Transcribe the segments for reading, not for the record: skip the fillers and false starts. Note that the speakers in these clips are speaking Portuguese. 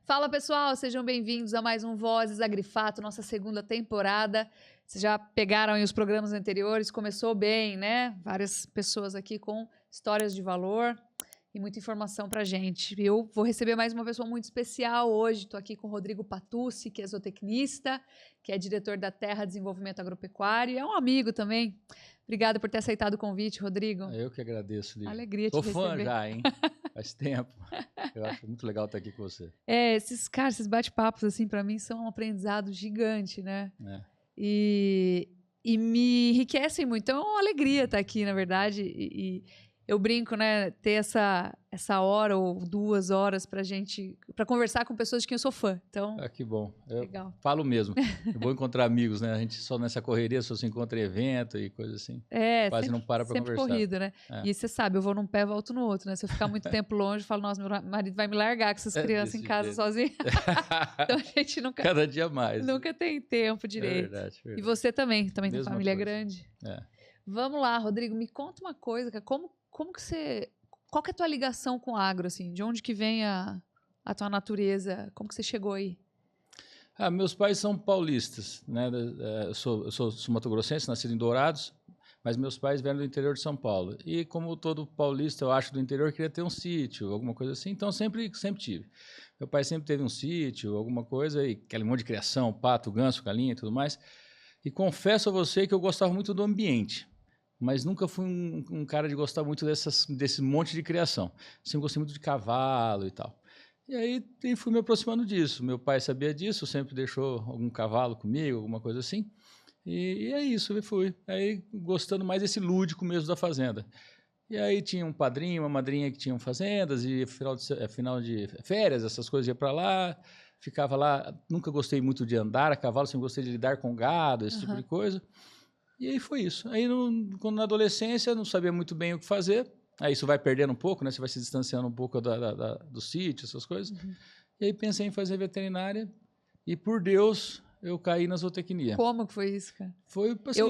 Fala pessoal, sejam bem-vindos a mais um Vozes Agrifato, nossa segunda temporada. Vocês já pegaram aí os programas anteriores, começou bem, né? Várias pessoas aqui com histórias de valor e muita informação pra gente. Eu vou receber mais uma pessoa muito especial hoje. Estou aqui com o Rodrigo Patucci, que é zootecnista, que é diretor da Terra Desenvolvimento Agropecuário e é um amigo também. Obrigada por ter aceitado o convite, Rodrigo. Eu que agradeço, Lívia. Alegria Sou te fã receber. já, hein? Faz tempo. Eu acho muito legal estar aqui com você. Esses bate-papos, assim, para mim são um aprendizado gigante, né? É. E me enriquecem muito. Então é uma alegria estar aqui, na verdade. E eu brinco, né? Ter essa hora ou 2 horas para conversar com pessoas de quem eu sou fã. Então, Que bom. Eu legal. falo mesmo. É bom encontrar amigos, né? A gente só nessa correria só se encontra em evento e coisa assim. Quase não para sempre conversar. Corrido, né? E você sabe, eu vou num pé, volto no outro, né? Se eu ficar muito tempo longe, eu falo, nossa, meu marido vai me largar com essas crianças em casa sozinha. Então a gente nunca... Cada dia mais. Nunca tem tempo direito. Verdade. E você também tem Mesma família coisa. grande. É. Vamos lá, Rodrigo, me conta uma coisa, cara. Como que você... Qual que é a tua ligação com o agro, assim? De onde que vem a tua natureza? Como que você chegou aí? Meus pais são paulistas, né? Eu sou mato-grossense, nascido em Dourados, mas meus pais vieram do interior de São Paulo. E como todo paulista, eu acho, do interior, queria ter um sítio, alguma coisa assim. Então, sempre tive. Meu pai sempre teve um sítio, alguma coisa, e aquele monte de criação, pato, ganso, galinha e tudo mais. E confesso a você que eu gostava muito do ambiente, mas nunca fui um cara de gostar muito desse monte de criação. Sempre gostei muito de cavalo e tal. E aí fui me aproximando disso. Meu pai sabia disso, sempre deixou algum cavalo comigo, alguma coisa assim. E é isso, eu fui. Aí gostando mais desse lúdico mesmo da fazenda. E aí tinha um padrinho, uma madrinha que tinham fazendas, e final de férias, essas coisas, ia para lá, ficava lá. Nunca gostei muito de andar a cavalo, sempre gostei de lidar com gado, esse tipo de coisa. E aí foi isso. Aí, quando na adolescência, não sabia muito bem o que fazer. Aí isso vai perdendo um pouco, né? Você vai se distanciando um pouco do sítio, essas coisas. E aí pensei em fazer veterinária. E, por Deus, eu caí na zootecnia. Como que foi isso, cara? Foi assim...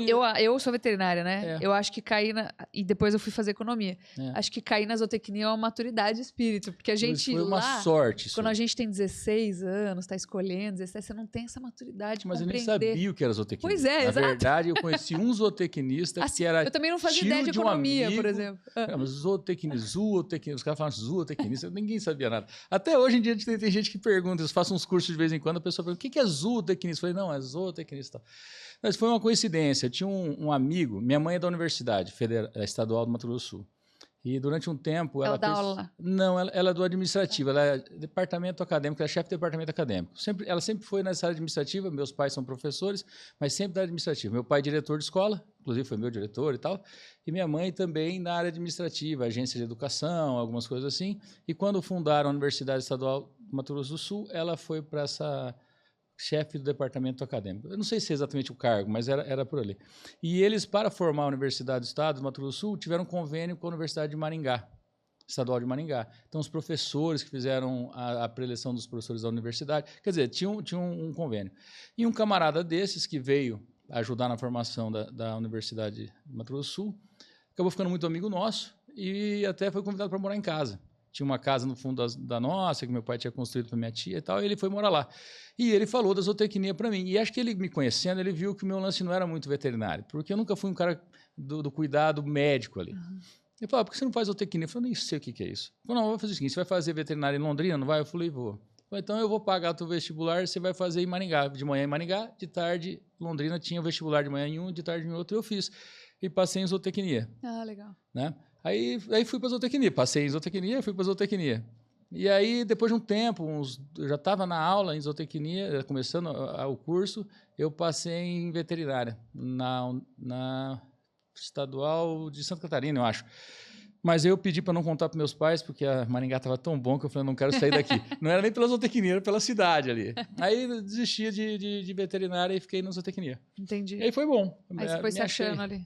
Eu sou veterinária, né? Eu acho que caí e depois eu fui fazer economia. Acho que cair na zootecnia é uma maturidade de espírito. Porque a gente foi uma sorte. Quando a gente tem 16 anos, está escolhendo, 17, você não tem essa maturidade de Mas compreender. eu nem sabia o que era zootecnia. Pois é, exato. Na verdade, eu conheci um zootecnista que era... Eu também não fazia ideia de economia, por exemplo. Mas zootecnia, os caras falam zootecnista, ninguém sabia nada. Até hoje em dia tem gente que pergunta, eu faço uns cursos de vez em quando, a pessoa pergunta, o que é zootecnista? Eu falei, não, é zootecnista. Mas foi uma coincidência, tinha um amigo, minha mãe é da Universidade Estadual do Mato Grosso do Sul, e durante um tempo... Ela dá aula lá? Não, ela é do administrativo, ela é departamento acadêmico, ela é chefe de departamento acadêmico. Ela sempre foi nessa área administrativa, meus pais são professores, mas sempre da área administrativa. Meu pai é diretor de escola, inclusive foi meu diretor e tal, e minha mãe também na área administrativa, agência de educação, algumas coisas assim. E quando fundaram a Universidade Estadual do Mato Grosso do Sul, ela foi para essa... chefe do departamento acadêmico. Eu não sei se é exatamente o cargo, mas era por ali. E eles, para formar a Universidade do Estado do Mato Grosso do Sul, tiveram um convênio com a Universidade de Maringá, Estadual de Maringá. Então, os professores que fizeram a preleção dos professores da universidade, quer dizer, tinha um convênio. E um camarada desses que veio ajudar na formação da Universidade do Mato Grosso do Sul, acabou ficando muito amigo nosso e até foi convidado para morar em casa. Tinha uma casa no fundo da nossa, que meu pai tinha construído para minha tia e tal, e ele foi morar lá. E ele falou da zootecnia para mim. E acho que ele, me conhecendo, ele viu que o meu lance não era muito veterinário, porque eu nunca fui um cara do cuidado médico ali. Ele falou, por que você não faz zootecnia? Eu falei, nem sei o que é isso. Ele falou, não, vou fazer o seguinte, você vai fazer veterinária em Londrina, não vai? Eu falei, vou. Falei, então eu vou pagar o teu vestibular, você vai fazer em Maringá. De manhã em Maringá, de tarde, Londrina tinha o vestibular de manhã em um, de tarde em outro, eu fiz. E passei em zootecnia. Ah, legal. Né? Aí fui para zootecnia, passei em zootecnia, fui para zootecnia. E aí, depois de um tempo, eu já estava na aula em zootecnia, começando o curso, eu passei em veterinária, na Estadual de Santa Catarina, eu acho. Mas eu pedi para não contar para meus pais, porque a Maringá estava tão bom que eu falei, não quero sair daqui. Não era nem pela zootecnia, era pela cidade ali. Aí eu desisti de veterinária e fiquei na zootecnia. Entendi. E aí foi bom. Aí você foi se achando ali.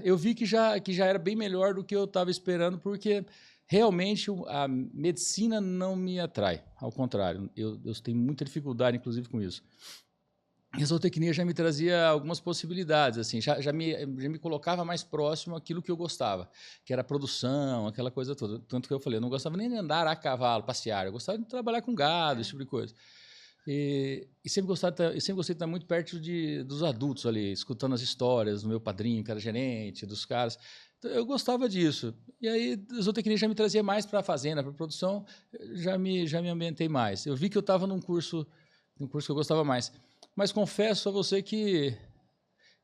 Eu vi que já era bem melhor do que eu estava esperando, porque realmente a medicina não me atrai. Ao contrário, eu tenho muita dificuldade, inclusive, com isso. a zootecnia já me trazia algumas possibilidades, assim, já me colocava mais próximo àquilo que eu gostava, que era a produção, aquela coisa toda. Tanto que eu falei, eu não gostava nem de andar a cavalo, passear, eu gostava de trabalhar com gado, esse tipo de coisa. E sempre gostei de estar muito perto dos adultos ali, escutando as histórias do meu padrinho, que era gerente, dos caras. Então, eu gostava disso. E aí a zootecnia já me trazia mais para a fazenda, para a produção, já me ambientei mais. Eu vi que eu estava num curso que eu gostava mais. Mas confesso a você que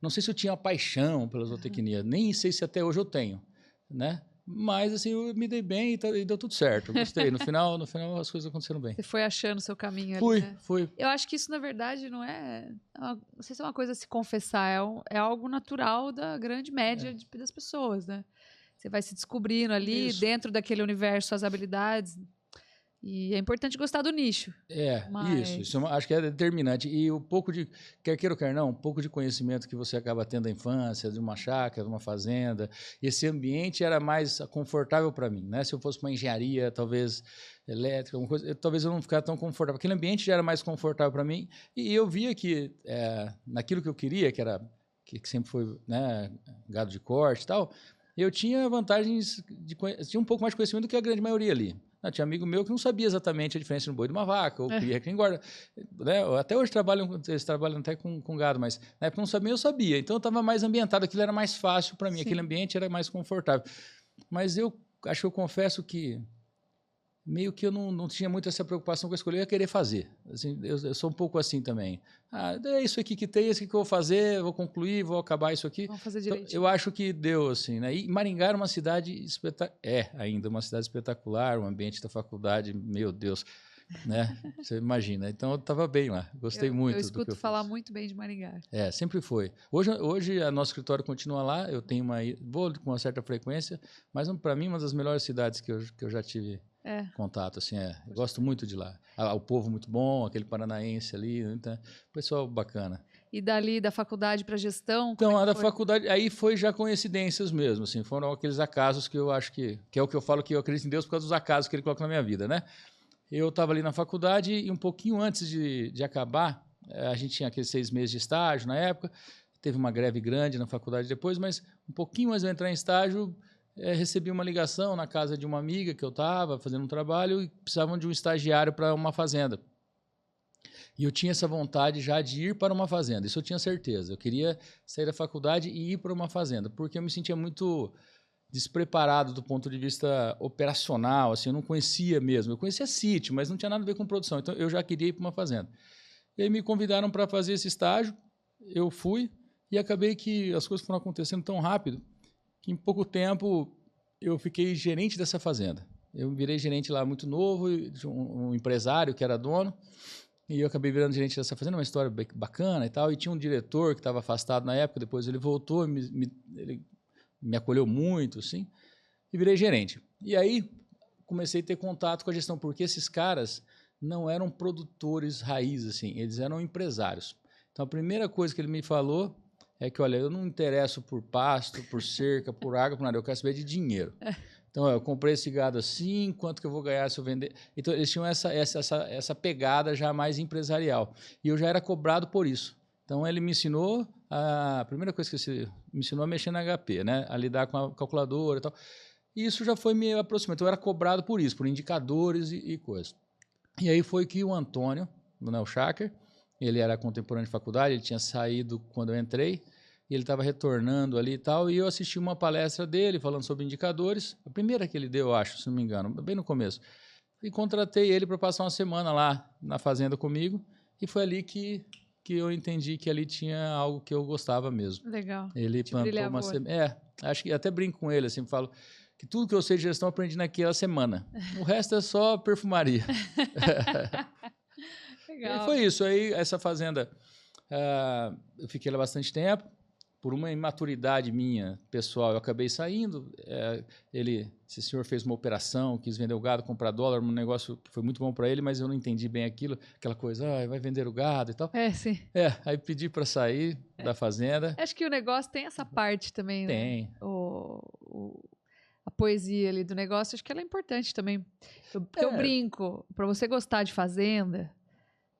não sei se eu tinha paixão pela zootecnia, nem sei se até hoje eu tenho, né? Mas assim, eu me dei bem e deu tudo certo. Eu gostei. No final as coisas aconteceram bem. Você foi achando o seu caminho ali, né? Fui. Eu acho que isso, na verdade, não sei se é uma coisa a se confessar, é algo natural da grande média das pessoas, né? Você vai se descobrindo ali, dentro daquele universo, as habilidades. E é importante gostar do nicho. Isso acho que é determinante. E o pouco de, quer queira ou quer não, um pouco de conhecimento que você acaba tendo da infância, de uma chácara, de uma fazenda, esse ambiente era mais confortável para mim, né? Se eu fosse uma engenharia, talvez elétrica, alguma coisa, talvez eu não ficasse tão confortável. Aquele ambiente já era mais confortável para mim e eu via que naquilo que eu queria, que sempre foi, né, gado de corte e tal, eu tinha vantagens, tinha um pouco mais de conhecimento do que a grande maioria ali. Tinha amigo meu que não sabia exatamente a diferença de um boi de uma vaca, ou cria quem engorda. Né? Até hoje eles trabalham até com gado, mas na época não sabia, eu sabia. Então eu estava mais ambientado, aquilo era mais fácil para mim, aquele ambiente era mais confortável. Mas eu acho que eu confesso que meio que eu não tinha muito essa preocupação com a escolha, eu ia querer fazer. Assim, eu sou um pouco assim também. É isso aqui que tem, isso aqui que eu vou fazer, vou concluir, vou acabar isso aqui. Vamos fazer direitinho. Então, eu acho que deu, assim, né? E Maringá era uma cidade ainda uma cidade espetacular, o ambiente da faculdade, meu Deus, né? Você imagina. Então, eu estava bem lá, gostei muito do que eu fiz. Eu escuto falar muito bem de Maringá. Sempre foi. Hoje o nosso escritório continua lá, vou com uma certa frequência, mas para mim uma das melhores cidades que eu já tive contato, assim, eu gosto muito de lá. O povo muito bom, aquele paranaense ali, então, pessoal bacana. E dali da faculdade para gestão? Então, a da faculdade, aí foi já coincidências mesmo, assim, foram aqueles acasos que eu acho que é o que eu falo que eu acredito em Deus por causa dos acasos que ele coloca na minha vida, né? Eu estava ali na faculdade e um pouquinho antes de acabar, a gente tinha aqueles 6 meses de estágio na época, teve uma greve grande na faculdade depois, mas um pouquinho antes de eu entrar em estágio, recebi uma ligação na casa de uma amiga que eu estava fazendo um trabalho e precisavam de um estagiário para uma fazenda. E eu tinha essa vontade já de ir para uma fazenda, isso eu tinha certeza. Eu queria sair da faculdade e ir para uma fazenda, porque eu me sentia muito despreparado do ponto de vista operacional, assim, eu não conhecia mesmo. Eu conhecia sítio, mas não tinha nada a ver com produção, então eu já queria ir para uma fazenda. E aí me convidaram para fazer esse estágio, eu fui e acabei que as coisas foram acontecendo tão rápido que em pouco tempo eu fiquei gerente dessa fazenda. Eu virei gerente lá muito novo, de um empresário que era dono, e eu acabei virando gerente dessa fazenda, uma história bacana e tal, e tinha um diretor que estava afastado na época, depois ele voltou, ele me acolheu muito, assim, e virei gerente. E aí comecei a ter contato com a gestão, porque esses caras não eram produtores raiz, assim, eles eram empresários. Então a primeira coisa que ele me falou é que, olha, eu não me interesso por pasto, por cerca, por água, por nada, eu quero saber de dinheiro. Então, eu comprei esse gado assim, quanto que eu vou ganhar se eu vender? Então, eles tinham essa pegada já mais empresarial. E eu já era cobrado por isso. Então, ele me ensinou, a primeira coisa que ele me ensinou a mexer na HP, né? A lidar com a calculadora e tal. E isso já foi me aproximando. Então, eu era cobrado por isso, por indicadores e coisas. E aí foi que o Antônio, do Neo Chácar, ele era contemporâneo de faculdade, ele tinha saído quando eu entrei, e ele estava retornando ali e tal, e eu assisti uma palestra dele falando sobre indicadores, a primeira que ele deu, eu acho, se não me engano, bem no começo. E contratei ele para passar uma semana lá na fazenda comigo, e foi ali que eu entendi que ali tinha algo que eu gostava mesmo. Legal. Ele plantou uma semente. Acho que até brinco com ele, assim, falo que tudo que eu sei de gestão eu aprendi naquela semana. O resto é só perfumaria. Legal. E foi isso. Aí, essa fazenda, eu fiquei lá bastante tempo. Por uma imaturidade minha, pessoal, eu acabei saindo. Esse senhor fez uma operação, quis vender o gado, comprar dólar, um negócio que foi muito bom para ele, mas eu não entendi bem aquilo, aquela coisa, vai vender o gado e tal. Sim. Aí pedi para sair da fazenda. Acho que o negócio tem essa parte também, tem. Né? A poesia ali do negócio, acho que ela é importante também. Porque eu brinco, para você gostar de fazenda,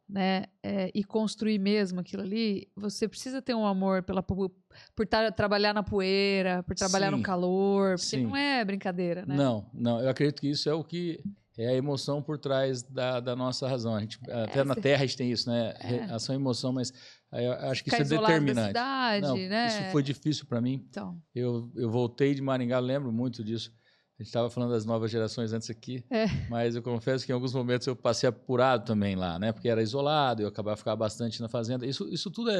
né, e construir mesmo aquilo ali, você precisa ter um amor por trabalhar na poeira, por trabalhar no Sim, calor, porque sim. não é brincadeira, né? Não, não. Eu acredito que isso é o que é a emoção por trás da nossa razão. A gente, até na Você Terra a gente tem isso, né? Ação e emoção, mas eu acho que ficar isso é isolado da determinante. cidade, Não, isso né? foi difícil para mim. Então, Eu voltei de Maringá, lembro muito disso. A gente estava falando das novas gerações antes aqui, é, mas eu confesso que em alguns momentos eu passei apurado também lá, né? Porque era isolado, eu acabava ficando bastante na fazenda. Isso tudo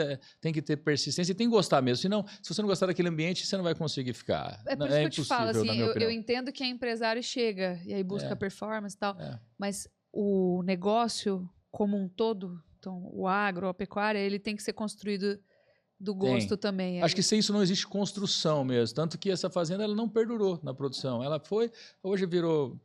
tem que ter persistência e tem que gostar mesmo. Senão, se você não gostar daquele ambiente, você não vai conseguir ficar. é por isso É que eu te falo, impossível, assim, na minha eu opinião. entendo que é empresário e chega, e aí busca É, performance e tal, é. mas o negócio como um todo, então o agro, a pecuária, ele tem que ser construído do gosto Tem. também Acho que ali. sem isso não existe construção mesmo. Tanto que essa fazenda ela não perdurou na produção. Ela foi, hoje virou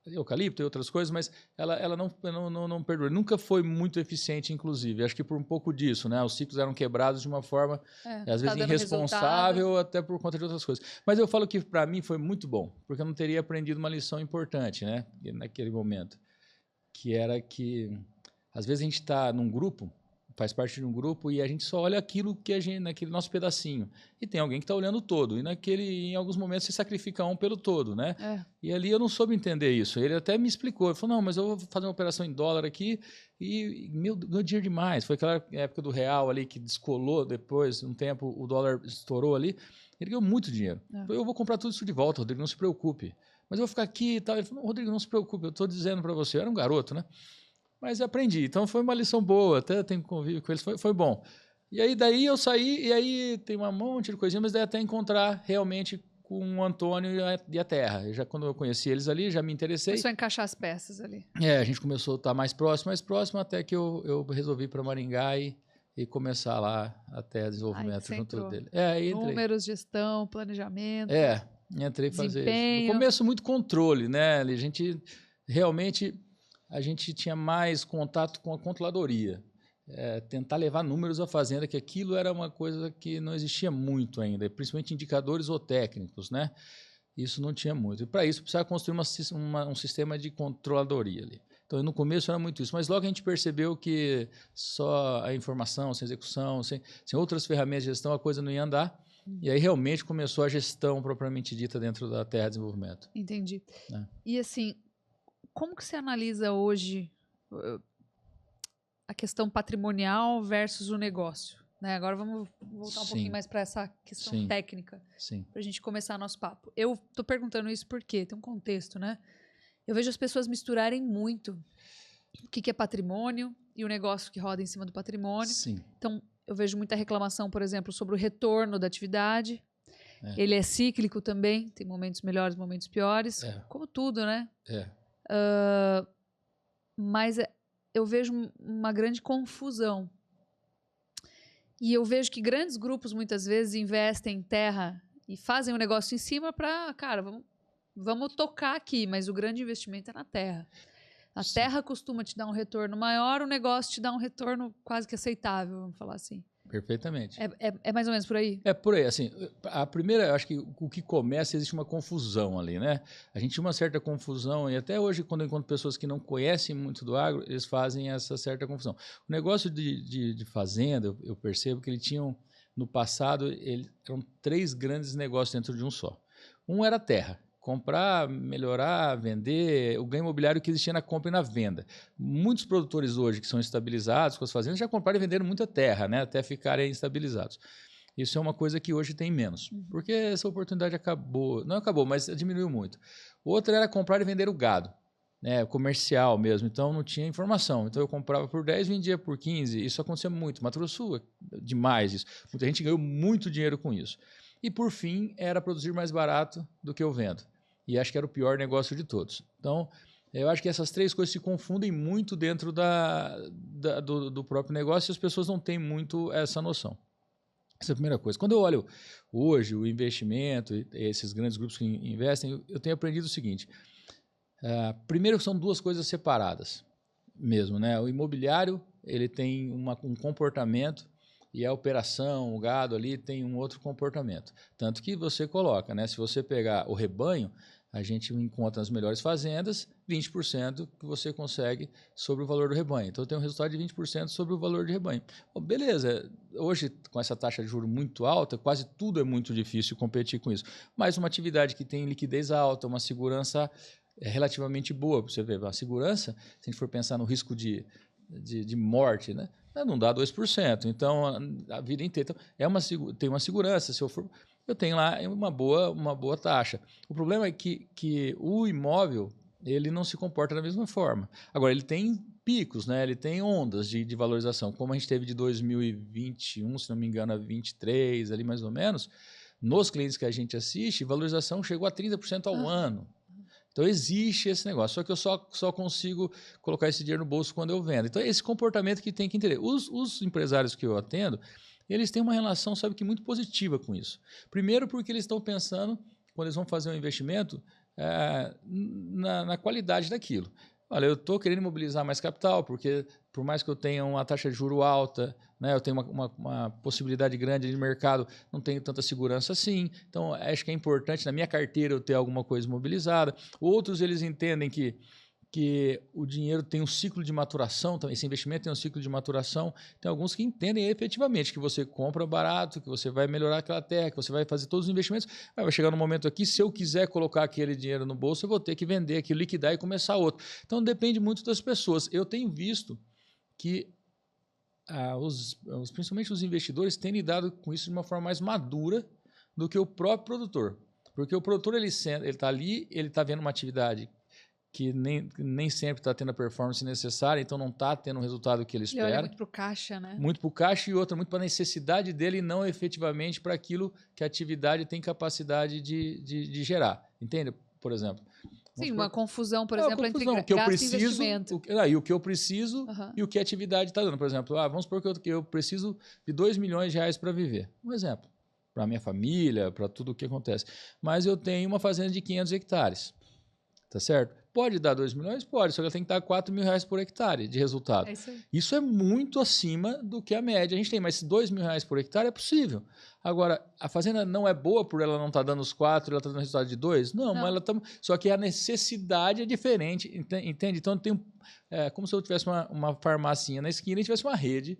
eucalipto e outras coisas, mas ela não perdurou. Nunca foi muito eficiente, inclusive. Acho que por um pouco disso, né? Os ciclos eram quebrados de uma forma, às Tá vezes, dando resultado. irresponsável, até por conta de outras coisas. Mas eu falo que, para mim, foi muito bom, porque eu não teria aprendido uma lição importante, né? Naquele momento, que era que, às vezes, a gente está num grupo, faz parte de um grupo e a gente só olha aquilo que a gente, naquele nosso pedacinho. E tem alguém que está olhando o todo. E em alguns momentos, você sacrifica um pelo todo, né? E ali eu não soube entender isso. Ele até me explicou. Ele falou, não, mas eu vou fazer uma operação em dólar aqui e ganhou dinheiro demais. Foi aquela época do real ali que descolou depois, um tempo o dólar estourou ali. Ele ganhou muito dinheiro. Eu falei, eu vou comprar tudo isso de volta, Rodrigo, não se preocupe. Mas eu vou ficar aqui e tal. Ele falou, Rodrigo, não se preocupe, eu estou dizendo para você. Eu era um garoto, né? Mas eu aprendi. Então foi uma lição boa, até tenho convívio com eles, foi bom. E aí daí eu saí, e aí tem um monte de coisinha, mas daí até encontrar realmente com o Antônio e a Terra. Quando eu conheci eles ali, já me interessei. Começou a encaixar as peças ali. A gente começou a estar mais próximo, até que eu resolvi ir para Maringá e começar lá até desenvolvimento junto dele. Aí entrei. Números, gestão, planejamento. Entrei fazer isso. No Desempenho. começo, muito controle, né? A gente realmente tinha mais contato com a controladoria. Tentar levar números à fazenda, que aquilo era uma coisa que não existia muito ainda, principalmente indicadores ou técnicos, né? Isso não tinha muito. E para isso precisava construir um sistema de controladoria ali. Então, no começo era muito isso, mas logo a gente percebeu que só a informação, sem execução, sem outras ferramentas de gestão, a coisa não ia andar. E aí realmente começou a gestão propriamente dita dentro da Terra de Desenvolvimento. Entendi. E assim, como que você analisa hoje a questão patrimonial versus o negócio? Né? Agora vamos voltar um pouquinho mais para essa questão técnica, para a gente começar nosso papo. Eu estou perguntando isso porque tem um contexto, né? Eu vejo as pessoas misturarem muito o que é patrimônio e o negócio que roda em cima do patrimônio. Sim. Então, eu vejo muita reclamação, por exemplo, sobre o retorno da atividade. Ele é cíclico também, tem momentos melhores, momentos piores, como tudo, né? Mas eu vejo uma grande confusão. E eu vejo que grandes grupos, muitas vezes, investem em terra e fazem um negócio em cima para, cara, vamos tocar aqui, mas o grande investimento é na terra. A terra costuma te dar um retorno maior, o negócio te dá um retorno quase que aceitável, vamos falar assim. Perfeitamente. É mais ou menos por aí? É por aí. Assim, a primeira, eu acho que o que começa, existe uma confusão ali, né? A gente tinha uma certa confusão, e até hoje, quando eu encontro pessoas que não conhecem muito do agro, eles fazem essa certa confusão. O negócio de fazenda, eu percebo que ele tinha, no passado, eram 3 grandes negócios dentro de um só. Um era a terra. Comprar, melhorar, vender, o ganho imobiliário que existia na compra e na venda. Muitos produtores hoje que são estabilizados com as fazendas já compraram e venderam muita terra, né, até ficarem estabilizados. Isso é uma coisa que hoje tem menos, porque essa oportunidade acabou, não acabou, mas diminuiu muito. Outra era comprar e vender o gado, né, comercial mesmo, então não tinha informação. Então eu comprava por 10, vendia por 15, isso acontecia muito. Mato Grosso Sul, demais isso. Muita gente ganhou muito dinheiro com isso. E, por fim, era produzir mais barato do que eu vendo. E acho que era o pior negócio de todos. Então, eu acho que essas 3 coisas se confundem muito dentro do próprio negócio e as pessoas não têm muito essa noção. Essa é a primeira coisa. Quando eu olho hoje o investimento, esses grandes grupos que investem, eu tenho aprendido o seguinte. Primeiro, são 2 coisas separadas mesmo, né? O imobiliário ele tem um comportamento e a operação, o gado ali tem um outro comportamento. Tanto que você coloca, né? Se você pegar o rebanho, A gente encontra nas melhores fazendas 20% que você consegue sobre o valor do rebanho. Então, eu tenho um resultado de 20% sobre o valor de rebanho. Bom, beleza, hoje, com essa taxa de juros muito alta, quase tudo é muito difícil competir com isso. Mas uma atividade que tem liquidez alta, uma segurança relativamente boa, para você ver, a segurança, se a gente for pensar no risco de morte, né? Não dá 2%. Então, a vida inteira. Então, tem uma segurança. Se eu tenho lá uma boa taxa. O problema é que o imóvel ele não se comporta da mesma forma. Agora, ele tem picos, né? Ele tem ondas de valorização. Como a gente teve de 2021, se não me engano, a 23, ali mais ou menos, nos clientes que a gente assiste, valorização chegou a 30% ao ano. Então, existe esse negócio, só que eu só consigo colocar esse dinheiro no bolso quando eu vendo. Então, é esse comportamento que tem que entender. Os empresários que eu atendo, eles têm uma relação, sabe, que muito positiva com isso. Primeiro porque eles estão pensando, quando eles vão fazer um investimento, na qualidade daquilo. Olha, eu estou querendo mobilizar mais capital, porque por mais que eu tenha uma taxa de juro alta, né, eu tenho uma possibilidade grande de mercado, não tenho tanta segurança assim. Então, acho que é importante na minha carteira eu ter alguma coisa mobilizada. Outros, eles entendem que o dinheiro tem um ciclo de maturação, esse investimento tem um ciclo de maturação. Tem alguns que entendem efetivamente que você compra barato, que você vai melhorar aquela terra, que você vai fazer todos os investimentos. Vai chegar no momento aqui, se eu quiser colocar aquele dinheiro no bolso, eu vou ter que vender aquilo, liquidar e começar outro. Então, depende muito das pessoas. Eu tenho visto que principalmente os investidores têm lidado com isso de uma forma mais madura do que o próprio produtor. Porque o produtor ele está ali, ele está vendo uma atividade que nem sempre está tendo a performance necessária, então não está tendo o resultado que ele espera. Ele olha muito para o caixa, né? Muito para o caixa e outra, muito para a necessidade dele e não efetivamente para aquilo que a atividade tem capacidade de gerar. Entende? Por exemplo. Sim, uma confusão, por exemplo, entre gasto e investimento. E o que eu preciso e o que a atividade está dando. Por exemplo, vamos supor que eu preciso de R$2 milhões para viver. Um exemplo. Para a minha família, para tudo o que acontece. Mas eu tenho uma fazenda de 500 hectares. Tá certo? Pode dar 2 milhões? Pode, só que ela tem que dar R$4.000 por hectare de resultado. Isso é muito acima do que a média a gente tem, mas R$2.000 por hectare é possível. Agora, a fazenda não é boa por ela não estar dando os 4, ela está dando resultado de 2? Não. Mas ela tá, só que a necessidade é diferente, entende? Então, tem como se eu tivesse uma farmacinha na esquina e tivesse uma rede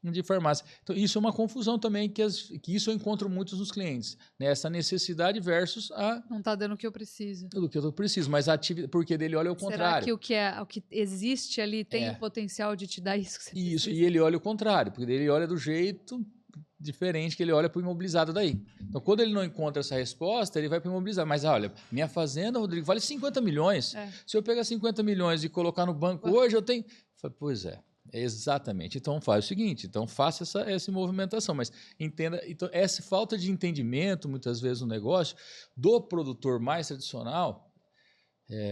de farmácia. Então, isso é uma confusão também, que isso eu encontro muitos nos clientes. Né? Essa necessidade versus a... Não está dando o que eu preciso. Do que eu preciso, mas porque dele olha o contrário. Será que o que existe ali tem o potencial de te dar isso que você precisa? Isso, e ele olha o contrário, porque ele olha do jeito diferente que ele olha para o imobilizado daí. Então, quando ele não encontra essa resposta, ele vai para o imobilizado. Mas, olha, minha fazenda, Rodrigo, vale 50 milhões. Se eu pegar 50 milhões e colocar no banco hoje, eu tenho... Pois é. Exatamente. Então faz o seguinte, então faça essa movimentação, mas entenda, então, essa falta de entendimento, muitas vezes, no negócio, do produtor mais tradicional,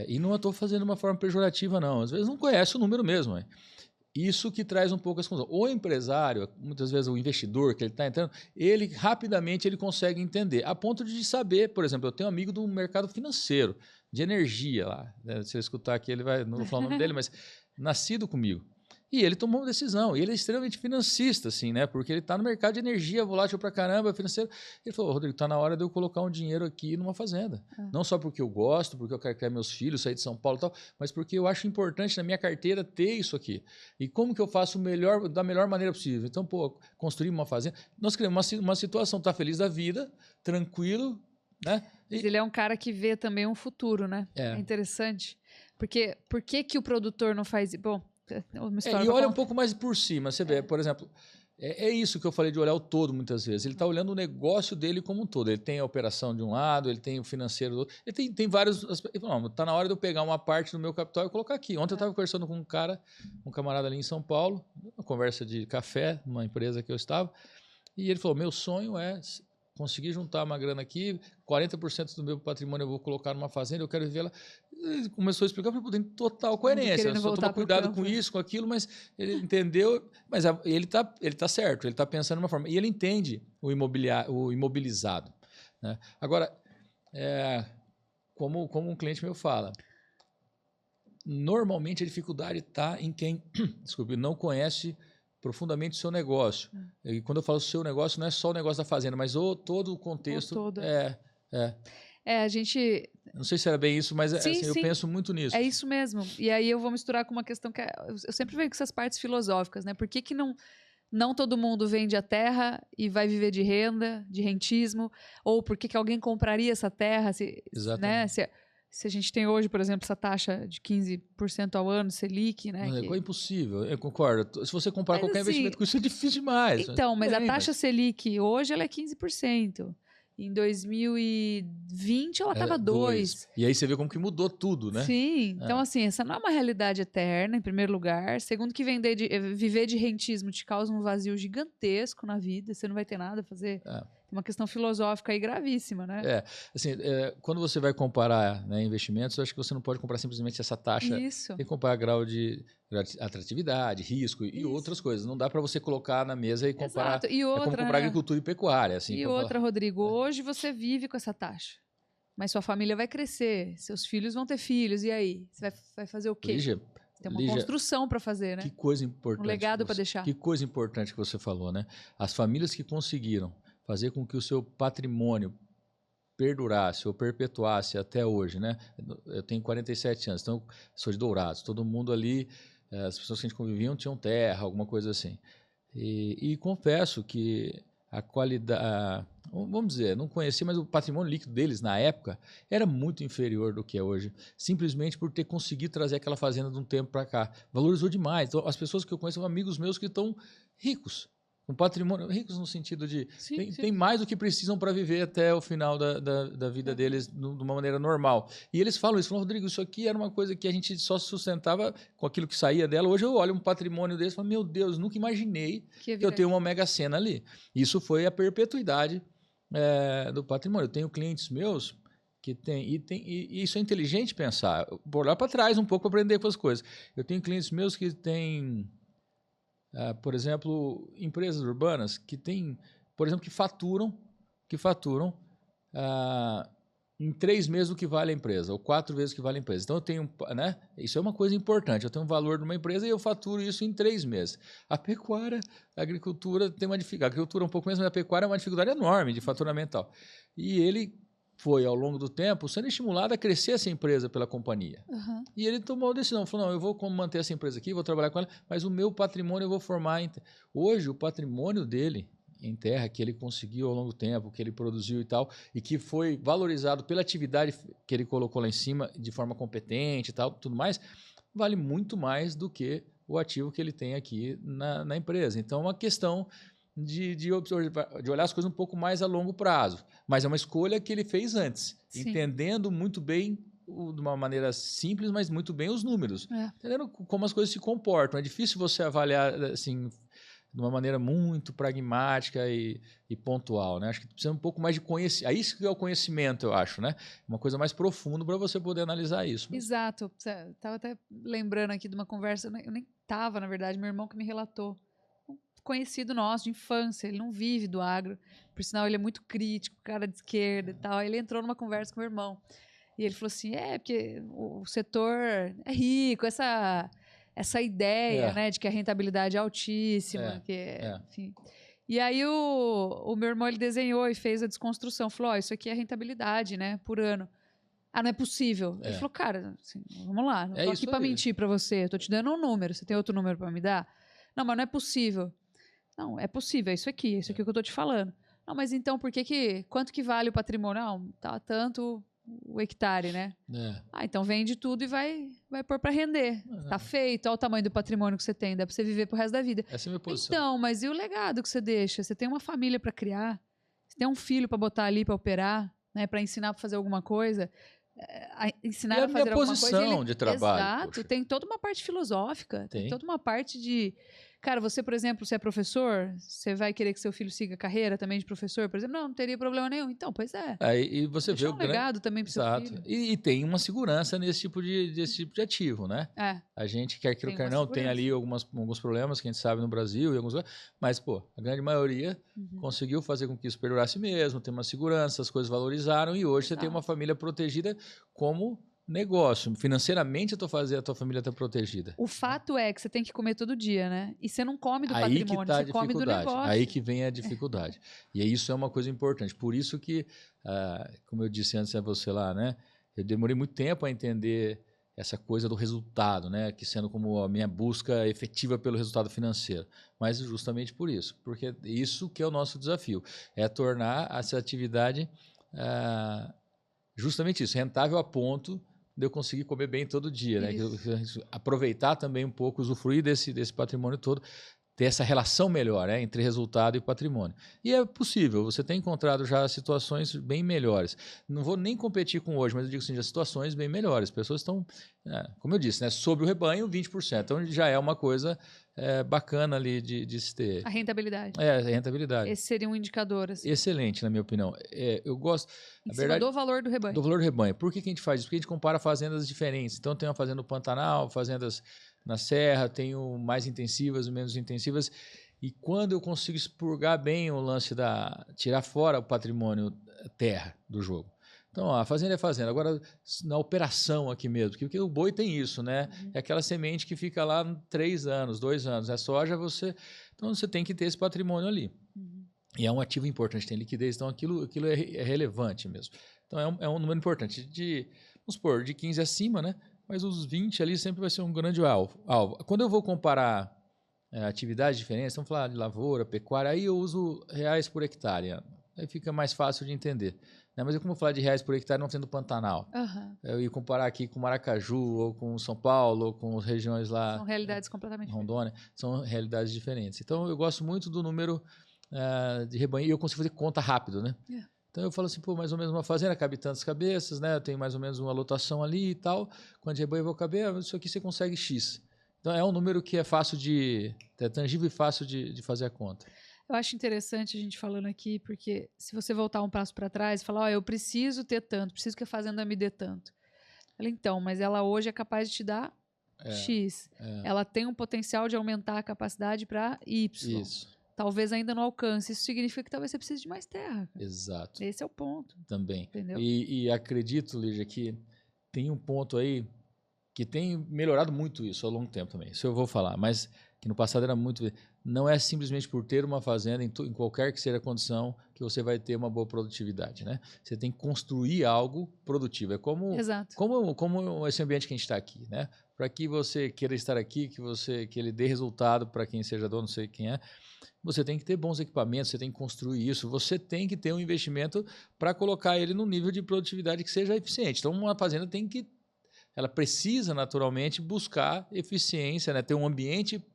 e não estou fazendo de uma forma pejorativa, não, às vezes não conhece o número mesmo. Isso que traz um pouco as confusões. O empresário, muitas vezes o investidor que ele está entrando, ele rapidamente ele consegue entender, a ponto de saber, por exemplo, eu tenho um amigo do mercado financeiro, de energia lá, né? Se ele escutar aqui, ele vai, não vou falar o nome dele, mas nascido comigo. E ele tomou uma decisão, e ele é extremamente financista, assim, né? Porque ele está no mercado de energia volátil pra caramba, financeiro. Ele falou, Rodrigo, está na hora de eu colocar um dinheiro aqui numa fazenda. Não só porque eu gosto, porque eu quero criar meus filhos, sair de São Paulo e tal, mas porque eu acho importante na minha carteira ter isso aqui. E como que eu faço da melhor maneira possível? Então, construir uma fazenda. Nós criamos uma situação, tá feliz da vida, tranquilo, né? Mas ele é um cara que vê também um futuro, né? É interessante. Porque por que o produtor não faz... Bom... e olha um pouco mais por cima. Você vê, por exemplo, é isso que eu falei de olhar o todo muitas vezes. Ele está olhando o negócio dele como um todo. Ele tem a operação de um lado, ele tem o financeiro do outro. Ele tem vários aspectos. Está na hora de eu pegar uma parte do meu capital e colocar aqui. Ontem eu estava conversando com um camarada ali em São Paulo, uma conversa de café, numa empresa que eu estava, e ele falou, meu sonho é conseguir juntar uma grana aqui, 40% do meu patrimônio eu vou colocar numa fazenda, eu quero viver lá. Ele começou a explicar, tem total coerência. Só toma cuidado com isso, com aquilo, mas ele entendeu. Mas ele tá certo, ele está pensando de uma forma. E ele entende o imobilizado. Né? Agora, como um cliente meu fala, normalmente a dificuldade está em quem não conhece profundamente o seu negócio. E quando eu falo seu negócio, não é só o negócio da fazenda, mas todo o contexto. a gente... Não sei se era bem isso, mas Sim, assim, eu sim. penso muito nisso. É isso mesmo. E aí eu vou misturar com uma questão que eu sempre venho com essas partes filosóficas, né? Por que que não todo mundo vende a terra e vai viver de renda, de rentismo? Ou por que que alguém compraria essa terra, né? Exatamente. Se a gente tem hoje, por exemplo, essa taxa de 15% ao ano, Selic, né? Não, é impossível, eu concordo. Se você comparar Mas qualquer assim, investimento com isso, é difícil demais. então, mas a Bem, taxa Selic hoje ela é 15%. Em 2020 ela estava 2%. E aí você vê como que mudou tudo, né? Sim, então assim, essa não é uma realidade eterna, em primeiro lugar. Segundo que viver de rentismo te causa um vazio gigantesco na vida, você não vai ter nada a fazer. É. Tem uma questão filosófica aí gravíssima, né? Assim, quando você vai comparar, né, investimentos, eu acho que você não pode comparar simplesmente essa taxa. Isso. Tem que comparar grau de atratividade, risco e outras coisas. Não dá para você colocar na mesa e comparar. Exato. E outra, é como comparar agricultura e pecuária. Assim, e outra, Rodrigo, hoje você vive com essa taxa. Mas sua família vai crescer, seus filhos vão ter filhos, e aí? Você vai fazer o quê? Lígia, tem uma construção para fazer, né? Que coisa importante. Um legado para deixar. Que coisa importante que você falou, né? As famílias que conseguiram fazer com que o seu patrimônio perdurasse ou perpetuasse até hoje, né? Eu tenho 47 anos, então sou de Dourados. Todo mundo ali, as pessoas que a gente conviviam tinham terra, alguma coisa assim. E confesso que a qualidade, vamos dizer, não conheci, mas o patrimônio líquido deles na época era muito inferior do que é hoje, simplesmente por ter conseguido trazer aquela fazenda de um tempo para cá. Valorizou demais. Então, as pessoas que eu conheço são amigos meus que estão ricos. Um patrimônio, ricos no sentido de tem mais do que precisam para viver até o final da vida deles de uma maneira normal. E eles falam isso, Rodrigo, isso aqui era uma coisa que a gente só sustentava com aquilo que saía dela. Hoje eu olho um patrimônio desse e falo, meu Deus, nunca imaginei que eu tenho uma mega sena ali. Isso foi a perpetuidade do patrimônio. Eu tenho clientes meus que e isso é inteligente pensar, por lá para trás um pouco para aprender com as coisas. Eu tenho clientes meus que têm... por exemplo, empresas urbanas que têm, por exemplo, que faturam em 3 meses o que vale a empresa, ou 4 vezes o que vale a empresa. Então, eu tenho, né? Isso é uma coisa importante. Eu tenho um valor de uma empresa e eu faturo isso em 3 meses. A pecuária, a agricultura tem uma dificuldade. A agricultura um pouco menos, mas a pecuária é uma dificuldade enorme de faturamento e tal. E ele foi, ao longo do tempo, sendo estimulado a crescer essa empresa pela companhia. Uhum. E ele tomou a decisão, falou, não, eu vou manter essa empresa aqui, vou trabalhar com ela, mas o meu patrimônio eu vou formar... Hoje, o patrimônio dele em terra, que ele conseguiu ao longo do tempo, que ele produziu e tal, e que foi valorizado pela atividade que ele colocou lá em cima, de forma competente e tal, tudo mais, vale muito mais do que o ativo que ele tem aqui na empresa. Então, é uma questão... De olhar as coisas um pouco mais a longo prazo. Mas é uma escolha que ele fez antes, entendendo muito bem, de uma maneira simples, mas muito bem os números. Entendendo como as coisas se comportam. É difícil você avaliar assim, de uma maneira muito pragmática e pontual. Né? Acho que precisa um pouco mais de conhecimento. É isso que é o conhecimento, eu acho. Né? Uma coisa mais profunda para você poder analisar isso. Exato. Estava até lembrando aqui de uma conversa, eu nem estava, na verdade, meu irmão que me relatou. Conhecido nosso de infância, ele não vive do agro, por sinal ele é muito crítico, cara de esquerda e tal. Aí ele entrou numa conversa com o meu irmão e ele falou assim, porque o setor é rico, essa ideia, né, de que a rentabilidade é altíssima, enfim. E aí o meu irmão ele desenhou e fez a desconstrução, falou, isso aqui é rentabilidade, né, por ano. Ah, não é possível. Ele falou, cara, assim, vamos lá, não tô aqui para mentir para você, eu tô te dando um número, você tem outro número para me dar? Não, mas não é possível. Não, é possível, é isso aqui que eu tô te falando. Não, mas então, quanto que vale o patrimônio? Não, tá tanto o hectare, né? Então vende tudo e vai pôr para render. Tá feito, olha o tamanho do patrimônio que você tem, dá para você viver pro resto da vida. Essa é a minha posição. Então, mas e o legado que você deixa? Você tem uma família para criar, você tem um filho para botar ali para operar, né, para ensinar para fazer alguma coisa. Ensinar a fazer alguma coisa. A minha posição de trabalho. Exato, poxa. Tem toda uma parte filosófica, tem toda uma parte de... Cara, você, por exemplo, se é professor, você vai querer que seu filho siga carreira também de professor, por exemplo? Não teria problema nenhum. Então, pois é. E você vê o legado também para o seu filho. E tem uma segurança desse tipo de ativo, né? A gente, quer queira ou quer não, tem ali alguns problemas que a gente sabe no Brasil, mas, a grande maioria conseguiu fazer com que isso perdurasse mesmo, tem uma segurança, as coisas valorizaram e hoje você tem uma família protegida como negócio. Financeiramente, a tua família está protegida. O fato é que você tem que comer todo dia, né? E você não come do Aí que patrimônio, está a você come do dificuldade. negócio. Aí que vem a dificuldade. E isso é uma coisa importante. Por isso que, como eu disse antes a você lá, né? Eu demorei muito tempo a entender essa coisa do resultado, né? Que sendo como a minha busca efetiva pelo resultado financeiro. Mas justamente por isso. Porque isso que é o nosso desafio. É tornar essa atividade justamente isso, rentável a ponto de eu conseguir comer bem todo dia, né? Aproveitar também um pouco, usufruir desse patrimônio todo, ter essa relação melhor, né, entre resultado e patrimônio. E é possível, você tem encontrado já situações bem melhores. Não vou nem competir com hoje, mas eu digo assim, já situações bem melhores. Pessoas estão, como eu disse, né, sobre o rebanho, 20%. Então já é uma coisa bacana ali de se ter. A rentabilidade. A rentabilidade. Esse seria um indicador. Assim. Excelente, na minha opinião. Eu gosto... Em cima do valor do rebanho. Do valor do rebanho. Por que a gente faz isso? Porque a gente compara fazendas diferentes. Então, tem uma fazenda no Pantanal, fazendas na Serra, tenho mais intensivas, menos intensivas. E quando eu consigo expurgar bem o lance tirar fora o patrimônio terra do jogo. Então, a fazenda é fazenda. Agora, na operação aqui mesmo, porque o boi tem isso, né? É aquela semente que fica lá 3 anos, 2 anos. A soja, então você tem que ter esse patrimônio ali. E é um ativo importante, tem liquidez, então aquilo é relevante mesmo. Então é um número importante. Vamos supor, de 15 acima, né? Mas os 20 ali sempre vai ser um grande alvo. Quando eu vou comparar atividades diferentes, vamos falar de lavoura, pecuária, aí eu uso reais por hectare. Aí fica mais fácil de entender. Né? Mas como eu falar de reais por hectare não sendo Pantanal? Eu ia comparar aqui com Maracaju, ou com São Paulo, ou com as regiões lá... São realidades completamente Rondônia, são realidades diferentes. Então eu gosto muito do número... de rebanho, e eu consigo fazer conta rápido, né? Então eu falo assim, mais ou menos uma fazenda cabe tantas cabeças, né? Eu tenho mais ou menos uma lotação ali e tal. Quanto de rebanho eu vou caber? Isso aqui você consegue X. Então é um número que é fácil é tangível e fácil de fazer a conta. Eu acho interessante a gente falando aqui, porque se você voltar um passo para trás e falar, eu preciso ter tanto, preciso que a fazenda me dê tanto. Então, mas ela hoje é capaz de te dar X. Ela tem um potencial de aumentar a capacidade para Y. Isso. Talvez ainda não alcance. Isso significa que talvez você precise de mais terra. Exato. Esse é o ponto. Também. Entendeu? E acredito, Lígia, que tem um ponto aí que tem melhorado muito isso ao longo do tempo também. Isso eu vou falar, mas que no passado era muito... Não é simplesmente por ter uma fazenda, em qualquer que seja a condição, que você vai ter uma boa produtividade, né? Você tem que construir algo produtivo. É como esse ambiente que a gente está aqui, né? Para que você queira estar aqui, que ele dê resultado para quem seja dono, não sei quem é, você tem que ter bons equipamentos, você tem que construir isso, você tem que ter um investimento para colocar ele num nível de produtividade que seja eficiente. Então, uma fazenda ela precisa naturalmente buscar eficiência, né? Ter um ambiente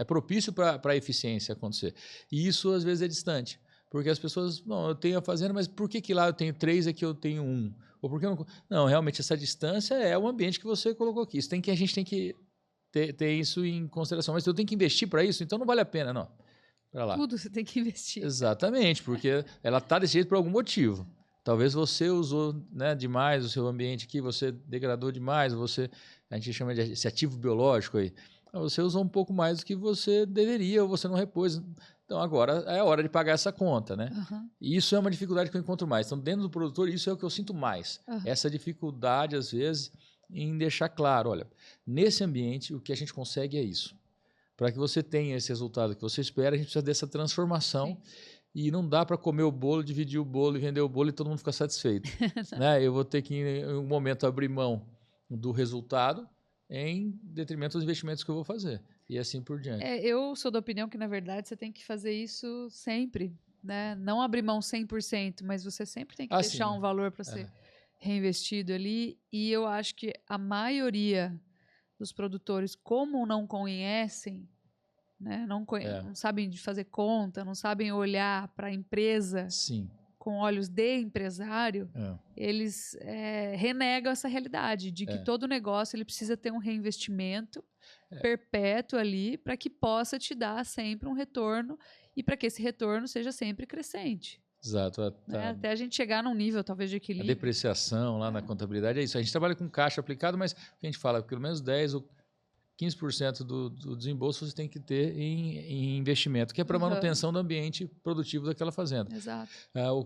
propício para a eficiência acontecer. E isso às vezes é distante, porque as pessoas, não, eu tenho a fazenda, mas por que lá eu tenho 3 e aqui eu tenho 1? Ou por que eu não, realmente essa distância é o ambiente que você colocou aqui. A gente tem que ter isso em consideração, mas eu tenho que investir para isso, então não vale a pena, não. Lá. Tudo você tem que investir. Exatamente, porque ela está desse jeito por algum motivo. Talvez você usou, né, demais o seu ambiente aqui, você degradou demais, a gente chama de esse ativo biológico aí. Você usou um pouco mais do que você deveria ou você não repôs. Então, agora é a hora de pagar essa conta, né? E isso é uma dificuldade que eu encontro mais. Então, dentro do produtor, isso é o que eu sinto mais. Essa dificuldade, às vezes, em deixar claro, olha, nesse ambiente, o que a gente consegue é isso. Para que você tenha esse resultado que você espera, a gente precisa dessa transformação. Sim. E não dá para comer o bolo, dividir o bolo e vender o bolo e todo mundo ficar satisfeito. Né? Eu vou ter que, em um momento, abrir mão do resultado em detrimento dos investimentos que eu vou fazer. E assim por diante. Eu sou da opinião que, na verdade, você tem que fazer isso sempre. Né? Não abrir mão 100%, mas você sempre tem que deixar um valor para ser reinvestido ali. E eu acho que a maioria dos produtores, como não conhecem, né? Não sabem de fazer conta, não sabem olhar para a empresa com olhos de empresário, eles renegam essa realidade de que todo negócio ele precisa ter um reinvestimento perpétuo ali para que possa te dar sempre um retorno e para que esse retorno seja sempre crescente. Exato. Né? Até a gente chegar num nível, talvez, de equilíbrio. A depreciação lá na contabilidade é isso. A gente trabalha com caixa aplicado, mas a gente fala pelo menos 10 15% do desembolso você tem que ter em investimento, que é para manutenção do ambiente produtivo daquela fazenda. Exato.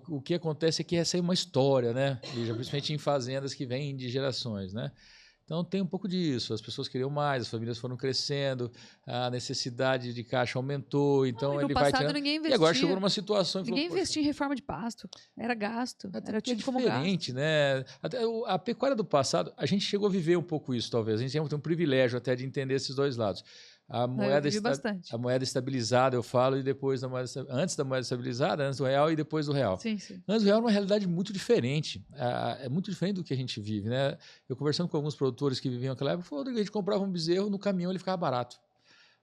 O que acontece é que essa é uma história, né? Principalmente em fazendas que vêm de gerações, né? Então tem um pouco disso, as pessoas queriam mais, as famílias foram crescendo, a necessidade de caixa aumentou, então no ele passado vai tirando. ninguém investia. E agora chegou numa situação... Ninguém investia em reforma de pasto, era gasto, era tido como gasto. Diferente, né? Até a pecuária do passado, a gente chegou a viver um pouco isso, talvez. A gente tem um privilégio até de entender esses dois lados. A moeda estabilizada, eu falo, e depois antes da moeda estabilizada, antes do real e depois do real. Sim, sim. Antes do real é uma realidade muito diferente. É muito diferente do que a gente vive, né? Eu conversando com alguns produtores que viviam naquela época, falou, a gente comprava um bezerro, no caminhão ele ficava barato.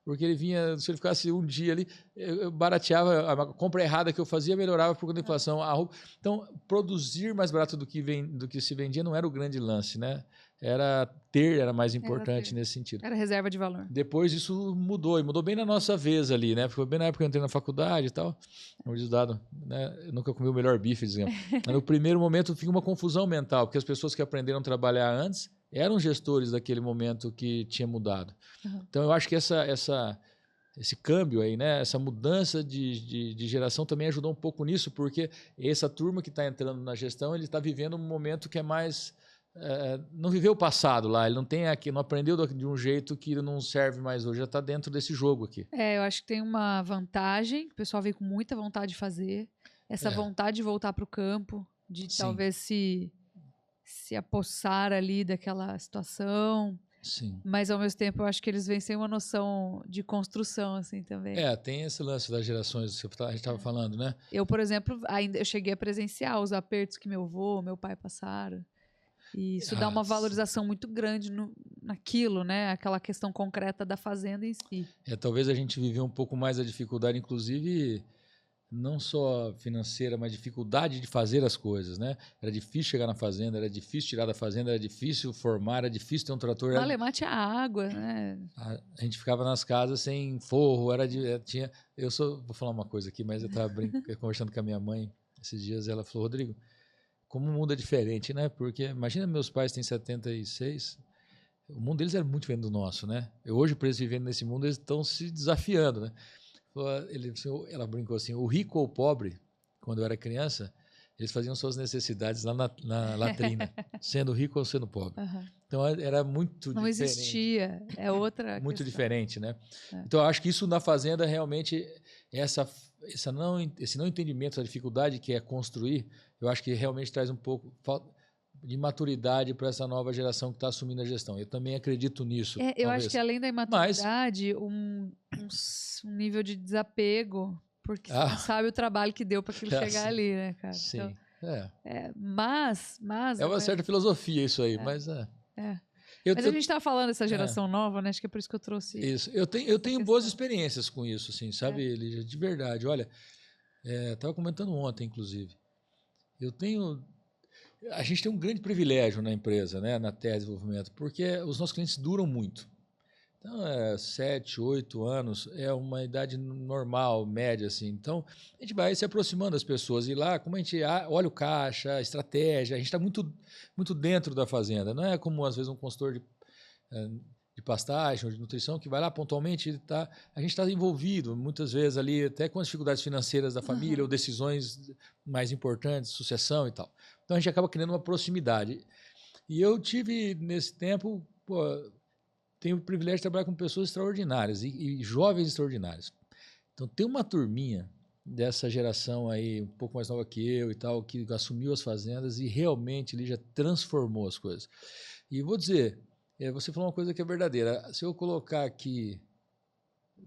Porque ele vinha, se ele ficasse um dia ali, eu barateava, a compra errada que eu fazia melhorava por conta da inflação. Então, produzir mais barato do que se vendia não era o grande lance, né? Era mais importante nesse sentido. Era reserva de valor. Depois isso mudou, e mudou bem na nossa vez ali, né? Foi bem na época que eu entrei na faculdade e tal. Como diz o Dado, né? Eu nunca comi o melhor bife, dizendo. Mas no primeiro momento fica uma confusão mental, porque as pessoas que aprenderam a trabalhar antes eram gestores daquele momento que tinha mudado. Então eu acho que esse câmbio aí, né? Essa mudança de geração também ajudou um pouco nisso, porque essa turma que está entrando na gestão, ele está vivendo um momento que é mais... não viveu o passado lá, ele não aprendeu de um jeito que não serve mais hoje, já está dentro desse jogo aqui. Eu acho que tem uma vantagem, que o pessoal veio com muita vontade de fazer, essa vontade de voltar para o campo, de talvez se apossar ali daquela situação. Sim. Mas ao mesmo tempo eu acho que eles vêm sem uma noção de construção assim também. Tem esse lance das gerações que a gente estava falando, né? Eu, por exemplo, eu cheguei a presenciar os apertos que meu avô, meu pai passaram. E isso dá uma valorização muito grande naquilo, né? Aquela questão concreta da fazenda em si. Talvez a gente viveu um pouco mais a dificuldade, inclusive, não só financeira, mas dificuldade de fazer as coisas, né? Era difícil chegar na fazenda, era difícil tirar da fazenda, era difícil formar, era difícil ter um trator. No Alemã tinha água, né? A gente ficava nas casas sem forro, vou falar uma coisa aqui, mas eu estava conversando com a minha mãe esses dias, ela falou, Rodrigo, como o mundo é diferente, né? Porque imagina, meus pais têm 76, o mundo deles era muito diferente do nosso, né? Hoje, para eles vivendo nesse mundo, eles estão se desafiando, né? Ela brincou assim, o rico ou o pobre, quando eu era criança, eles faziam suas necessidades lá na latrina, sendo rico ou sendo pobre. Então era muito não diferente. Não existia, é outra muito questão. Diferente, né? Então eu acho que isso na fazenda realmente, esse não entendimento da dificuldade que é construir, eu acho que realmente traz um pouco de maturidade para essa nova geração que está assumindo a gestão. Eu também acredito nisso. Eu acho que além da imaturidade, um nível de desapego, porque você não sabe o trabalho que deu para aquilo chegar ali, né, cara? Sim. Então, mas é uma certa filosofia isso aí, mas Mas a gente estava falando dessa geração nova, né? Acho que é por isso que eu trouxe isso. Eu tenho boas experiências com isso, assim, sabe, Lígia? De verdade. Olha, estava comentando ontem, inclusive. A gente tem um grande privilégio na empresa, né, na TEA Desenvolvimento, porque os nossos clientes duram muito. Então, 7, 8 anos é uma idade normal, média, assim. Então, a gente vai se aproximando das pessoas. E lá, como a gente olha o caixa, a estratégia, a gente está muito, muito dentro da fazenda. Não é como, às vezes, um consultor de pastagem ou de nutrição que vai lá pontualmente, a gente está envolvido, muitas vezes, ali, até com as dificuldades financeiras da família ou decisões mais importantes, sucessão e tal. Então, a gente acaba criando uma proximidade. E eu tive, nesse tempo, tenho o privilégio de trabalhar com pessoas extraordinárias e jovens extraordinários. Então, tem uma turminha dessa geração aí, um pouco mais nova que eu e tal, que assumiu as fazendas e realmente ele já transformou as coisas. E vou dizer, você falou uma coisa que é verdadeira. Se eu colocar aqui,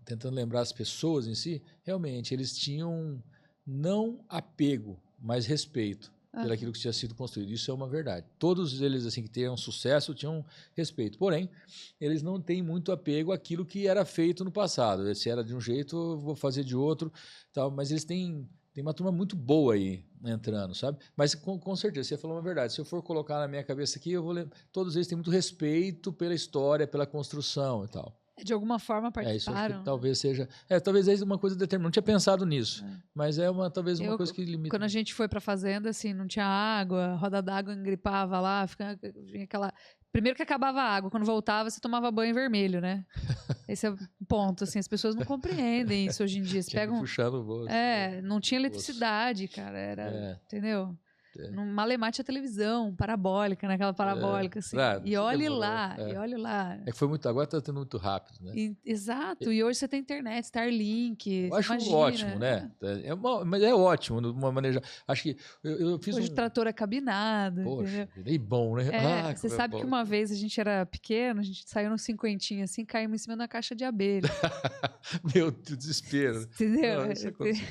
tentando lembrar as pessoas em si, realmente eles tinham não apego, mas respeito pelo aquilo que tinha sido construído. Isso é uma verdade. Todos eles assim que tinham sucesso tinham respeito. Porém, eles não têm muito apego àquilo que era feito no passado. Se era de um jeito, eu vou fazer de outro, tal. Mas eles têm uma turma muito boa aí entrando, sabe? Mas com certeza, você falou uma verdade. Se eu for colocar na minha cabeça aqui, eu vou lembrar. Todos eles têm muito respeito pela história, pela construção e tal. De alguma forma participaram. Isso acho que talvez seja. Talvez seja uma coisa determinante. Não tinha pensado nisso, mas talvez uma coisa que limita. Quando a gente foi para a fazenda, assim, não tinha água, a roda d'água engripava lá, vinha aquela Primeiro que acabava a água, quando voltava você tomava banho vermelho, né? Esse é o ponto, assim, as pessoas não compreendem isso hoje em dia. Você Tinha pega que puxar no bolso. não tinha eletricidade, cara, entendeu? No Malemar tinha televisão parabólica, naquela parabólica, assim. E olhe lá, e olhe lá. É que foi muito, agora tá tendo muito rápido, né? Exato, e hoje você tem internet, Starlink, eu acho ótimo, né? Mas é ótimo, de uma maneira. Acho que eu fiz hoje o trator é cabinado. Poxa, e bom, né? Você sabe que uma vez a gente era pequeno, a gente saiu no cinquentinho assim, caímos em cima da caixa de abelha. Meu desespero. Entendeu? Não, isso aconteceu.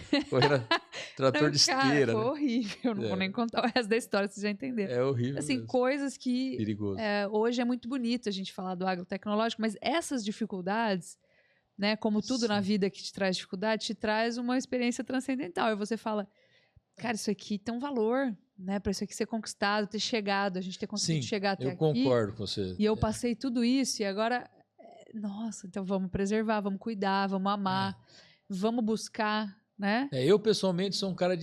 Trator de esteira. Foi horrível, não vou nem contar o resto da história, vocês já entenderam. É horrível. Assim, mesmo. coisas que Perigoso. Hoje é muito bonito a gente falar do agrotecnológico, mas essas dificuldades, né, como tudo na vida que te traz dificuldade, te traz uma experiência transcendental. E você fala, cara, isso aqui tem um valor, né, para isso aqui ser conquistado, ter chegado, a gente ter conseguido chegar até aqui. Eu concordo com você. E eu passei tudo isso e agora, nossa, então vamos preservar, vamos cuidar, vamos amar, vamos buscar, né? Eu, pessoalmente, sou um cara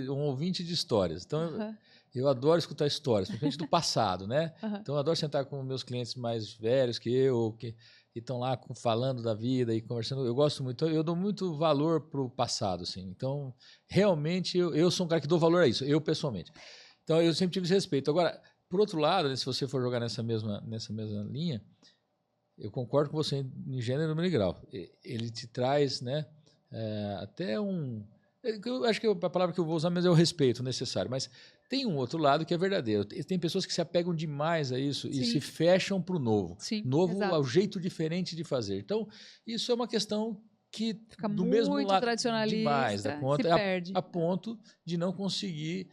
um ouvinte de histórias. Então, eu adoro escutar histórias, principalmente do passado, né? Então, eu adoro sentar com meus clientes mais velhos que eu, que estão lá falando da vida e conversando. Eu gosto muito, eu dou muito valor para o passado, assim. Então, realmente, eu sou um cara que dou valor a isso, eu pessoalmente. Então, eu sempre tive esse respeito. Agora, por outro lado, se você for jogar nessa mesma linha, eu concordo com você em gênero, número e grau. Ele te traz, né? Até um... Eu acho que a palavra que eu vou usar mesmo é o respeito necessário, mas tem um outro lado que é verdadeiro. Tem pessoas que se apegam demais a isso e se fecham para o novo. Sim, novo ao jeito diferente de fazer. Então, isso é uma questão que fica do muito mesmo lado tradicionalista, demais da conta, se perde. A ponto de não conseguir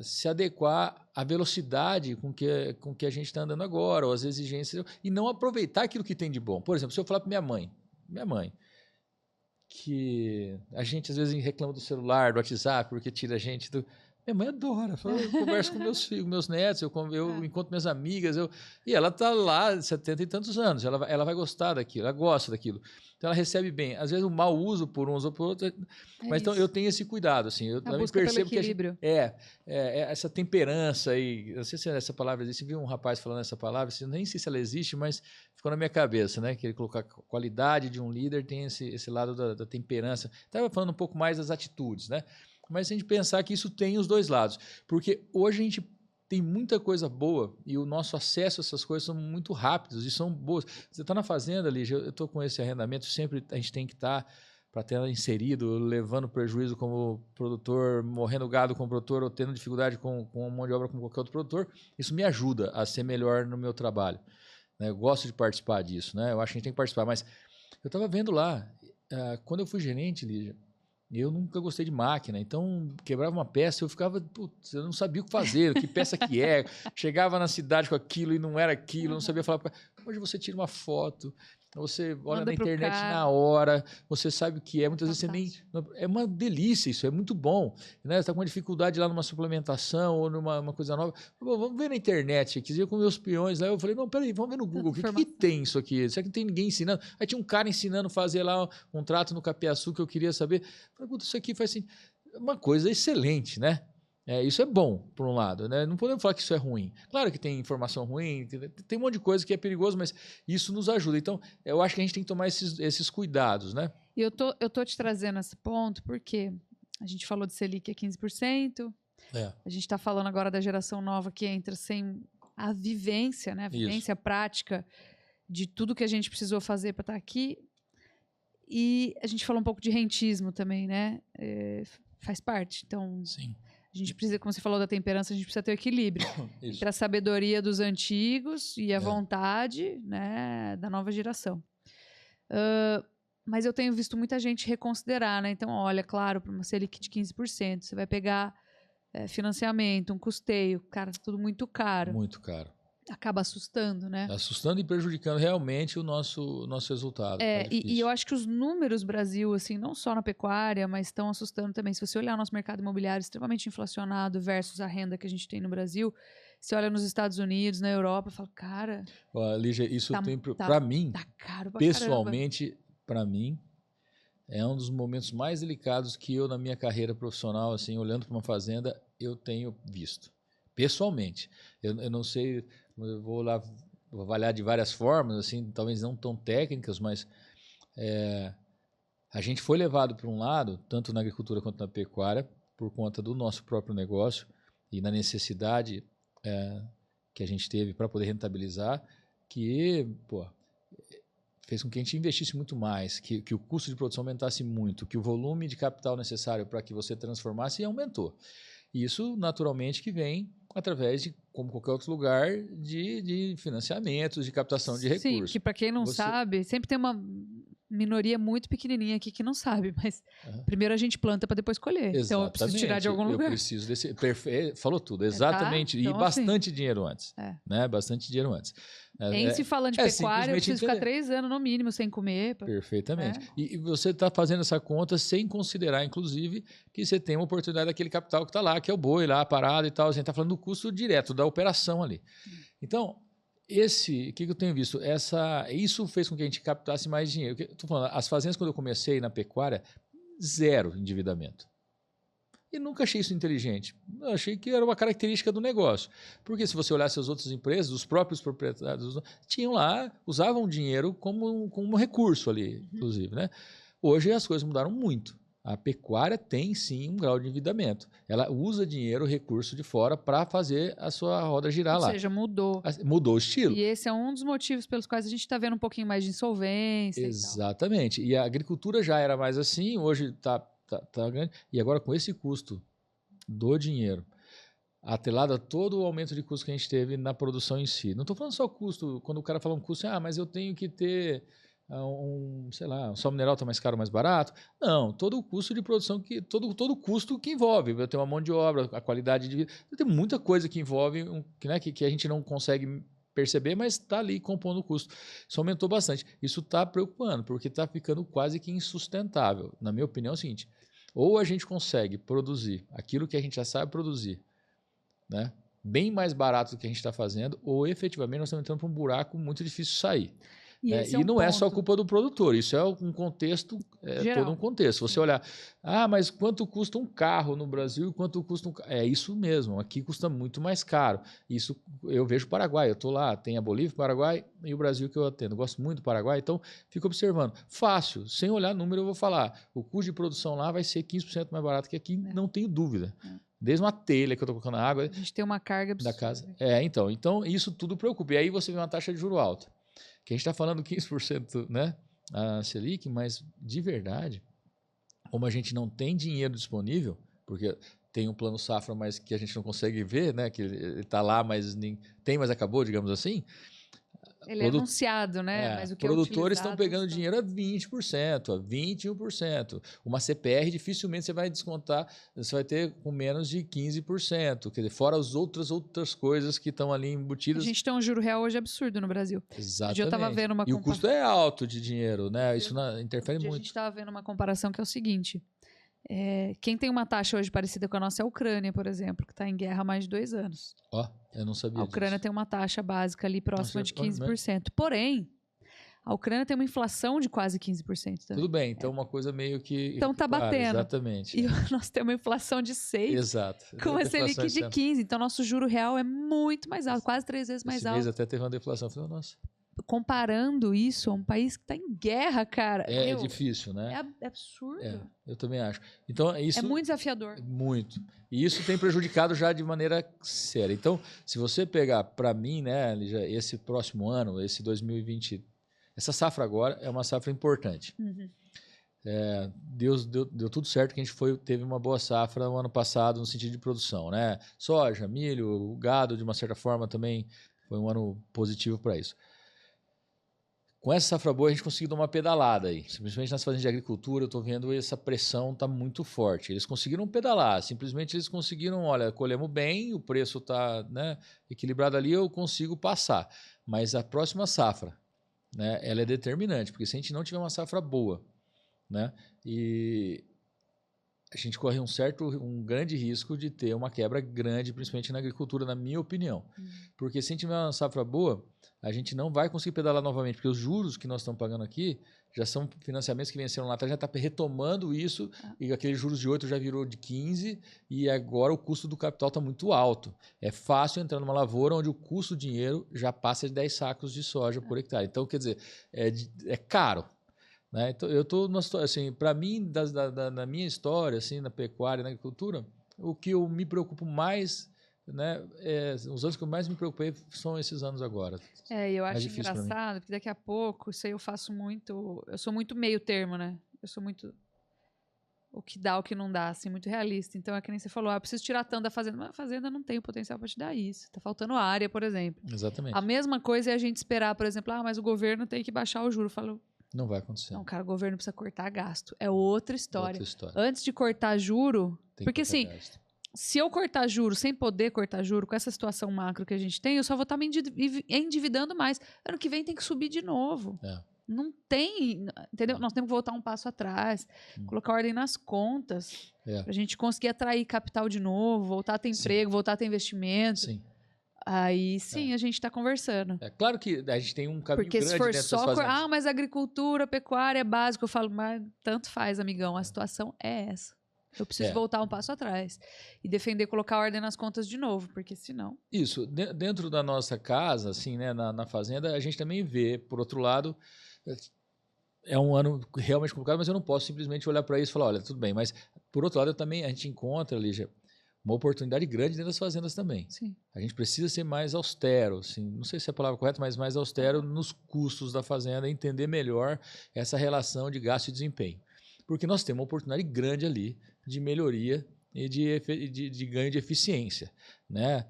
se adequar à velocidade com que a gente está andando agora, ou às exigências, e não aproveitar aquilo que tem de bom. Por exemplo, se eu falar para minha mãe, que a gente às vezes reclama do celular, do WhatsApp, porque tira a gente do... Minha mãe adora, eu converso com meus filhos, meus netos, eu encontro minhas amigas, e ela está lá, 70 e tantos anos, ela vai gostar daquilo, ela gosta daquilo. Então ela recebe bem. Às vezes o mau uso por uns ou por outros, mas então eu tenho esse cuidado, assim, eu também percebo que essa temperança aí, não sei se é essa palavra existe, vi um rapaz falando essa palavra, nem sei se ela existe, mas ficou na minha cabeça, né, que ele colocar a qualidade de um líder tem esse lado da temperança. Estava falando um pouco mais das atitudes, né? Mas se a gente pensar que isso tem os dois lados, porque hoje a gente tem muita coisa boa e o nosso acesso a essas coisas são muito rápidos e são boas. Você está na fazenda, Lígia, eu estou com esse arrendamento, sempre a gente tem que estar para ter inserido, levando prejuízo como produtor, morrendo gado como produtor ou tendo dificuldade com mão de obra como qualquer outro produtor. Isso me ajuda a ser melhor no meu trabalho. Eu gosto de participar disso, né? Eu acho que a gente tem que participar, mas eu estava vendo lá, quando eu fui gerente, Lígia, eu nunca gostei de máquina, então quebrava uma peça, eu ficava, putz, eu não sabia o que fazer, que peça que é, chegava na cidade com aquilo e não era aquilo, não sabia falar. Hoje você tira uma foto, você olha na internet na hora, você sabe o que é, muitas vezes você nem... É uma delícia isso, é muito bom. Né? Você está com uma dificuldade lá numa suplementação ou numa coisa nova, vamos ver na internet aqui, eu com meus peões lá, eu falei, não, peraí, vamos ver no Google, o que tem isso aqui? Será que não tem ninguém ensinando? Aí tinha um cara ensinando a fazer lá um trato no capiaçu que eu queria saber. Eu falei, isso aqui faz assim, uma coisa excelente, né? Isso é bom, por um lado, né? Não podemos falar que isso é ruim. Claro que tem informação ruim, tem um monte de coisa que é perigoso, mas isso nos ajuda. Então, eu acho que a gente tem que tomar esses cuidados, né? E eu tô te trazendo esse ponto porque a gente falou de Selic a 15%, a gente está falando agora da geração nova que entra sem a vivência, né? A vivência prática de tudo que a gente precisou fazer para estar aqui. E a gente falou um pouco de rentismo também, né? Faz parte. Então, sim. A gente precisa, como você falou da temperança, a gente precisa ter o equilíbrio entre a sabedoria dos antigos e a vontade, né, da nova geração. Mas eu tenho visto muita gente reconsiderar, né? Então, olha, claro, para uma Selic de 15%, você vai pegar financiamento, um custeio, cara, tudo muito caro. Muito caro. Acaba assustando, né? Assustando e prejudicando realmente o nosso resultado. E eu acho que os números Brasil, assim, não só na pecuária, mas estão assustando também. Se você olhar o nosso mercado imobiliário extremamente inflacionado versus a renda que a gente tem no Brasil, você olha nos Estados Unidos, na Europa, fala, cara... Lígia, isso tem para mim, tá caro pra pessoalmente, para mim, é um dos momentos mais delicados que eu, na minha carreira profissional, assim, olhando para uma fazenda, eu tenho visto. pessoalmente. Eu não sei, eu vou lá vou avaliar de várias formas, assim, talvez não tão técnicas, mas a gente foi levado para um lado, tanto na agricultura quanto na pecuária, por conta do nosso próprio negócio e na necessidade que a gente teve para poder rentabilizar, que fez com que a gente investisse muito mais, que o custo de produção aumentasse muito, que o volume de capital necessário para que você transformasse aumentou. E isso, naturalmente, que vem através de, como qualquer outro lugar, de financiamentos, de captação de recursos. Sim, que para quem não sabe, sempre tem uma minoria muito pequenininha aqui que não sabe, mas primeiro a gente planta para depois colher. Exatamente. Então eu preciso tirar de algum lugar. Eu preciso desse... Falou tudo, exatamente. Tá? Então, e bastante dinheiro antes. Né? Bastante dinheiro antes. Se falando de pecuária, eu preciso ficar 3 anos no mínimo sem comer. Perfeitamente. E você está fazendo essa conta sem considerar, inclusive, que você tem uma oportunidade daquele capital que está lá, que é o boi lá, parado e tal. A gente está falando do custo direto, da operação ali. Então, o que eu tenho visto? Isso fez com que a gente captasse mais dinheiro. Estou falando, as fazendas, quando eu comecei na pecuária, 0 endividamento. E nunca achei isso inteligente. Eu achei que era uma característica do negócio. Porque se você olhasse as outras empresas, os próprios proprietários tinham lá, usavam o dinheiro como um recurso ali, inclusive. Né? Hoje as coisas mudaram muito. A pecuária tem, sim, um grau de endividamento. Ela usa dinheiro, recurso de fora, para fazer a sua roda girar lá. Ou seja, mudou. Mudou o estilo. E esse é um dos motivos pelos quais a gente está vendo um pouquinho mais de insolvência. Exatamente. E a agricultura já era mais assim, hoje está grande. E agora, com esse custo do dinheiro, atrelado a todo o aumento de custo que a gente teve na produção em si. Não estou falando só custo, quando o cara fala um custo, mas eu tenho que ter um sal mineral está mais caro, mais barato. Não, todo o custo de produção, todo o custo que envolve. Eu tenho uma mão de obra, a qualidade de vida. Tem muita coisa que envolve, que a gente não consegue perceber, mas está ali compondo o custo. Isso aumentou bastante. Isso está preocupando, porque está ficando quase que insustentável. Na minha opinião, é o seguinte: ou a gente consegue produzir aquilo que a gente já sabe produzir, né, bem mais barato do que a gente está fazendo, ou efetivamente nós estamos entrando para um buraco muito difícil de sair. E não é só culpa do produtor, isso é um contexto, todo um contexto. Você olhar, mas quanto custa um carro no Brasil e quanto custa um carro? É isso mesmo, aqui custa muito mais caro. Isso eu vejo o Paraguai, eu estou lá, tem a Bolívia, o Paraguai e o Brasil que eu atendo. Eu gosto muito do Paraguai, então fico observando. Fácil, sem olhar número eu vou falar, o custo de produção lá vai ser 15% mais barato que aqui, não tenho dúvida. Desde uma telha que eu estou colocando na água. A gente tem uma carga absurda. Da casa. Então isso tudo preocupa. E aí você vê uma taxa de juro alta. Que a gente está falando 15%, né, a Selic, mas de verdade, como a gente não tem dinheiro disponível, porque tem um plano safra, mas que a gente não consegue ver, né, que ele está lá, mas mas acabou, digamos assim. Ele é anunciado, né? Mas o que produtores estão pegando dinheiro a 20%, a 21%. Uma CPR dificilmente você vai descontar, você vai ter com menos de 15%. Quer dizer, fora as outras coisas que estão ali embutidas. A gente tem um juro real hoje absurdo no Brasil. Exatamente. Eu estava vendo uma e o custo é alto de dinheiro, né? Isso interfere muito. A gente estava vendo uma comparação que é o seguinte. Quem tem uma taxa hoje parecida com a nossa é a Ucrânia, por exemplo, que está em guerra há mais de 2 anos. Eu não sabia A Ucrânia disso. tem uma taxa básica ali próxima de 15%. Porém, a Ucrânia tem uma inflação de quase 15% também. Tudo bem, então uma coisa meio que... Então tá batendo. Exatamente. E nós temos uma inflação de 6%. Exato. Com uma Selic de 15%. Então nosso juro real é muito mais alto, quase 3 vezes mais alto. Esse mês até teve uma deflação. Eu falei, nossa... Comparando isso a um país que está em guerra, cara. É difícil, né? É absurdo. Eu também acho. Então, isso é muito desafiador. Muito. E isso tem prejudicado já de maneira séria. Então, se você pegar, para mim, né, Lígia, esse próximo ano, esse 2020, essa safra agora é uma safra importante. Deu tudo certo que a gente teve uma boa safra no ano passado no sentido de produção, né? Soja, milho, gado, de uma certa forma, também foi um ano positivo para isso. Com essa safra boa, a gente conseguiu dar uma pedalada aí. Simplesmente nas fazendas de agricultura, eu estou vendo essa pressão está muito forte. Eles conseguiram pedalar, simplesmente eles conseguiram, olha, colhemos bem, o preço está, né, equilibrado ali, eu consigo passar. Mas a próxima safra, né, ela é determinante, porque se a gente não tiver uma safra boa, né, e a gente corre um grande risco de ter uma quebra grande, principalmente na agricultura, na minha opinião. Porque se a gente tiver uma safra boa, a gente não vai conseguir pedalar novamente, porque os juros que nós estamos pagando aqui já são financiamentos que venceram lá atrás, já está retomando isso, e aquele juros de 8 já virou de 15, e agora o custo do capital está muito alto. É fácil entrar numa lavoura onde o custo do dinheiro já passa de 10 sacos de soja por hectare. Então, quer dizer, é caro. Né? Então, eu estou assim, para mim, na minha história, assim, na pecuária, na agricultura, o que eu me preocupo mais, né, os anos que eu mais me preocupei são esses anos agora. Eu acho engraçado, porque daqui a pouco, isso aí eu faço muito, eu sou muito meio termo, né? Eu sou muito o que dá, o que não dá, assim, muito realista. Então é que nem você falou, eu preciso tirar tanto da fazenda, mas a fazenda não tem o potencial para te dar isso. Tá faltando área, por exemplo. Exatamente. A mesma coisa é a gente esperar, por exemplo, mas o governo tem que baixar o juro. Eu falo, não vai acontecer. Não, cara, o governo precisa cortar gasto. É outra história. Outra história. Antes de cortar juro... Porque assim, se eu cortar juro sem poder cortar juro, com essa situação macro que a gente tem, eu só vou estar me endividando mais. Ano que vem tem que subir de novo. Não tem... Entendeu? Nós temos que voltar um passo atrás. Colocar ordem nas contas. Pra gente conseguir atrair capital de novo, voltar a ter emprego, voltar a ter investimento. Sim. Aí sim a gente está conversando. É claro que a gente tem um caminho Porque grande se for dentro só das fazendas. mas agricultura, pecuária é básico, eu falo, mas tanto faz, amigão, a situação é essa. Eu preciso voltar um passo atrás e defender, colocar ordem nas contas de novo, porque senão... Isso, dentro da nossa casa, assim, né, na fazenda, a gente também vê, por outro lado, é um ano realmente complicado, mas eu não posso simplesmente olhar para isso e falar, olha, tudo bem, mas por outro lado, a gente encontra, Lígia, uma oportunidade grande dentro das fazendas também. Sim. A gente precisa ser mais austero, assim, não sei se é a palavra correta, mas mais austero nos custos da fazenda, entender melhor essa relação de gasto e desempenho. Porque nós temos uma oportunidade grande ali de melhoria e de ganho de eficiência. Né?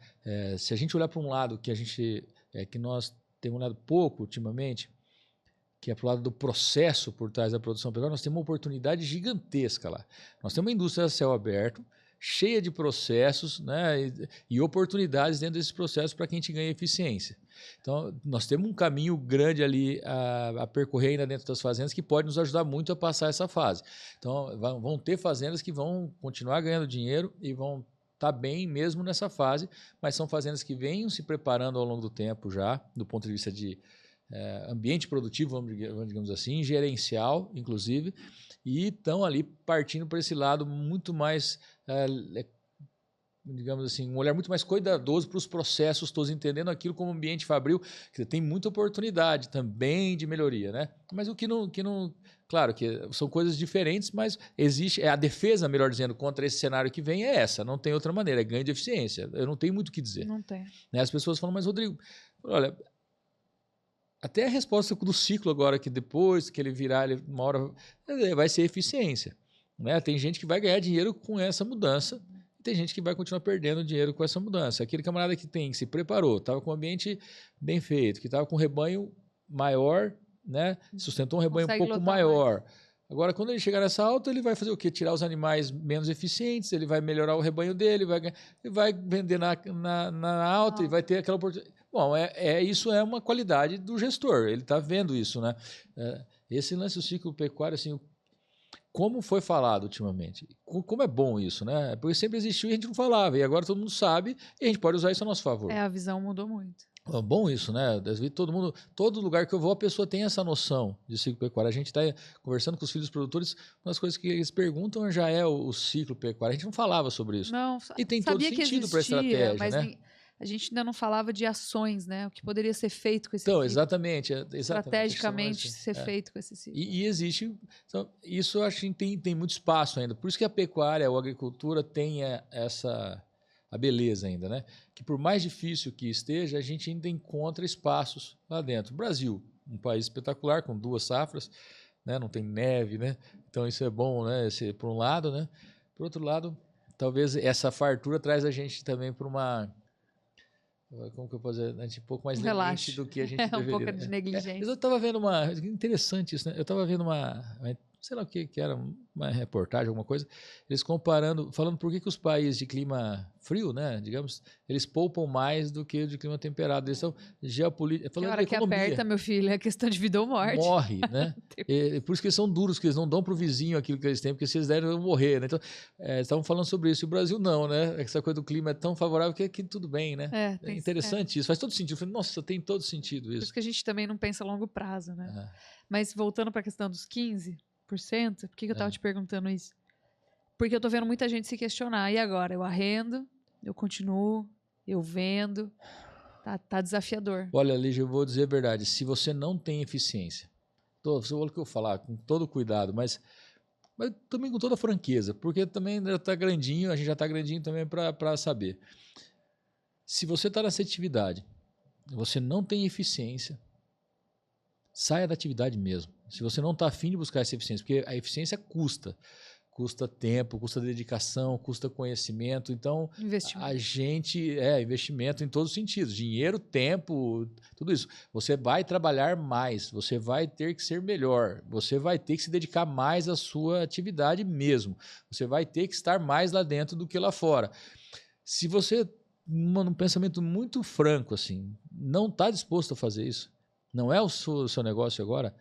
Se a gente olhar para um lado que nós temos olhado pouco ultimamente, que é para o lado do processo por trás da produção pecuária, nós temos uma oportunidade gigantesca lá. Nós temos uma indústria a céu aberto, cheia de processos, né, e oportunidades dentro desses processos para que a gente ganhe eficiência. Então, nós temos um caminho grande ali a percorrer ainda dentro das fazendas que pode nos ajudar muito a passar essa fase. Então, vão ter fazendas que vão continuar ganhando dinheiro e vão estar bem mesmo nessa fase, mas são fazendas que vêm se preparando ao longo do tempo já, do ponto de vista de ambiente produtivo, digamos assim, gerencial, inclusive, e estão ali partindo para esse lado muito mais, digamos assim, um olhar muito mais cuidadoso para os processos, todos entendendo aquilo como ambiente fabril, que tem muita oportunidade também de melhoria, né? Mas o que não, claro que são coisas diferentes, mas existe, a defesa, melhor dizendo, contra esse cenário que vem é essa, não tem outra maneira, é ganho de eficiência. Eu não tenho muito o que dizer. Não tem. Né? As pessoas falam, mas Rodrigo, olha, até a resposta do ciclo agora, que depois que ele virar, uma hora vai ser eficiência. Né? Tem gente que vai ganhar dinheiro com essa mudança, e tem gente que vai continuar perdendo dinheiro com essa mudança. Aquele camarada que se preparou, estava com o ambiente bem feito, que estava com um rebanho maior, né? Sustentou um rebanho um pouco maior. Agora, quando ele chegar nessa alta, ele vai fazer o quê? Tirar os animais menos eficientes, ele vai melhorar o rebanho dele, vai vender na alta e vai ter aquela oportunidade. Bom, isso é uma qualidade do gestor, ele está vendo isso, né? Esse lance do ciclo pecuário, assim, como foi falado ultimamente, como é bom isso, né? Porque sempre existiu e a gente não falava, e agora todo mundo sabe e a gente pode usar isso a nosso favor. A visão mudou muito. É bom isso, né? Todo lugar que eu vou, a pessoa tem essa noção de ciclo pecuário. A gente está conversando com os filhos produtores, uma das coisas que eles perguntam já é o ciclo pecuário. A gente não falava sobre isso. Não, e tem todo sentido para a estratégia, mas né? A gente ainda não falava de ações, né? O que poderia ser feito com esse ciclo. Então, exatamente. Estrategicamente ser feito com esse ciclo. E existe... Então, isso eu acho que tem muito espaço ainda. Por isso que a pecuária, a agricultura tem a beleza ainda, né? Que por mais difícil que esteja, a gente ainda encontra espaços lá dentro. O Brasil, um país espetacular, com 2 safras, né? Não tem neve, né? Então isso é bom, né? Por um lado, né? Por outro lado, talvez essa fartura traz a gente também para uma... Como que eu posso dizer? A gente um pouco mais leniente do que a gente deveria. Um pouco de negligência. Eu estava vendo interessante isso, né? Eu estava vendo sei lá o que era, uma reportagem, alguma coisa, eles comparando, falando por que os países de clima frio, né, digamos, eles poupam mais do que o de clima temperado. Eles são geopolíticos, Que falando hora de que economia. aperta, meu filho, é questão de vida ou morte. Morre, né? Por isso que eles são duros, que eles não dão para o vizinho aquilo que eles têm, porque se eles derem, vão morrer, né? Então, estavam falando sobre isso. E o Brasil não, né? Essa coisa do clima é tão favorável que aqui tudo bem, né? É interessante isso, faz todo sentido. Eu falei, nossa, tem todo sentido Por isso. isso que a gente também não pensa a longo prazo, né? Mas voltando para a questão dos 15%, por que eu estava te perguntando isso? Porque eu estou vendo muita gente se questionar. E agora? Eu arrendo, eu continuo, eu vendo. Tá desafiador. Olha, Lígia, eu vou dizer a verdade. Se você não tem eficiência, você olha o que eu falar, com todo cuidado, mas também com toda franqueza, porque também já está grandinho, a gente já está grandinho também para saber. Se você está nessa atividade, você não tem eficiência, saia da atividade mesmo. Se você não está afim de buscar essa eficiência, porque a eficiência custa tempo, custa dedicação, custa conhecimento. Então, a gente investimento em todos os sentidos, dinheiro, tempo, tudo isso. Você vai trabalhar mais, você vai ter que ser melhor, você vai ter que se dedicar mais à sua atividade mesmo. Você vai ter que estar mais lá dentro do que lá fora. Se você, num pensamento muito franco assim, não está disposto a fazer isso, não é o seu negócio agora,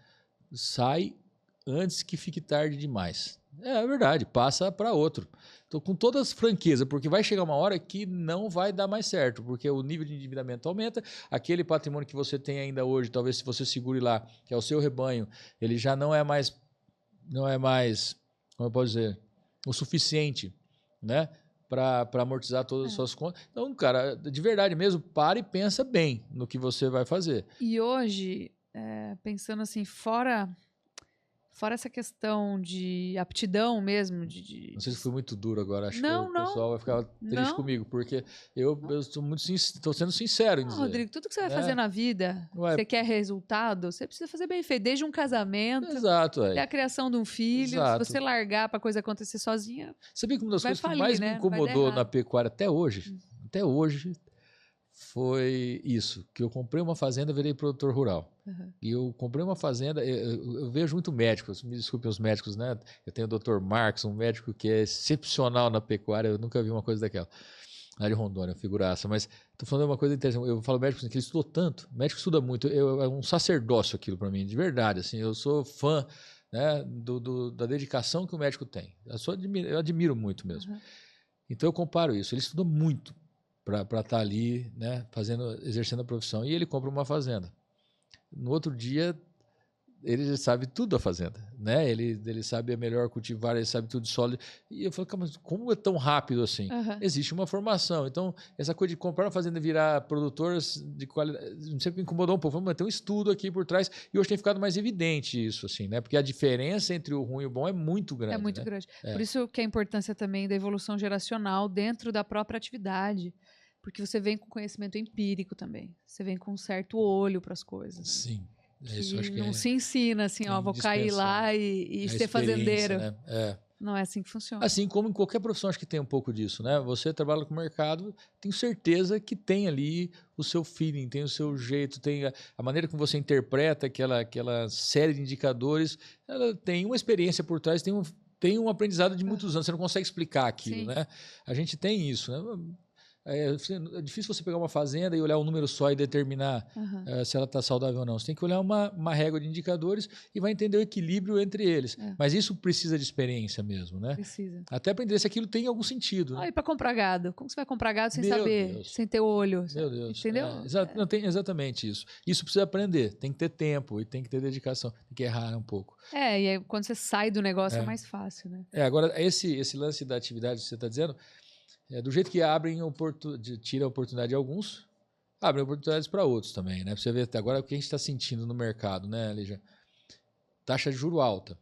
sai antes que fique tarde demais. É verdade, passa para outro. Estou com toda a franqueza, porque vai chegar uma hora que não vai dar mais certo, porque o nível de endividamento aumenta, aquele patrimônio que você tem ainda hoje, talvez se você segure lá, que é o seu rebanho, ele já não é mais, como eu posso dizer, o suficiente, né, para amortizar todas as suas contas. Então, cara, de verdade mesmo, para e pensa bem no que você vai fazer. E hoje, pensando assim, fora essa questão de aptidão mesmo, Não sei se foi muito duro agora, acho que o não, pessoal vai ficar triste comigo, porque eu estou sendo sincero em dizer. Rodrigo, tudo que você vai fazer na vida, você quer resultado, você precisa fazer bem feito, desde um casamento, até a criação de um filho. Se você largar para a coisa acontecer sozinha, sabia que uma das coisas falir, que mais né? me incomodou na pecuária até hoje, foi isso, que eu comprei uma fazenda, virei produtor rural. E eu comprei uma fazenda, eu vejo muito médicos, me desculpem os médicos, né? Eu tenho o Dr. Marcos, um médico que é excepcional na pecuária, eu nunca vi uma coisa daquela. Lá de Rondônia, figuraça. Mas estou falando uma coisa interessante, eu falo médico assim, que ele estudou tanto, médico estuda muito, é um sacerdócio aquilo para mim, de verdade, assim, eu sou fã, né, da dedicação que o médico tem. Eu admiro muito mesmo. Então eu comparo isso, ele estudou muito para estar ali, né, exercendo a profissão. E ele compra uma fazenda. No outro dia, ele sabe tudo da fazenda, né? Ele sabe a melhor cultivar, ele sabe tudo de solo. E eu falo, mas como é tão rápido assim? Existe uma formação. Então, essa coisa de comprar uma fazenda e virar produtor de qualidade, sempre me incomodou um pouco. Mas tem um estudo aqui por trás e hoje tem ficado mais evidente isso, assim, né? Porque a diferença entre o ruim e o bom é muito grande. É muito grande. Por isso que a importância também da evolução geracional dentro da própria atividade. Porque você vem com conhecimento empírico também. Você vem com um certo olho para as coisas. Sim. Isso acho que não se ensina assim, vou cair lá e ser fazendeiro. Né? Não é assim que funciona. Assim como em qualquer profissão, acho que tem um pouco disso, né? Você trabalha com o mercado, tenho certeza que tem ali o seu feeling, tem o seu jeito, tem a maneira como você interpreta aquela série de indicadores, ela tem uma experiência por trás, tem um aprendizado de muitos anos, você não consegue explicar aquilo, né? A gente tem isso, né? É difícil você pegar uma fazenda e olhar um número só e determinar se ela está saudável ou não. Você tem que olhar uma régua de indicadores e vai entender o equilíbrio entre eles. Mas isso precisa de experiência mesmo, né? Precisa. Até para entender se aquilo tem algum sentido. E para comprar gado? Como você vai comprar gado sem saber, sem ter olho? Meu Deus. Entendeu? Não, tem exatamente isso. Isso precisa aprender. Tem que ter tempo e tem que ter dedicação. Tem que errar um pouco. E aí, quando você sai do negócio é mais fácil, né? Agora, esse lance da atividade que você está dizendo... do jeito que tira a oportunidade de alguns, abrem oportunidades para outros também, né? Você vê agora o que a gente está sentindo no mercado, né, Lígia? Taxa de juro alta.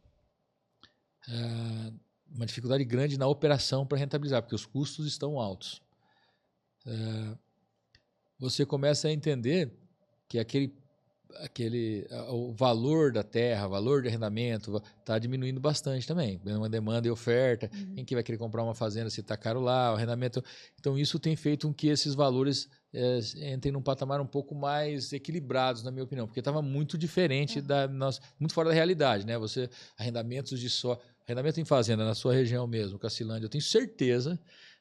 Uma dificuldade grande na operação para rentabilizar, porque os custos estão altos. Você começa a entender que o valor da terra, o valor de arrendamento está diminuindo bastante também. Uma demanda e oferta. Quem que vai querer comprar uma fazenda se está caro lá, o arrendamento. Então, isso tem feito com que esses valores entrem num patamar um pouco mais equilibrados, na minha opinião, porque estava muito diferente muito fora da realidade, né? Arrendamentos de arrendamento em fazenda na sua região mesmo, Cacilândia, eu tenho certeza,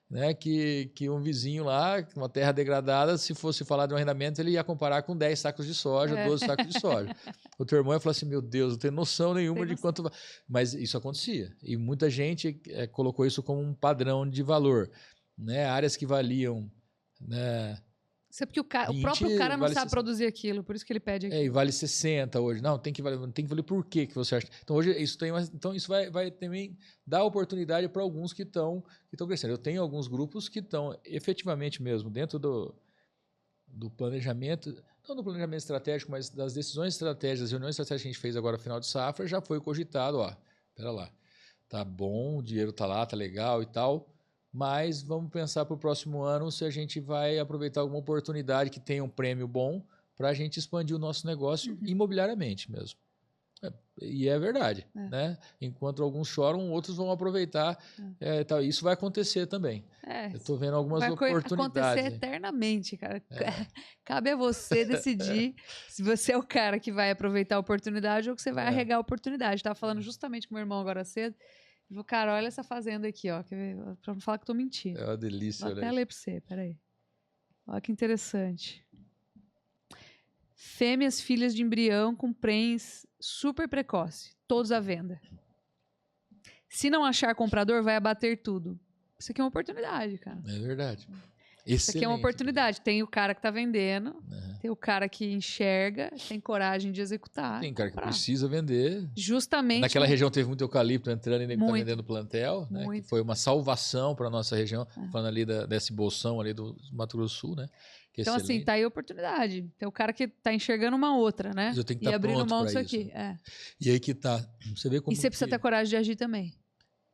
né, que um vizinho lá, uma terra degradada, se fosse falar de um arrendamento, ele ia comparar com 10 sacos de soja, 12 sacos de soja. O teu irmão ia falar assim, meu Deus, não tem noção nenhuma de quanto... Mas isso acontecia. E muita gente colocou isso como um padrão de valor. Né? Áreas que valiam... Né, isso é porque o próprio cara não sabe produzir aquilo, por isso que ele pede aquilo. E vale 60 hoje. Não, tem que valer por quê que você acha? Então, hoje isso vai também dar oportunidade para alguns que estão crescendo. Eu tenho alguns grupos que estão efetivamente mesmo dentro do planejamento, não do planejamento estratégico, mas das decisões estratégicas, das reuniões estratégicas que a gente fez agora no final de safra, já foi cogitado, espera lá, tá bom, o dinheiro tá lá, tá legal e tal, mas vamos pensar para o próximo ano se a gente vai aproveitar alguma oportunidade que tenha um prêmio bom para a gente expandir o nosso negócio imobiliariamente mesmo. E é verdade. Né? Enquanto alguns choram, outros vão aproveitar. Tal. Isso vai acontecer também. Eu estou vendo algumas oportunidades. Vai acontecer eternamente, cara. Cabe a você decidir se você é o cara que vai aproveitar a oportunidade ou que você vai arregar a oportunidade. Estava falando justamente com meu irmão agora cedo. Ele falou, cara, olha essa fazenda aqui, ó. Pra não falar que eu tô mentindo. É uma delícia. Vou até ler pra você, peraí. Olha que interessante. Fêmeas filhas de embrião com prens super precoce. Todos à venda. Se não achar comprador, vai abater tudo. Isso aqui é uma oportunidade, cara. É verdade. Isso aqui é uma oportunidade. Tem o cara que tá vendendo, tem o cara que enxerga, tem coragem de executar. Tem cara que precisa vender. Justamente. Naquela região teve muito eucalipto entrando e ele tá vendendo plantel, né? Que foi uma salvação para nossa região, falando ali desse bolsão ali do Mato Grosso do Sul, né? Que então, assim, tá aí a oportunidade. Tem o cara que tá enxergando uma outra, né? Mas eu tenho que e abrindo mão disso aqui. E aí que tá. Você vê como. E você precisa ter coragem de agir também.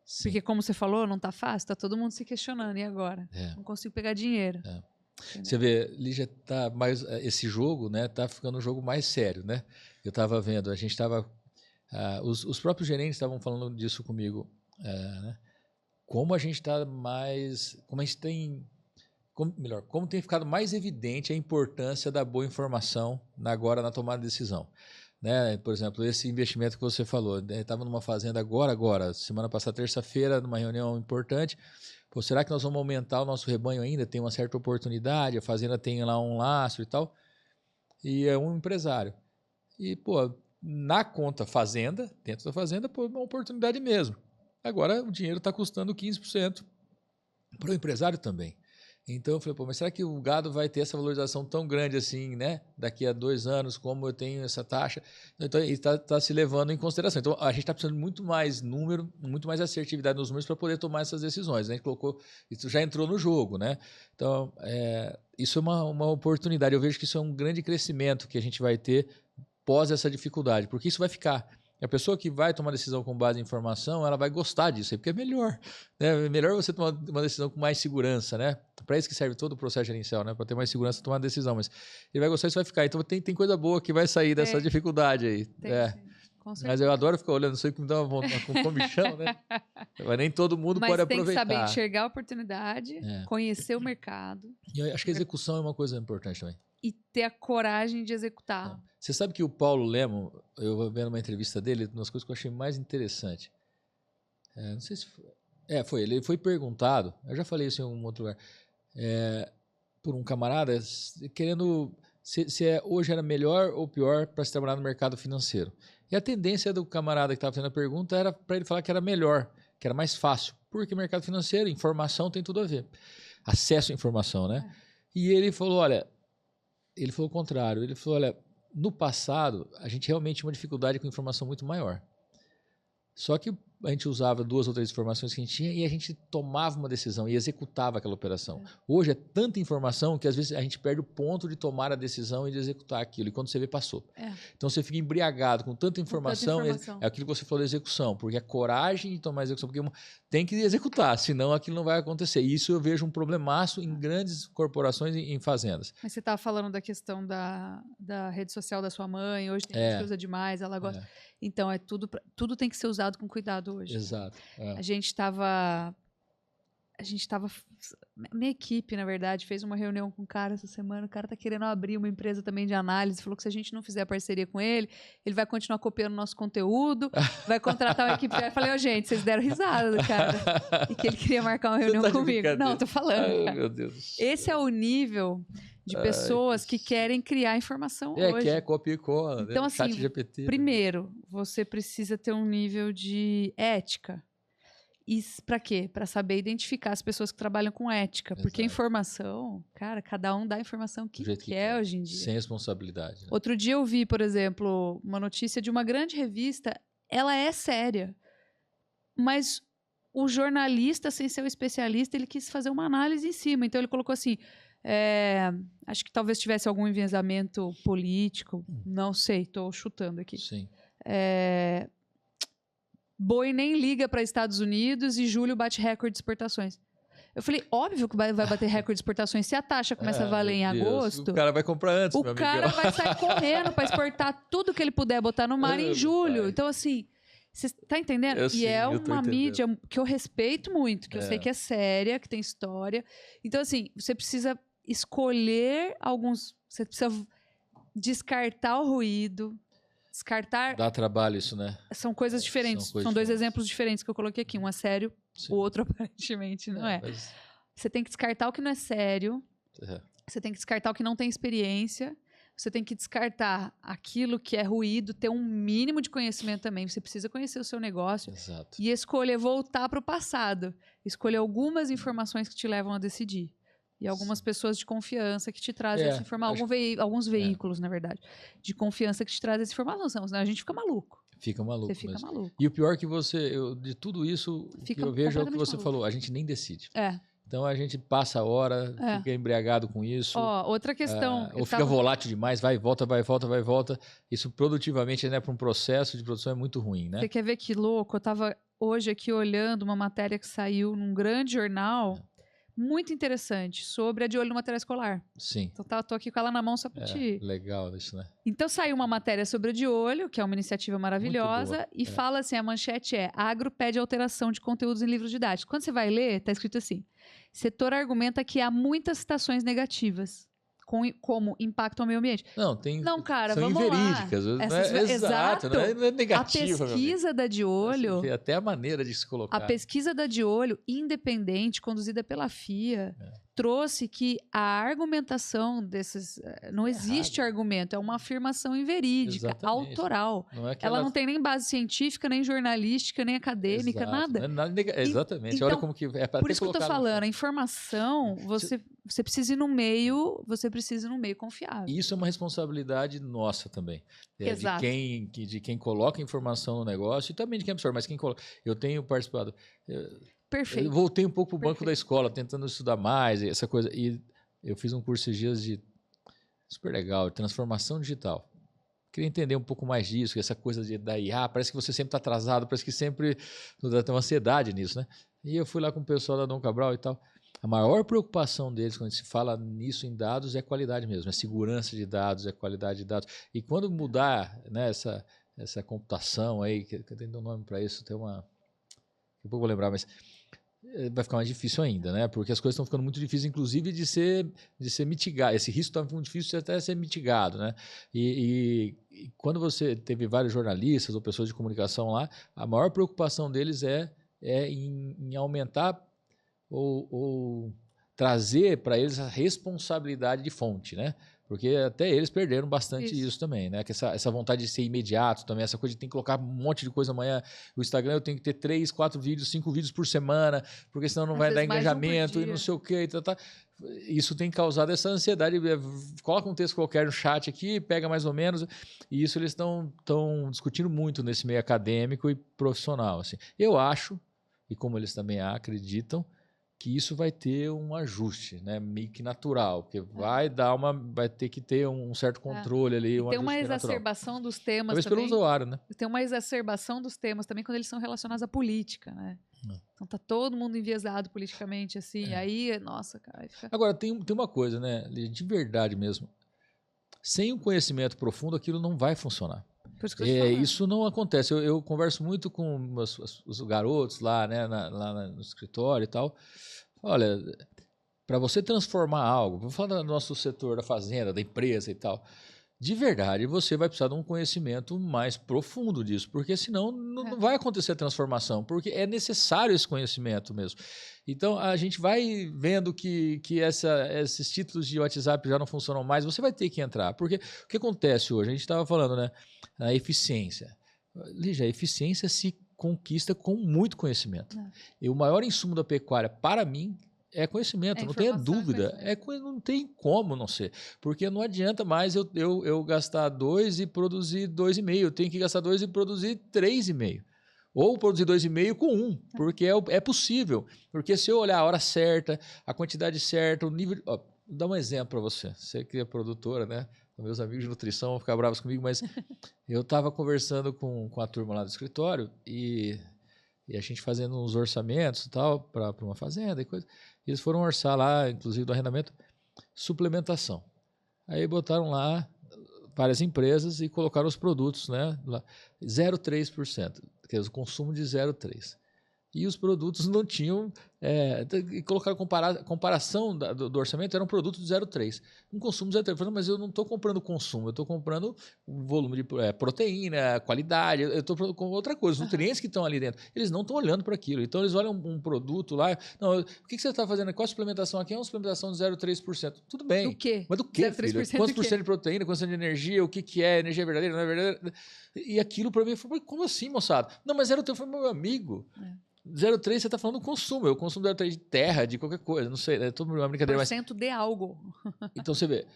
Sim. Porque, como você falou, não tá fácil, tá todo mundo se questionando. E agora? Não consigo pegar dinheiro. Você vê, Lígia, tá mais, esse jogo, né, tá ficando um jogo mais sério, né? Eu tava vendo, a gente tava... os próprios gerentes estavam falando disso comigo, né? Como a gente tá mais... Como a gente tem... Como tem ficado mais evidente a importância da boa informação agora na tomada de decisão. Né? Por exemplo, esse investimento que você falou, estava numa fazenda agora, semana passada, terça-feira, numa reunião importante. Pô, será que nós vamos aumentar o nosso rebanho ainda? Tem uma certa oportunidade, a fazenda tem lá um lastro e tal. E é um empresário. E, pô, na conta fazenda, dentro da fazenda, pô, é uma oportunidade mesmo. Agora o dinheiro está custando 15% para o empresário também. Então eu falei, pô, mas será que o gado vai ter essa valorização tão grande assim, né? Daqui a 2 anos, como eu tenho essa taxa? Então ele está se levando em consideração. Então a gente está precisando de muito mais número, muito mais assertividade nos números para poder tomar essas decisões. Né? A gente colocou, isso já entrou no jogo, né? Então isso é uma oportunidade. Eu vejo que isso é um grande crescimento que a gente vai ter pós essa dificuldade, porque isso vai ficar. A pessoa que vai tomar decisão com base em informação, ela vai gostar disso, porque é melhor. Né? É melhor você tomar uma decisão com mais segurança, né? Para isso que serve todo o processo gerencial, né? Para ter mais segurança tomar a decisão. Mas ele vai gostar, isso vai ficar. Então tem coisa boa que vai sair dessa dificuldade aí. Mas eu adoro ficar olhando isso aí que me dá uma vontade, com comichão, né? Mas nem todo mundo pode aproveitar. Mas tem que saber enxergar a oportunidade, conhecer o mercado. E eu acho que a execução é uma coisa importante também. E ter a coragem de executar. Você sabe que o Paulo Lemon, eu vou vendo uma entrevista dele, uma das coisas que eu achei mais interessante. Não sei se foi. Foi. Ele foi perguntado, eu já falei isso em um outro lugar, por um camarada, querendo se hoje era melhor ou pior para se trabalhar no mercado financeiro. E a tendência do camarada que estava fazendo a pergunta era para ele falar que era melhor, que era mais fácil. Porque mercado financeiro, informação tem tudo a ver. Acesso à informação, né? E ele falou, ele falou o contrário. Ele falou, no passado, a gente realmente tinha uma dificuldade com informação muito maior. Só que a gente usava 2 ou 3 informações que a gente tinha e a gente tomava uma decisão e executava aquela operação. Hoje é tanta informação que às vezes a gente perde o ponto de tomar a decisão e de executar aquilo. E quando você vê, passou. Então você fica embriagado com tanta informação. É aquilo que você falou da execução, porque a coragem de tomar a execução, porque tem que executar, senão aquilo não vai acontecer. E isso eu vejo um problemaço em grandes corporações e em fazendas. Mas você estava falando da questão da rede social da sua mãe, hoje tem gente que usa demais, ela gosta. Então, tudo tem que ser usado com cuidado hoje. Exato. A gente estava a gente tava... Minha equipe, na verdade, fez uma reunião com o cara essa semana. O cara tá querendo abrir uma empresa também de análise. Falou que se a gente não fizer parceria com ele, ele vai continuar copiando nosso conteúdo, vai contratar uma equipe. Eu falei, gente, vocês deram risada do cara. E que ele queria marcar uma reunião comigo. Não, tô falando, cara. Meu Deus. Esse é o nível de pessoas que querem criar informação hoje. Que é copia e cola. Então, né? assim, Chat GPT, primeiro, você precisa ter um nível de ética. E para quê? Para saber identificar as pessoas que trabalham com ética. Exato. Porque informação, cara, cada um dá a informação que quer hoje em dia. Sem responsabilidade. Né? Outro dia eu vi, por exemplo, uma notícia de uma grande revista. Ela é séria. Mas o jornalista, sem ser o especialista, ele quis fazer uma análise em cima. Então ele colocou assim... acho que talvez tivesse algum enviesamento político. Não sei, estou chutando aqui. Sim. Boi nem liga para Estados Unidos e julho bate recorde de exportações. Eu falei, óbvio que vai bater recorde de exportações. Se a taxa começa a valer em agosto... O cara vai comprar antes, o cara vai sair correndo para exportar tudo que ele puder botar no mar em julho. Então, assim, você tá entendendo? Uma mídia que eu respeito muito, que eu sei que é séria, que tem história. Então, assim, você precisa escolher alguns... Você precisa descartar o ruído... Descartar... Dá trabalho isso, né? São coisas diferentes. São dois exemplos diferentes que eu coloquei aqui. Um é sério, o outro aparentemente não é. Mas... Você tem que descartar o que não é sério. Você tem que descartar o que não tem experiência. Você tem que descartar aquilo que é ruído, ter um mínimo de conhecimento também. Você precisa conhecer o seu negócio. Exato. E escolher voltar para o passado. Escolher algumas informações que te levam a decidir. E algumas pessoas de confiança que te trazem essa informação. Alguns veículos, na verdade, de confiança que te trazem essa informação. Senão a gente fica maluco. Fica maluco. Você fica maluco. E o pior é que de tudo isso, o que eu vejo é o que você falou. A gente nem decide. Então a gente passa a hora, fica embriagado com isso. Outra questão. Ou fica volátil demais, vai e volta, vai e volta, vai e volta. Isso produtivamente, né, para um processo de produção é muito ruim, né? Você quer ver que louco? Eu estava hoje aqui olhando uma matéria que saiu num grande jornal. Muito interessante, sobre a De Olho no Material Escolar. Sim. Então, tô aqui com ela na mão só para te... Legal isso, né? Então, saiu uma matéria sobre a De Olho, que é uma iniciativa maravilhosa, e fala assim, a manchete a agro pede alteração de conteúdos em livros didáticos. Quando você vai ler, tá escrito assim, setor argumenta que há muitas citações negativas, como impacto ao meio ambiente. Não, cara, são vamos inverídicas. lá. Exato. Não é negativa. A pesquisa da De Olho... Até a maneira de se colocar. A pesquisa da De Olho, independente, conduzida pela FIA, trouxe que a argumentação desses... Não existe argumento, é uma afirmação inverídica, autoral. Ela não tem nem base científica, nem jornalística, nem acadêmica, nada. Exatamente. Então, olha como que é por isso que eu estou falando, a informação, você precisa ir no meio, confiável. Isso é uma responsabilidade nossa também. Exato. De quem coloca informação no negócio e também de quem absorve, mas quem coloca. Eu tenho participado. Perfeito. Eu voltei um pouco para o banco da escola, tentando estudar mais, essa coisa. E eu fiz um curso esses dias de super legal, de transformação digital. Queria entender um pouco mais disso, essa coisa da IA, parece que você sempre está atrasado, parece que sempre tem uma ansiedade nisso, né? E eu fui lá com o pessoal da Dom Cabral e tal. A maior preocupação deles quando se fala nisso em dados é a qualidade mesmo, é segurança de dados, é qualidade de dados. E quando mudar, né, essa computação aí, que tem um nome para isso, tem uma... Daqui a pouco eu vou lembrar, mas vai ficar mais difícil ainda, né? Porque as coisas estão ficando muito difíceis, inclusive de ser mitigado. Esse risco está muito difícil de até ser mitigado, né? E quando você teve vários jornalistas ou pessoas de comunicação lá, a maior preocupação deles é em aumentar ou trazer para eles a responsabilidade de fonte, né? Porque até eles perderam bastante isso também, né? Que essa vontade de ser imediato também, essa coisa de ter que colocar um monte de coisa amanhã. O Instagram eu tenho que ter 3, 4 vídeos, 5 vídeos por semana, porque senão não vai dar engajamento e não sei o quê. Isso tem causado essa ansiedade. Coloca um texto qualquer no chat aqui, pega mais ou menos. E isso eles estão discutindo muito nesse meio acadêmico e profissional. Assim. Eu acho, e como eles também acreditam, que isso vai ter um ajuste, né, meio que natural, porque vai ter que ter um certo controle ali. Tem uma exacerbação dos temas talvez também. Pelo usuário, né? Tem uma exacerbação dos temas também quando eles são relacionados à política, né? Então tá todo mundo enviesado politicamente, assim, aí, nossa, cara... Agora, tem uma coisa, né, de verdade mesmo, sem um conhecimento profundo, aquilo não vai funcionar. Isso não acontece. Eu converso muito com os garotos lá, né, lá no escritório e tal. Olha, para você transformar algo, vou falar do nosso setor da fazenda, da empresa e tal, de verdade você vai precisar de um conhecimento mais profundo disso, porque senão não vai acontecer a transformação, porque é necessário esse conhecimento mesmo. Então a gente vai vendo que esses títulos de WhatsApp já não funcionam mais, você vai ter que entrar, porque o que acontece hoje? A gente estava falando, né? A eficiência. Lígia, a eficiência se conquista com muito conhecimento. E o maior insumo da pecuária, para mim, é conhecimento, não tenha dúvida. Não tem como não ser. Porque não adianta mais eu gastar 2 e produzir 2,5. Eu tenho que gastar 2 e produzir 3,5. Ou produzir 2,5 com 1, porque é possível. Porque se eu olhar a hora certa, a quantidade certa, o nível... Ó, vou dar um exemplo para você. Você que é produtora, né? Meus amigos de nutrição vão ficar bravos comigo, mas eu estava conversando com a turma lá do escritório e a gente fazendo uns orçamentos e tal para uma fazenda e coisa. Eles foram orçar lá, inclusive do arrendamento, suplementação. Aí botaram lá várias empresas e colocaram os produtos, né? 0,3%, quer dizer, o consumo de 0,3%. E os produtos não tinham... e colocaram comparação do orçamento, era um produto de 0,3. Um consumo de 0,3. Eu falei, mas eu não estou comprando consumo, eu estou comprando o volume de proteína, qualidade, eu estou com outra coisa, os nutrientes que estão ali dentro. Eles não estão olhando para aquilo. Então, eles olham um produto lá... Não, o que você está fazendo? Qual a suplementação aqui? É uma suplementação de 0,3%. Tudo bem. Do quê? Mas do quê, filho? Quantos por cento de proteína, quantos por cento de energia, o que é energia verdadeira, não é verdadeira? E aquilo para mim, eu falei, como assim, moçada? Não, mas 0,3 foi meu amigo. 0,3 você está falando do consumo. Eu consumo 0,3 de terra, de qualquer coisa. Não sei, é tudo uma brincadeira. Mas... de algo. Então você vê,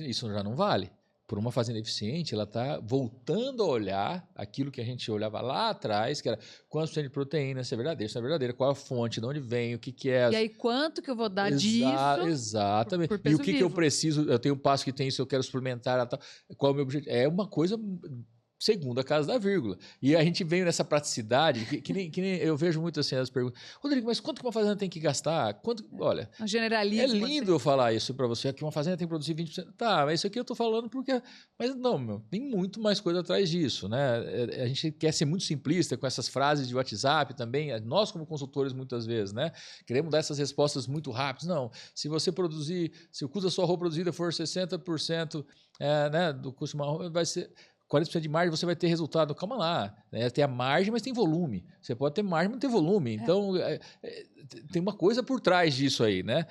isso já não vale. Por uma fazenda eficiente, ela está voltando a olhar aquilo que a gente olhava lá atrás, que era quantos por cento de proteína, se é verdadeiro, se não é verdadeiro, qual a fonte, de onde vem, o que é. E aí quanto que eu vou dar disso? Exatamente. Por e o que eu preciso, eu tenho um passo que tem isso, eu quero suplementar, tal, qual é o meu objetivo? É uma coisa... segundo a casa da vírgula. E a gente veio nessa praticidade, que nem eu vejo muito assim as perguntas. Rodrigo, mas quanto que uma fazenda tem que gastar? Olha, um generalismo, é lindo eu falar isso para você, que uma fazenda tem que produzir 20%. Tá, mas isso aqui eu estou falando porque... Mas não, tem muito mais coisa atrás disso, né? A gente quer ser muito simplista com essas frases de WhatsApp também, nós como consultores muitas vezes, né? Queremos dar essas respostas muito rápidas. Não, se você produzir, se o custo da sua roupa produzida for 60% né, do custo de uma roupa, vai ser... 40% de margem, você vai ter resultado. Calma lá. Né? Tem a margem, mas tem volume. Você pode ter margem, mas não tem volume. Então, tem uma coisa por trás disso aí. Né?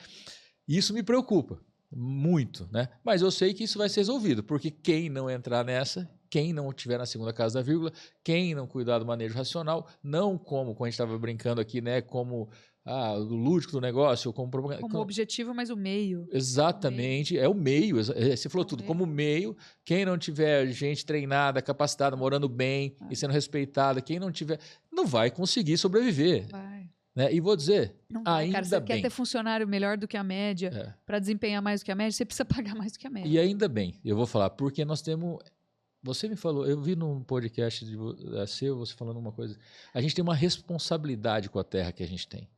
Isso me preocupa muito. Né? Mas eu sei que isso vai ser resolvido, porque quem não entrar nessa, quem não estiver na segunda casa da vírgula, quem não cuidar do manejo racional, não como a gente estava brincando aqui, né? Como... o lúdico do negócio, como objetivo, mas o meio. Exatamente, é o meio. Você falou tudo, como meio. Quem não tiver gente treinada, capacitada, morando bem e sendo respeitada, quem não tiver, não vai conseguir sobreviver. Vai. Né? E vou dizer, não vai, cara, você quer ter funcionário melhor do que a média, para desempenhar mais do que a média, você precisa pagar mais do que a média. E ainda bem, eu vou falar, porque nós temos... Você me falou, eu vi num podcast seu, você falando uma coisa, a gente tem uma responsabilidade com a terra que a gente tem,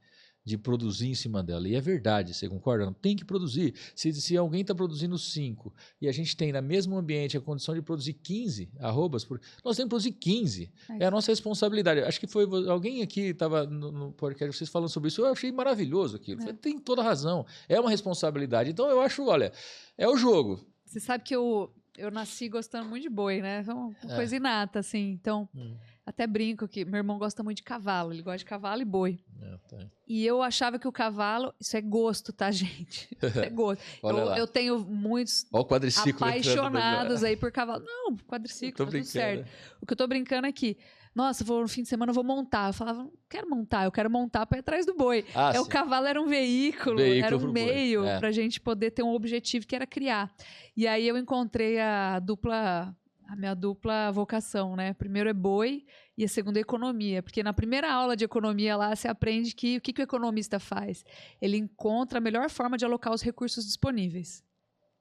de produzir em cima dela. E é verdade, você concorda? Não tem que produzir. Se alguém está produzindo 5 e a gente tem, no mesmo ambiente, a condição de produzir 15 arrobas, nós temos que produzir 15. É a nossa responsabilidade. Acho que foi alguém aqui estava no podcast, vocês falando sobre isso, eu achei maravilhoso aquilo. Tem toda a razão. É uma responsabilidade. Então, eu acho, olha, é o jogo. Você sabe que eu nasci gostando muito de boi, né? É uma coisa inata, assim. Então... Até brinco que meu irmão gosta muito de cavalo. Ele gosta de cavalo e boi. Tá. E eu achava que o cavalo... Isso é gosto, tá, gente? Isso é gosto. eu tenho muitos apaixonados aí por cavalo. Não, quadriciclo, tá tudo certo. O que eu tô brincando é que... Nossa, no fim de semana eu vou montar. Eu falava, não quero montar, eu quero montar para ir atrás do boi. O cavalo era um veículo era um meio pra gente poder ter um objetivo que era criar. E aí eu encontrei a minha dupla vocação, né? Primeiro é boi e a segunda é economia. Porque na primeira aula de economia lá, você aprende que o que o economista faz? Ele encontra a melhor forma de alocar os recursos disponíveis.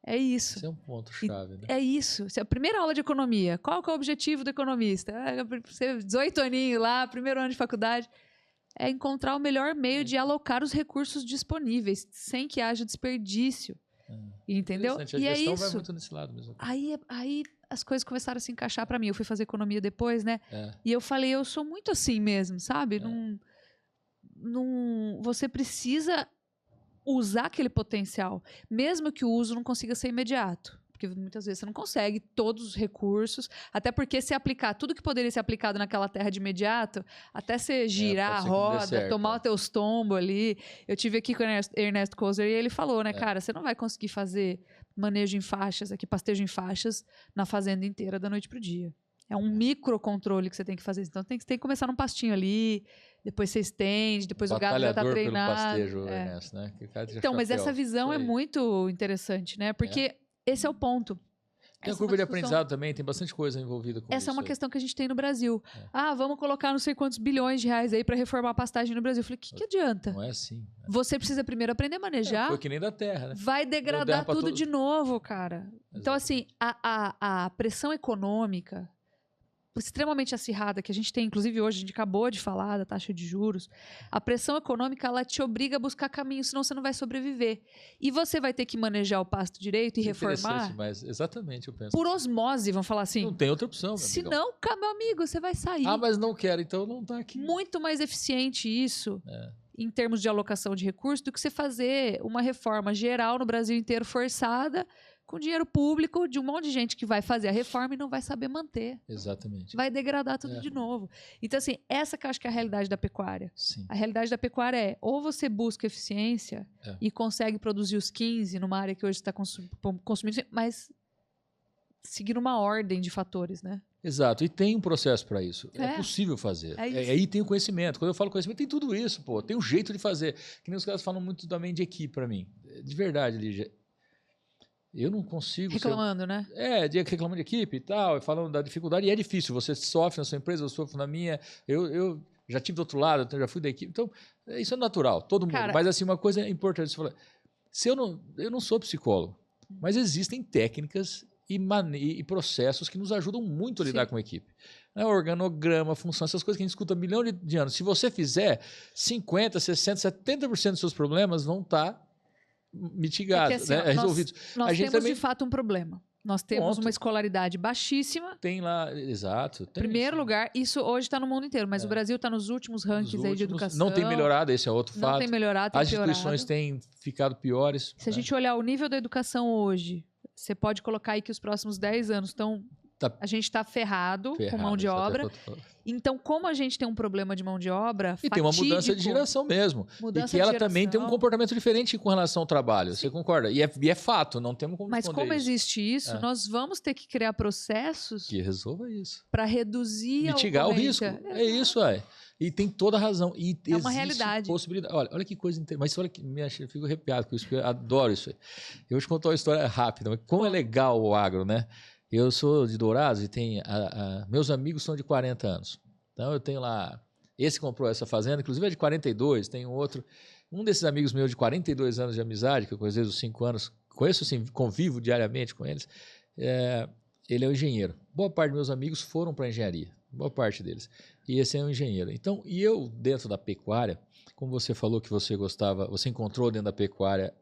É isso. Isso é um ponto-chave, né? É isso. Essa é a primeira aula de economia. Qual que é o objetivo do economista? Você 18 aninhos lá, primeiro ano de faculdade. É encontrar o melhor meio de alocar os recursos disponíveis, sem que haja desperdício. Entendeu? E é isso. Vai muito nesse lado mesmo. Aí as coisas começaram a se encaixar para mim. Eu fui fazer economia depois, né? E eu falei, eu sou muito assim mesmo, sabe? você precisa usar aquele potencial, mesmo que o uso não consiga ser imediato. Porque muitas vezes você não consegue todos os recursos, até porque se aplicar tudo que poderia ser aplicado naquela terra de imediato, até você girar a roda, tomar os teus tombos ali. Eu tive aqui com o Ernesto Koser e ele falou, né, cara, você não vai conseguir fazer manejo em faixas, aqui pastejo em faixas, na fazenda inteira da noite pro dia. É um microcontrole que você tem que fazer. Então tem que começar num pastinho ali, depois você estende, depois o gado já tá treinado. Pelo pastejo, Ernesto, né? Então, mas essa visão é muito interessante, né? Porque esse é o ponto. Tem a curva de aprendizado também, tem bastante coisa envolvida com isso. Essa é uma questão que a gente tem no Brasil. Vamos colocar não sei quantos bilhões de reais aí para reformar a pastagem no Brasil. Eu falei, o que adianta? Não é assim. Você precisa primeiro aprender a manejar. Foi que nem da terra, né? Vai degradar tudo de novo, cara. Exato. Então, assim, a pressão econômica extremamente acirrada que a gente tem, inclusive hoje, a gente acabou de falar da taxa de juros, a pressão econômica, ela te obriga a buscar caminhos, senão você não vai sobreviver. E você vai ter que manejar o pasto direito e reformar. Mas exatamente, eu penso. Por osmose, vamos falar assim. Não tem outra opção, meu Se não, meu amigo, você vai sair. Mas não quero, então não tá aqui. Muito mais eficiente isso, em termos de alocação de recursos, do que você fazer uma reforma geral no Brasil inteiro forçada, com dinheiro público de um monte de gente que vai fazer a reforma e não vai saber manter. Exatamente. Vai degradar tudo de novo. Então, assim, essa que eu acho que é a realidade da pecuária. Sim. A realidade da pecuária é, ou você busca eficiência e consegue produzir os 15 numa área que hoje está consumindo, mas seguir uma ordem de fatores, né? Exato, e tem um processo para isso. É possível fazer. Aí tem o conhecimento. Quando eu falo conhecimento, tem tudo isso, pô. Tem um jeito de fazer. Que nem os caras falam muito também de equipe para mim. De verdade, Lígia. Eu não consigo... Reclamando, né? Reclamando de equipe e tal, falando da dificuldade. E é difícil, você sofre na sua empresa, eu sofro na minha. Eu já tive do outro lado, eu já fui da equipe. Então, isso é natural, todo mundo. Mas, assim, uma coisa importante, você falar, eu não sou psicólogo, mas existem técnicas e processos que nos ajudam muito a lidar com a equipe. Organograma, função, essas coisas que a gente escuta há milhão de anos. Se você fizer, 50%, 60%, 70% dos seus problemas vão estar mitigados, assim, resolvidos. Nós temos também, de fato, um problema. Nós temos uma escolaridade baixíssima. Tem lá, exato. Primeiro lugar, isso hoje está no mundo inteiro, mas o Brasil está nos últimos rankings aí de educação. Não tem melhorado, esse é outro fato. Não tem melhorado, tem piorado. As instituições têm ficado piores. Se a gente olhar o nível da educação hoje, você pode colocar aí que os próximos 10 anos estão... A gente está ferrado com mão de obra. Então, como a gente tem um problema de mão de obra e tem uma mudança de geração mesmo. E que ela também tem um comportamento diferente com relação ao trabalho. Você concorda? E é fato, não temos como Mas como existe isso, nós vamos ter que criar processos... que resolva isso. Para reduzir mitigar o risco. É isso, E tem toda a razão. E é uma realidade. Possibilidade. Olha que coisa interessante. Mas olha que eu fico arrepiado com isso, porque eu adoro isso aí. Eu vou te contar uma história rápida. Mas como é legal o agro, né? Eu sou de Dourados e meus amigos são de 40 anos. Então eu tenho lá, esse comprou essa fazenda, inclusive é de 42, tem outro. Um desses amigos meus de 42 anos de amizade, que eu conheço desde os 5 anos, conheço assim, convivo diariamente com eles, ele é um engenheiro. Boa parte dos meus amigos foram para a engenharia, boa parte deles. E esse é um engenheiro. Então, e eu dentro da pecuária, como você falou que você gostava, você encontrou dentro da pecuária,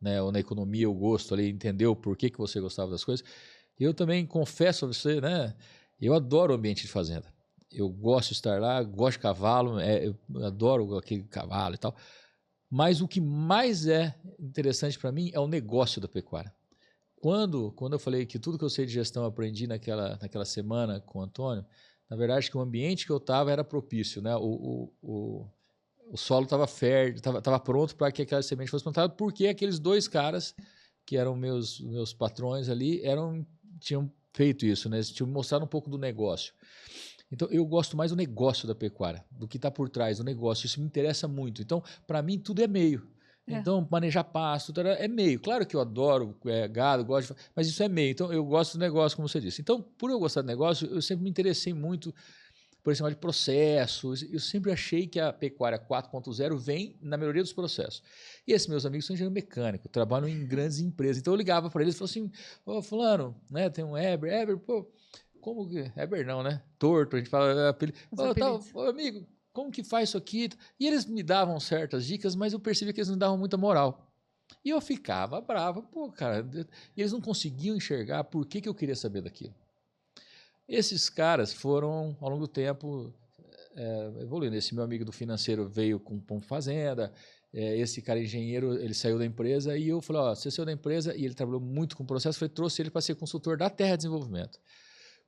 né, ou na economia o gosto ali, entendeu por que você gostava das coisas. Eu também confesso a você, né? Eu adoro o ambiente de fazenda. Eu gosto de estar lá, gosto de cavalo, eu adoro aquele cavalo e tal. Mas o que mais é interessante para mim é o negócio da pecuária. Quando eu falei que tudo que eu sei de gestão eu aprendi naquela semana com o Antônio, na verdade que o ambiente que eu estava era propício, né? O solo estava fértil, estava pronto para que aquela semente fosse plantada, porque aqueles dois caras que eram meus patrões ali tinham feito isso, né? Eles tinham mostrado um pouco do negócio. Então, eu gosto mais do negócio da pecuária, do que está por trás do negócio. Isso me interessa muito. Então, para mim, tudo é meio. Então, manejar pasto é meio. Claro que eu adoro gado, mas isso é meio. Então, eu gosto do negócio, como você disse. Então, por eu gostar do negócio, eu sempre me interessei muito por esse negócio de processos. Eu sempre achei que a pecuária 4.0 vem na melhoria dos processos. E esses meus amigos são engenheiros mecânicos, trabalham em grandes empresas. Então eu ligava para eles e falava assim, fulano, né, tem um Heber, pô, como que... Heber não, né? Torto, a gente fala apelido. Amigo, como que faz isso aqui? E eles me davam certas dicas, mas eu percebi que eles não davam muita moral. E eu ficava bravo, cara, e eles não conseguiam enxergar por que eu queria saber daquilo. Esses caras foram, ao longo do tempo, evoluindo. Esse meu amigo do financeiro veio com fazenda, esse cara engenheiro, ele saiu da empresa e eu falei, ó, você saiu da empresa e ele trabalhou muito com processo, trouxe ele para ser consultor da Terra Desenvolvimento.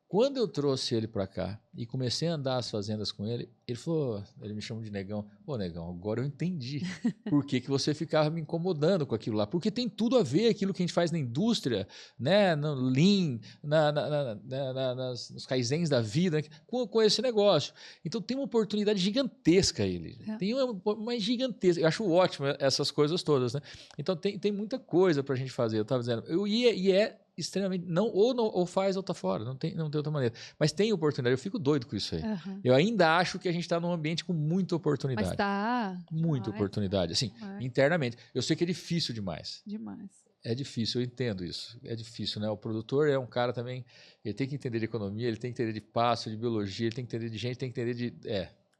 Quando eu trouxe ele para cá e comecei a andar as fazendas com ele, ele falou, ele me chamou de negão, negão, agora eu entendi por que você ficava me incomodando com aquilo lá, porque tem tudo a ver aquilo que a gente faz na indústria, né, no Lean, nos kaizens da vida, com esse negócio. Então tem uma oportunidade gigantesca ele, tem uma gigantesca, eu acho ótimo essas coisas todas, né? Então tem muita coisa para a gente fazer, eu estava dizendo, extremamente, ou faz ou tá fora, não tem outra maneira. Mas tem oportunidade, eu fico doido com isso aí. Eu ainda acho que a gente está num ambiente com muita oportunidade. Mas tá. Muita oportunidade, assim, internamente. Eu sei que é difícil demais. É difícil, eu entendo isso. É difícil, né? O produtor é um cara também, ele tem que entender de economia, ele tem que entender de pasto, de biologia, ele tem que entender de gente, tem que entender de...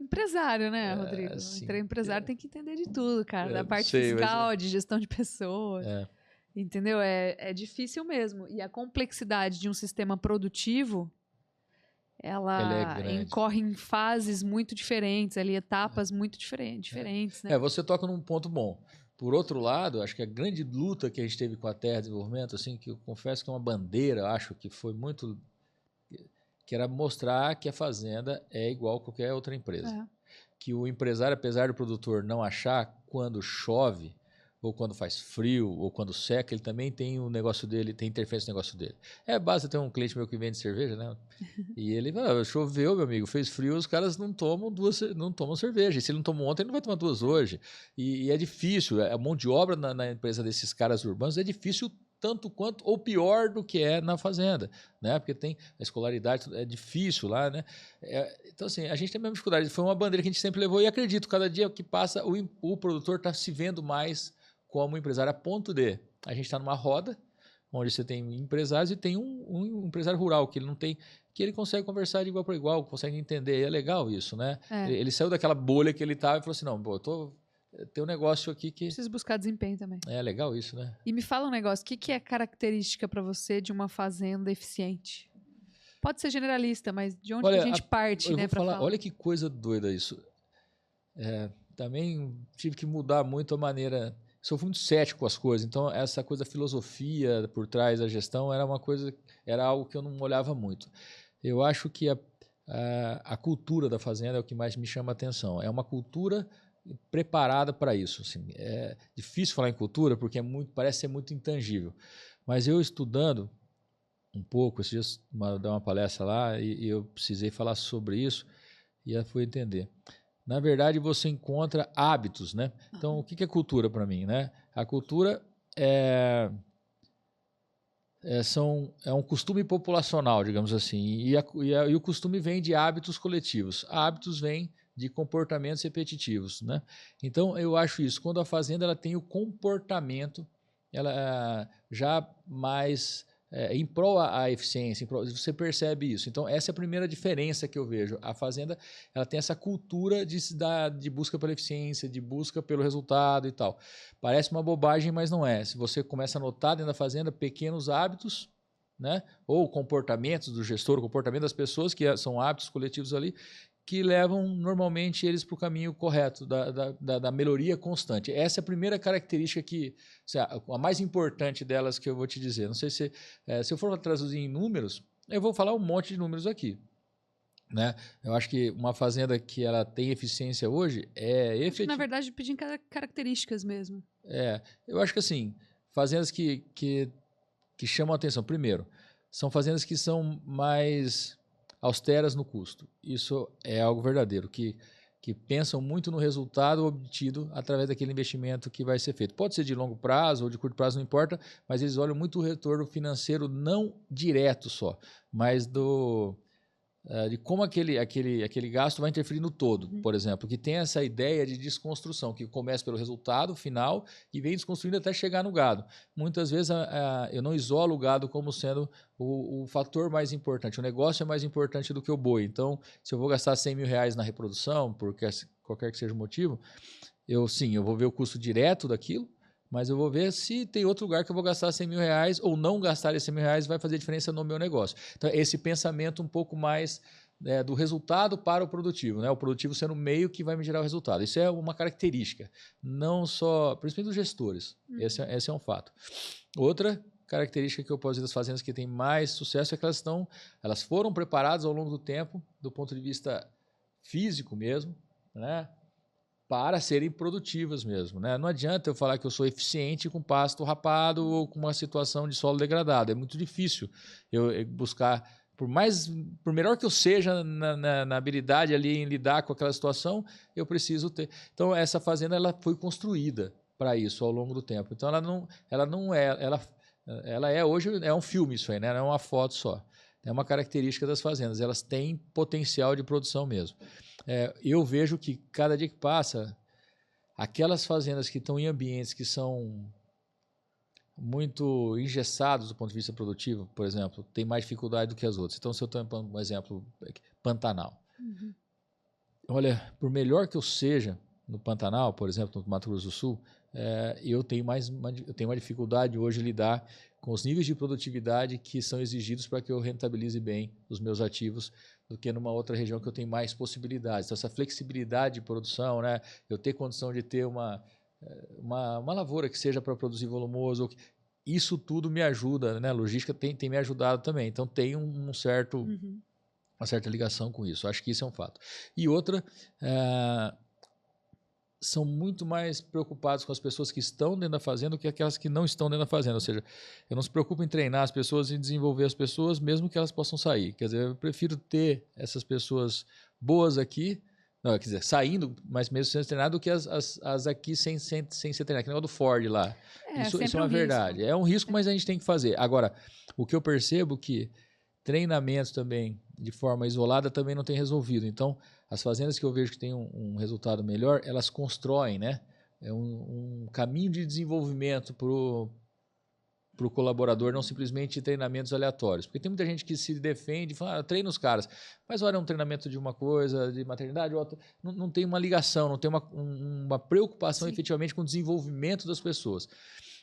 Empresário, né, Rodrigo? Assim, empresário tem que entender de tudo, cara. Da parte fiscal, de gestão de pessoas. Entendeu? É difícil mesmo. E a complexidade de um sistema produtivo, ela incorre em fases muito diferentes, ali, etapas muito diferentes. Né? Você toca num ponto bom. Por outro lado, acho que a grande luta que a gente teve com a Terra Desenvolvimento, assim, que eu confesso que é uma bandeira, acho que foi muito... que era mostrar que a fazenda é igual a qualquer outra empresa. Que o empresário, apesar do produtor não achar, quando chove, ou quando faz frio, ou quando seca, ele também tem o negócio dele, tem interferência no negócio dele. Basta ter um cliente meu que vende cerveja, né? E ele fala, choveu, meu amigo, fez frio, os caras não tomam cerveja. E se ele não tomou ontem, ele não vai tomar 2 hoje. E é difícil, a mão de obra na empresa desses caras urbanos é difícil tanto quanto, ou pior do que é na fazenda, né? Porque tem a escolaridade, é difícil lá, né? Então, assim, a gente tem a mesma dificuldade. Foi uma bandeira que a gente sempre levou e acredito, cada dia que passa, o produtor está se vendo mais como empresário, a ponto de a gente está numa roda onde você tem empresários e tem um empresário rural que ele não tem, que ele consegue conversar de igual para igual, consegue entender. E é legal isso, né? Ele saiu daquela bolha que ele estava e falou assim, não, tem um negócio aqui que... Preciso buscar desempenho também. É legal isso, né? E me fala um negócio, o que é característica para você de uma fazenda eficiente? Pode ser generalista, mas de onde que a gente parte, né, para falar? Olha que coisa doida isso. Também tive que mudar muito a maneira... Sou muito cético com as coisas, então essa coisa da filosofia por trás da gestão era algo que eu não olhava muito. Eu acho que a cultura da fazenda é o que mais me chama a atenção. É uma cultura preparada para isso. Assim. É difícil falar em cultura porque parece ser muito intangível, mas eu estudando um pouco, esses dias dei uma palestra lá e eu precisei falar sobre isso e eu fui entender. Na verdade, você encontra hábitos, né? Então, o que é cultura para mim, né? A cultura é um costume populacional, digamos assim, e o costume vem de hábitos coletivos. Hábitos vêm de comportamentos repetitivos, né? Então, eu acho isso. Quando a fazenda ela tem o comportamento, ela já mais... em prol à eficiência, você percebe isso. Então, essa é a primeira diferença que eu vejo. A fazenda ela tem essa cultura de busca pela eficiência, de busca pelo resultado e tal. Parece uma bobagem, mas não é. Se você começa a notar dentro da fazenda pequenos hábitos, né? Ou comportamentos do gestor, o comportamento das pessoas, que são hábitos coletivos ali, que levam normalmente eles para o caminho correto, da melhoria constante. Essa é a primeira característica a mais importante delas que eu vou te dizer. Não sei se eu for traduzir em números, eu vou falar um monte de números aqui. Né? Eu acho que uma fazenda que ela tem eficiência hoje é efetiva. Na verdade, pedir características mesmo. Eu acho que assim, fazendas que chamam a atenção. Primeiro, são fazendas que são mais austeras no custo. Isso é algo verdadeiro, que pensam muito no resultado obtido através daquele investimento que vai ser feito. Pode ser de longo prazo ou de curto prazo, não importa, mas eles olham muito o retorno financeiro não direto só, mas de como aquele gasto vai interferir no todo, por exemplo, que tem essa ideia de desconstrução, que começa pelo resultado final e vem desconstruindo até chegar no gado. Muitas vezes eu não isolo o gado como sendo o fator mais importante, o negócio é mais importante do que o boi. Então, se eu vou gastar R$100.000 na reprodução, por qualquer que seja o motivo, eu vou ver o custo direto daquilo, mas eu vou ver se tem outro lugar que eu vou gastar R$100.000 ou não gastar esses R$100.000 vai fazer diferença no meu negócio. Então, esse pensamento um pouco mais do resultado para o produtivo, né? O produtivo sendo o meio que vai me gerar o resultado. Isso é uma característica, não só, principalmente dos gestores. Esse é um fato. Outra característica que eu posso dizer das fazendas que têm mais sucesso é que elas foram preparadas ao longo do tempo, do ponto de vista físico mesmo, né? Para serem produtivas mesmo, né? Não adianta eu falar que eu sou eficiente com pasto rapado ou com uma situação de solo degradado. É muito difícil eu buscar, por melhor que eu seja na habilidade ali em lidar com aquela situação, eu preciso ter. Então essa fazenda ela foi construída para isso ao longo do tempo. Então ela é hoje é um filme isso aí, né? Não é uma foto só. É uma característica das fazendas. Elas têm potencial de produção mesmo. Eu vejo que cada dia que passa, aquelas fazendas que estão em ambientes que são muito engessados do ponto de vista produtivo, por exemplo, tem mais dificuldade do que as outras. Então, se eu estou um exemplo, Pantanal. Olha, por melhor que eu seja no Pantanal, por exemplo, no Mato Grosso do Sul, eu tenho uma dificuldade hoje de lidar com os níveis de produtividade que são exigidos para que eu rentabilize bem os meus ativos do que numa outra região que eu tenho mais possibilidades. Então, essa flexibilidade de produção, né? Eu ter condição de ter uma lavoura que seja para produzir volumoso, isso tudo me ajuda, né? A logística tem me ajudado também. Então, tem uma certa ligação com isso. Acho que isso é um fato. E outra, são muito mais preocupados com as pessoas que estão dentro da fazenda do que aquelas que não estão dentro da fazenda. Ou seja, eu não se preocupo em treinar as pessoas e desenvolver as pessoas, mesmo que elas possam sair. Quer dizer, eu prefiro ter essas pessoas boas aqui, não, quer dizer, saindo, mas mesmo sendo treinado, do que as aqui sem ser treinadas. Aquele negócio do Ford lá. Isso é uma verdade. É um risco, mas a gente tem que fazer. Agora, o que eu percebo que treinamentos também, de forma isolada, também não tem resolvido. Então, as fazendas que eu vejo que têm um resultado melhor, elas constroem, né? É um caminho de desenvolvimento para o colaborador, não simplesmente treinamentos aleatórios. Porque tem muita gente que se defende e fala, treina os caras. Mas olha, é um treinamento de uma coisa, de maternidade, outra, não tem uma ligação, não tem uma preocupação efetivamente com o desenvolvimento das pessoas.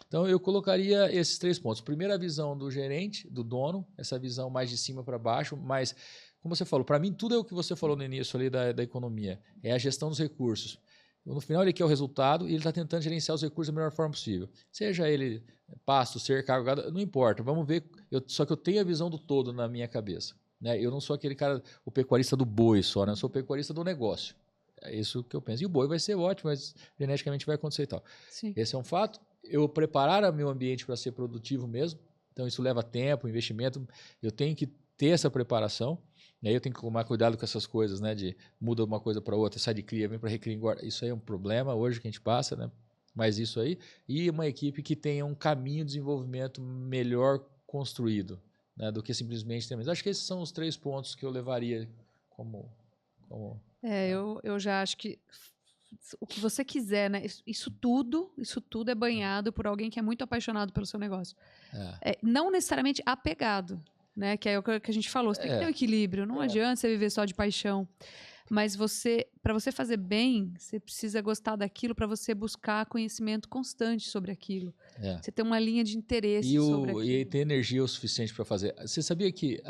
Então, eu colocaria esses 3 pontos. Primeiro, a visão do gerente, do dono, essa visão mais de cima para baixo, mas, como você falou, para mim, tudo é o que você falou no início ali da economia. É a gestão dos recursos. No final, ele quer o resultado e ele está tentando gerenciar os recursos da melhor forma possível. Seja ele pasto, cerca, água, não importa. Vamos ver. Só que eu tenho a visão do todo na minha cabeça. Né? Eu não sou aquele cara, o pecuarista do boi só, né? Eu sou o pecuarista do negócio. É isso que eu penso. E o boi vai ser ótimo, mas geneticamente vai acontecer e tal. Sim. Esse é um fato. Eu preparar o meu ambiente para ser produtivo mesmo. Então, isso leva tempo, investimento. Eu tenho que ter essa preparação. E aí eu tenho que tomar cuidado com essas coisas, né? De muda uma coisa para outra, sai de cria, vem para recria, engorda. Isso aí é um problema hoje que a gente passa, né? Mas isso aí. E uma equipe que tenha um caminho de desenvolvimento melhor construído, né? Do que simplesmente ter. Acho que esses são os 3 pontos que eu levaria como eu já acho que o que você quiser, né? Isso tudo é banhado por alguém que é muito apaixonado pelo seu negócio. Não necessariamente apegado, né? Que é o que a gente falou. Você tem que ter um equilíbrio. Não adianta você viver só de paixão. Mas para você fazer bem, você precisa gostar daquilo para você buscar conhecimento constante sobre aquilo. Você ter uma linha de interesse sobre aquilo. E ter energia o suficiente para fazer. Você sabia que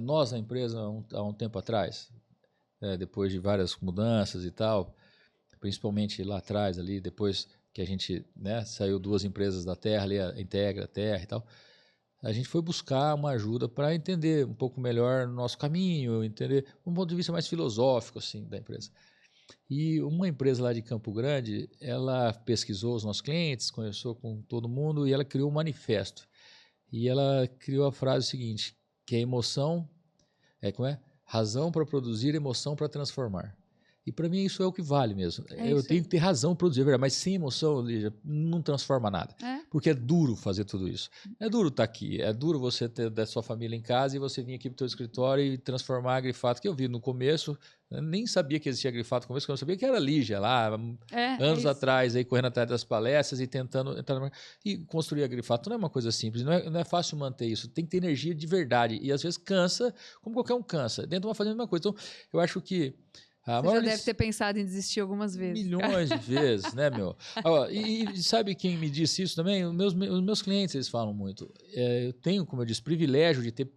nós na empresa, há um tempo atrás, depois de várias mudanças e tal, principalmente lá atrás, ali, depois que a gente saiu 2 empresas da Terra, ali, a Integra, a Terra e tal, a gente foi buscar uma ajuda para entender um pouco melhor o nosso caminho, entender um ponto de vista mais filosófico assim, da empresa. E uma empresa lá de Campo Grande, ela pesquisou os nossos clientes, conversou com todo mundo e ela criou um manifesto. E ela criou a frase seguinte, que a emoção razão para produzir, emoção para transformar. E para mim isso é o que vale mesmo. Eu tenho que ter razão para produzir, mas sem emoção, Lígia, não transforma nada. Porque é duro fazer tudo isso. É duro estar aqui, é duro você ter da sua família em casa e você vir aqui para o seu escritório e transformar a Grifato, que eu vi no começo, eu nem sabia que existia Grifato no começo, porque eu não sabia que era Lígia lá, anos atrás, aí, correndo atrás das palestras e tentando entrar e construir a Grifato. Não é uma coisa simples, não é fácil manter isso, tem que ter energia de verdade e às vezes cansa, como qualquer um cansa. Dentro de uma fazenda é a mesma coisa. Então, eu acho que você já deve ter pensado em desistir algumas vezes. Milhões de vezes, né, meu? E sabe quem me disse isso também? Os meus clientes, eles falam muito. Eu tenho, como eu disse, privilégio de ter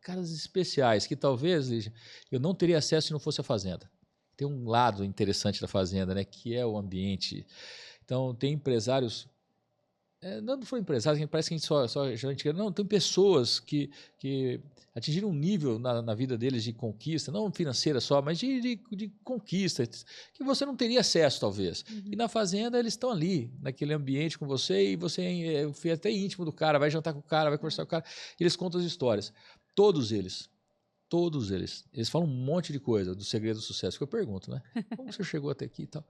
caras especiais, que talvez, Lígia, eu não teria acesso se não fosse a fazenda. Tem um lado interessante da fazenda, né, que é o ambiente. Então, tem empresários, não foi empresários, parece que a gente só gerente, não, tem pessoas que atingiram um nível na vida deles de conquista, não financeira só, mas de conquista, que você não teria acesso, talvez. E na fazenda, eles estão ali, naquele ambiente com você, e você é até íntimo do cara, vai jantar com o cara, vai conversar com o cara, eles contam as histórias. Todos eles, eles falam um monte de coisa do segredo do sucesso, que eu pergunto, né? Como você chegou até aqui e tal?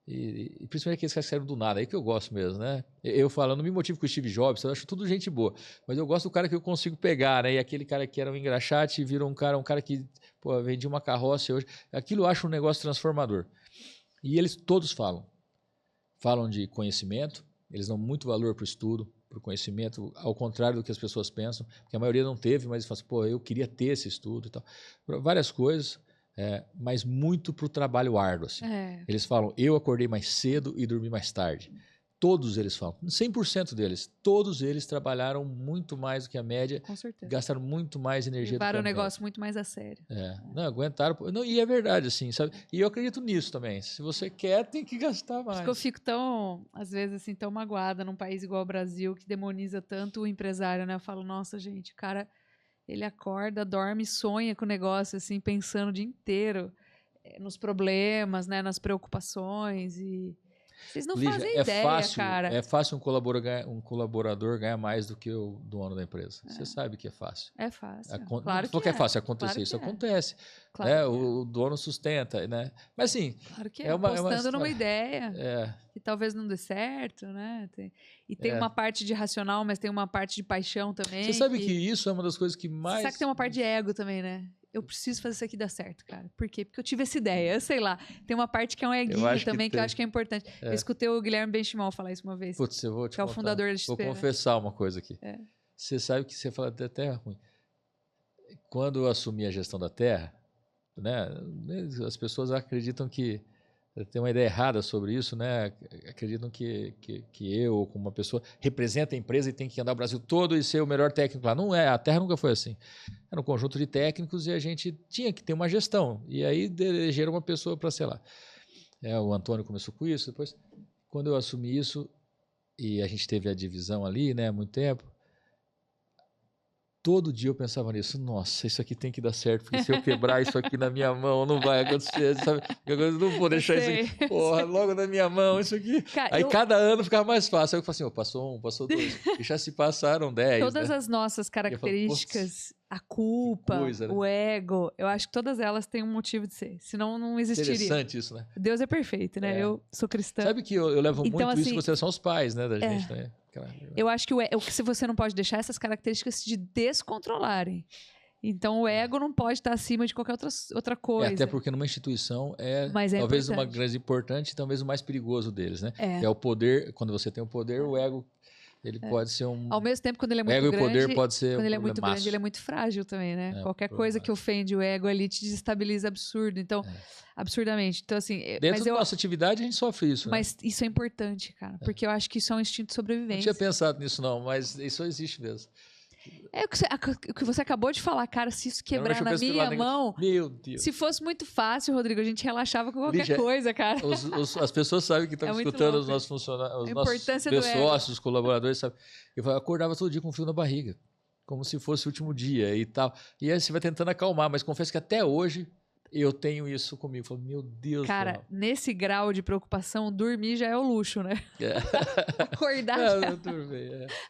E principalmente aqueles que saíram do nada, aí que eu gosto mesmo, né? Eu falo, não me motivo com o Steve Jobs, eu acho tudo gente boa, mas eu gosto do cara que eu consigo pegar, né? E aquele cara que era um engraxate virou um cara que, pô, vendia uma carroça hoje. Aquilo eu acho um negócio transformador. E eles todos falam de conhecimento, eles dão muito valor para o estudo, para o conhecimento, ao contrário do que as pessoas pensam, porque a maioria não teve, mas eles falam assim, pô, eu queria ter esse estudo e tal. Várias coisas. Mas muito para o trabalho árduo. Assim. Eles falam, eu acordei mais cedo e dormi mais tarde. Todos eles falam, 100% deles, todos eles trabalharam muito mais do que a média, com certeza. Gastaram muito mais energia do que a média. Levaram o negócio muito mais a sério. Não, aguentaram. Não, e é verdade, assim, sabe? E eu acredito nisso também. Se você quer, tem que gastar mais. Acho que eu fico tão, às vezes, assim, tão magoada num país igual ao Brasil, que demoniza tanto o empresário, né? Eu falo, nossa, gente, o cara... Ele acorda, dorme, sonha com o negócio, assim, pensando o dia inteiro nos problemas, né, nas preocupações e... Vocês não Lígia, fazem ideia, cara. É fácil um colaborador ganhar mais do que o dono da empresa. Você sabe que é fácil. É fácil. Claro que é fácil acontecer. Isso acontece. Claro o dono sustenta, né? Mas assim... Claro que é. Apostando numa ideia que talvez não dê certo, né? Tem uma parte de racional, mas tem uma parte de paixão também. Você sabe que isso é uma das coisas que mais... Você sabe que tem uma parte de ego também, né? Eu preciso fazer isso aqui dar certo, cara. Por quê? Porque eu tive essa ideia. Eu sei lá. Tem uma parte que é um eguinho também, que eu acho que é importante. Eu escutei o Guilherme Benchimol falar isso uma vez. Putz, eu vou te contar. Que é o fundador da XP. Vou confessar uma coisa aqui. Você sabe que você fala da terra ruim. Quando eu assumi a gestão da terra, né, as pessoas acreditam que... Tem uma ideia errada sobre isso, né? Acreditam que eu, como uma pessoa, representa a empresa e tem que andar o Brasil todo e ser o melhor técnico lá. Não é, a Terra nunca foi assim. Era um conjunto de técnicos e a gente tinha que ter uma gestão. E aí elegeram uma pessoa para, sei lá. O Antônio começou com isso. Depois, quando eu assumi isso, e a gente teve a divisão ali, né, há muito tempo, todo dia eu pensava nisso, nossa, isso aqui tem que dar certo, porque se eu quebrar isso aqui na minha mão, não vai acontecer, sabe? Eu não vou deixar isso aqui, porra, logo na minha mão, isso aqui. Cara, aí cada ano ficava mais fácil. Aí eu falei assim, passou 1, passou 2, e já se passaram 10. Todas as nossas características, a culpa, o ego, eu acho que todas elas têm um motivo de ser, senão não existiria. Interessante isso, né? Deus é perfeito, né? Eu sou cristã. Sabe que eu levo muito isso em consideração aos pais, né, da gente também. Eu acho que se você não pode deixar essas características te descontrolarem. Então, o ego não pode estar acima de qualquer outra coisa. Até porque numa instituição talvez uma grande importante e talvez o mais perigoso deles, né? É o poder, quando você tem o poder, o ego, ele pode ser um... Ao mesmo tempo, quando ele é muito grande... O ego e o poder pode ser quando ele é muito grande, ele é muito frágil também, né? Qualquer coisa que ofende o ego ali te desestabiliza absurdamente. Então, assim... Dentro da nossa atividade, a gente sofre isso, Mas isso é importante, cara. Porque eu acho que isso é um instinto de sobrevivência. Não tinha pensado nisso, não. Mas isso existe mesmo. O que você acabou de falar, cara, se isso quebrar na minha mão... Meu Deus. Se fosse muito fácil, Rodrigo, a gente relaxava com qualquer coisa, cara. As pessoas sabem que estão escutando os nossos funcionários, os nossos sócios, os colaboradores, sabe? Eu acordava todo dia com frio na barriga, como se fosse o último dia e tal. E aí você vai tentando acalmar, mas confesso que até hoje eu tenho isso comigo. Falo, meu Deus. Cara, nesse grau de preocupação, dormir já é o luxo, né? Acordar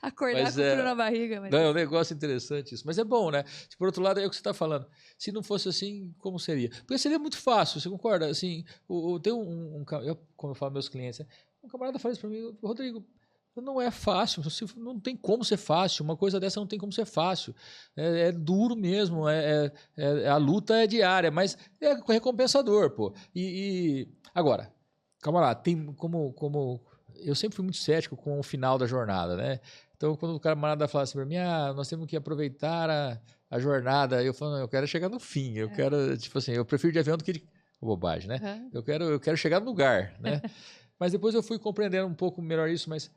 Acordar com frio na barriga. Não, é um negócio interessante isso. Mas é bom, né? Por outro lado, é o que você está falando. Se não fosse assim, como seria? Porque seria muito fácil, você concorda? Assim, tem como eu falo meus clientes, né? Um camarada fala isso para mim, Rodrigo, não é fácil, não tem como ser fácil, uma coisa dessa não tem como ser fácil, é duro mesmo, a luta é diária, mas é recompensador, pô. Agora, calma lá, tem como eu sempre fui muito cético com o final da jornada, né? Então, quando o camarada fala assim para mim, nós temos que aproveitar a jornada, eu falo, não, eu quero chegar no fim, eu quero, tipo assim, eu prefiro de avião do que de... Bobagem, né? Eu quero chegar no lugar, né? Mas depois eu fui compreendendo um pouco melhor isso, mas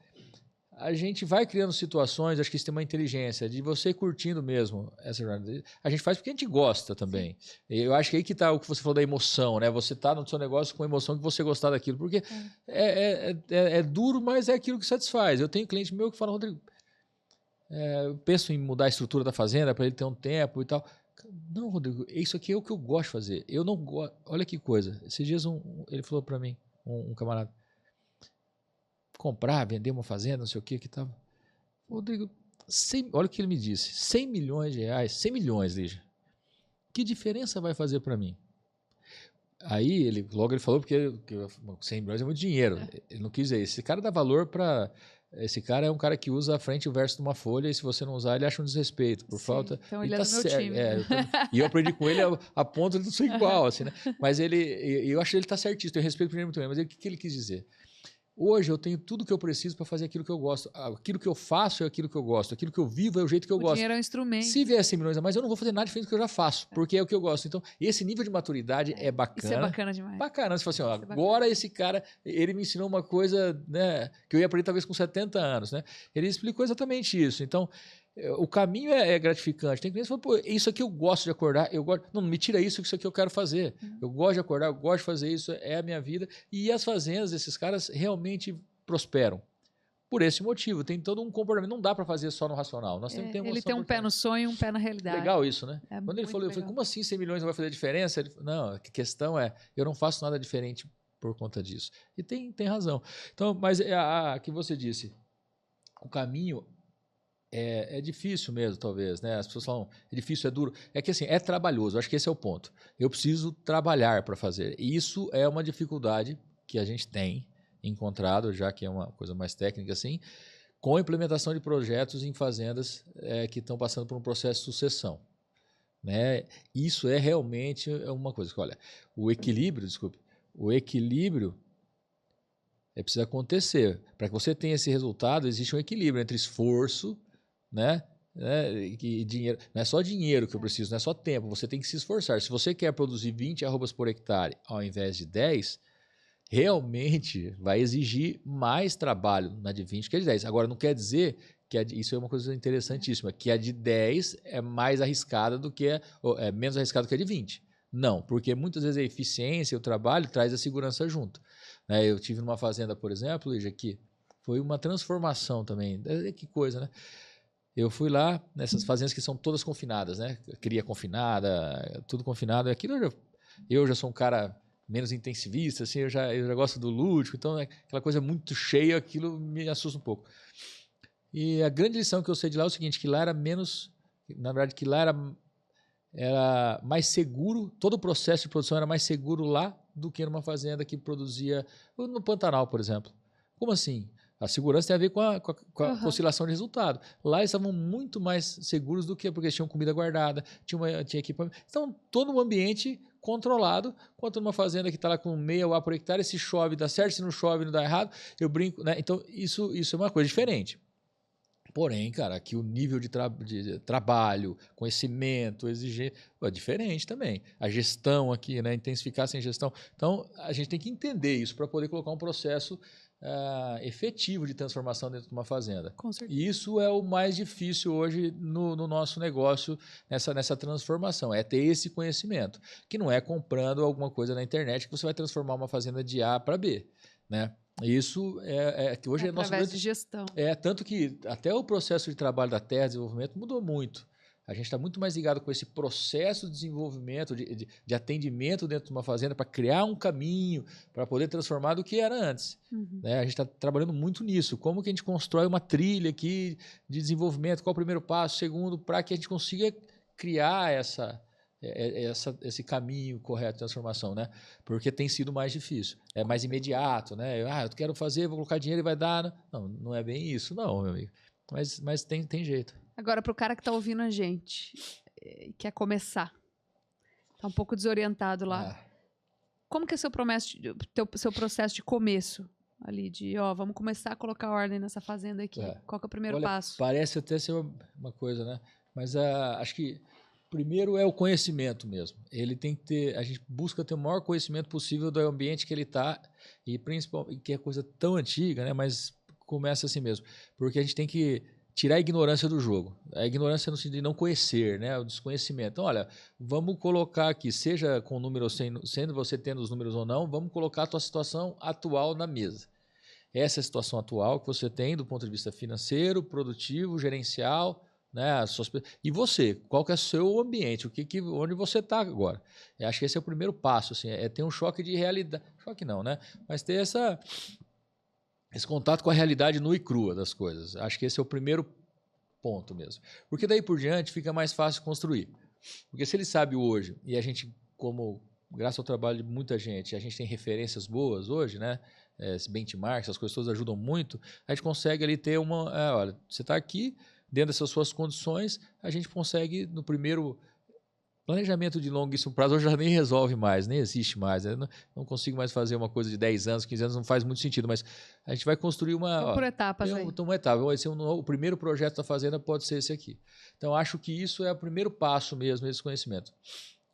a gente vai criando situações, acho que isso tem uma inteligência, de você curtindo mesmo essa jornada. A gente faz porque a gente gosta também. Eu acho que aí que está o que você falou da emoção, né? Você está no seu negócio com emoção que você gostar daquilo, porque é duro, mas é aquilo que satisfaz. Eu tenho cliente meu que fala, Rodrigo, eu penso em mudar a estrutura da fazenda para ele ter um tempo e tal. Não, Rodrigo, isso aqui é o que eu gosto de fazer. Eu não gosto. Olha que coisa. Esses dias ele falou para mim, um camarada, comprar, vender uma fazenda, não sei o que tava. Rodrigo, olha o que ele me disse, 100 milhões de reais, 100 milhões, Lígia. Que diferença vai fazer para mim? Aí logo ele falou porque 100 milhões é muito dinheiro. Ele não quis dizer, esse cara dá valor para... Esse cara é um cara que usa a frente e o verso de uma folha e se você não usar, ele acha um desrespeito. Por falta... Então ele é do meu time. E eu aprendi com ele a ponto de não ser igual. Assim, né? Mas eu acho que ele está certíssimo, eu respeito ele muito bem. Mas o que ele quis dizer? Hoje eu tenho tudo que eu preciso para fazer aquilo que eu gosto. Aquilo que eu faço é aquilo que eu gosto. Aquilo que eu vivo é o jeito que eu gosto. O dinheiro é um instrumento. Se vier 100 milhões a mais, eu não vou fazer nada diferente do que eu já faço, porque é o que eu gosto. Então, esse nível de maturidade é bacana. Isso é bacana demais. Bacana. Você fala assim, agora esse cara, ele me ensinou uma coisa, né, que eu ia aprender talvez com 70 anos. Né? Ele explicou exatamente isso. Então, o caminho é gratificante. Tem clientes que falam, pô, isso aqui eu gosto de acordar, não me tira isso aqui eu quero fazer. Eu gosto de acordar, eu gosto de fazer isso, é a minha vida. E as fazendas desses caras realmente prosperam. Por esse motivo, tem todo um comportamento. Não dá para fazer só no racional. Nós temos que ter emoção. Ele tem um pé no sonho e um pé na realidade. Legal isso, né? Quando ele falou, eu falei, como assim 100 milhões não vai fazer diferença? Ele falou, não, a questão é, eu não faço nada diferente por conta disso. E tem razão. Então, mas que você disse, o caminho é difícil mesmo, talvez, né? As pessoas falam, é difícil, é duro. É que assim, é trabalhoso, acho que esse é o ponto. Eu preciso trabalhar para fazer. E isso é uma dificuldade que a gente tem encontrado, já que é uma coisa mais técnica assim, com a implementação de projetos em fazendas que estão passando por um processo de sucessão. Né? Isso é realmente uma coisa que, olha, o equilíbrio precisa acontecer. Para que você tenha esse resultado, existe um equilíbrio entre esforço, né? E dinheiro. Não é só dinheiro que eu preciso, não é só tempo, você tem que se esforçar. Se você quer produzir 20 arrobas por hectare ao invés de 10, realmente vai exigir mais trabalho na de 20 que a de 10. Agora, não quer dizer que isso é uma coisa interessantíssima, que a de 10 é mais arriscada do que é menos arriscada que a de 20. Não, porque muitas vezes a eficiência e o trabalho traz a segurança junto. Eu tive numa fazenda, por exemplo, Lígia, que foi uma transformação também. Que coisa, né? Eu fui lá nessas fazendas que são todas confinadas, né? Cria confinada, tudo confinado. Aquilo eu já sou um cara menos intensivista, assim, eu já gosto do lúdico, então aquela coisa muito cheia, aquilo me assusta um pouco. E a grande lição que eu sei de lá é o seguinte, que lá era menos, na verdade, que lá era mais seguro, todo o processo de produção era mais seguro lá do que numa fazenda que produzia, no Pantanal, por exemplo. Como assim? A segurança tem a ver com a oscilação de resultado. Lá eles estavam muito mais seguros do que porque eles tinham comida guardada, tinha equipamento. Então, todo um ambiente controlado, quanto numa fazenda que está lá com meia UA por hectare, se chove dá certo, se não chove não dá errado, eu brinco, né? Então, isso é uma coisa diferente. Porém, cara, aqui o nível de trabalho, conhecimento, exigência, é diferente também. A gestão aqui, né? Intensificar sem gestão. Então, a gente tem que entender isso para poder colocar um processo efetivo de transformação dentro de uma fazenda. Com certeza. E isso é o mais difícil hoje no nosso negócio, nessa transformação, é ter esse conhecimento, que não é comprando alguma coisa na internet que você vai transformar uma fazenda de A para B, né? Isso que hoje é nosso através de gestão. Tanto que até o processo de trabalho da terra, desenvolvimento, mudou muito. A gente está muito mais ligado com esse processo de desenvolvimento, de atendimento dentro de uma fazenda para criar um caminho, para poder transformar do que era antes. Né? A gente está trabalhando muito nisso. Como que a gente constrói uma trilha aqui de desenvolvimento, qual o primeiro passo, segundo, para que a gente consiga criar esse caminho correto de transformação, né? Porque tem sido mais difícil, é mais imediato, né? Eu quero fazer, vou colocar dinheiro e vai dar. Não é bem isso, não, meu amigo. Mas tem jeito. Agora, para o cara que está ouvindo a gente, quer começar, está um pouco desorientado lá, como que é seu processo de começo? Ali vamos começar a colocar ordem nessa fazenda aqui. Qual que é o primeiro passo? Parece até ser uma coisa, né? Mas acho que primeiro é o conhecimento mesmo. Ele tem que a gente busca ter o maior conhecimento possível do ambiente que ele está, e principalmente, que é coisa tão antiga, né? Mas começa assim mesmo, porque a gente tem que tirar a ignorância do jogo. A ignorância no sentido de não conhecer, né? O desconhecimento. Então, olha, vamos colocar aqui, seja com número ou sendo você tendo os números ou não, vamos colocar a tua situação atual na mesa. Essa é a situação atual que você tem do ponto de vista financeiro, produtivo, gerencial, né? E você, qual que é o seu ambiente, onde você está agora? Eu acho que esse é o primeiro passo, assim, é ter um choque de realidade. Choque não, né? Mas ter esse contato com a realidade nua e crua das coisas. Acho que esse é o primeiro ponto mesmo. Porque daí por diante fica mais fácil construir. Porque se ele sabe hoje, e a gente, como graças ao trabalho de muita gente, a gente tem referências boas hoje, né? Esse benchmark, essas coisas todas ajudam muito, a gente consegue ali ter olha, você está aqui, dentro dessas suas condições, a gente consegue, no primeiro planejamento de longuíssimo prazo, hoje já nem resolve mais, nem existe mais. Né? Não consigo mais fazer uma coisa de 10 anos, 15 anos, não faz muito sentido, mas a gente vai construir uma... Vamos por etapas aí. Uma etapa. O primeiro projeto da fazenda pode ser esse aqui. Então, acho que isso é o primeiro passo mesmo, esse conhecimento.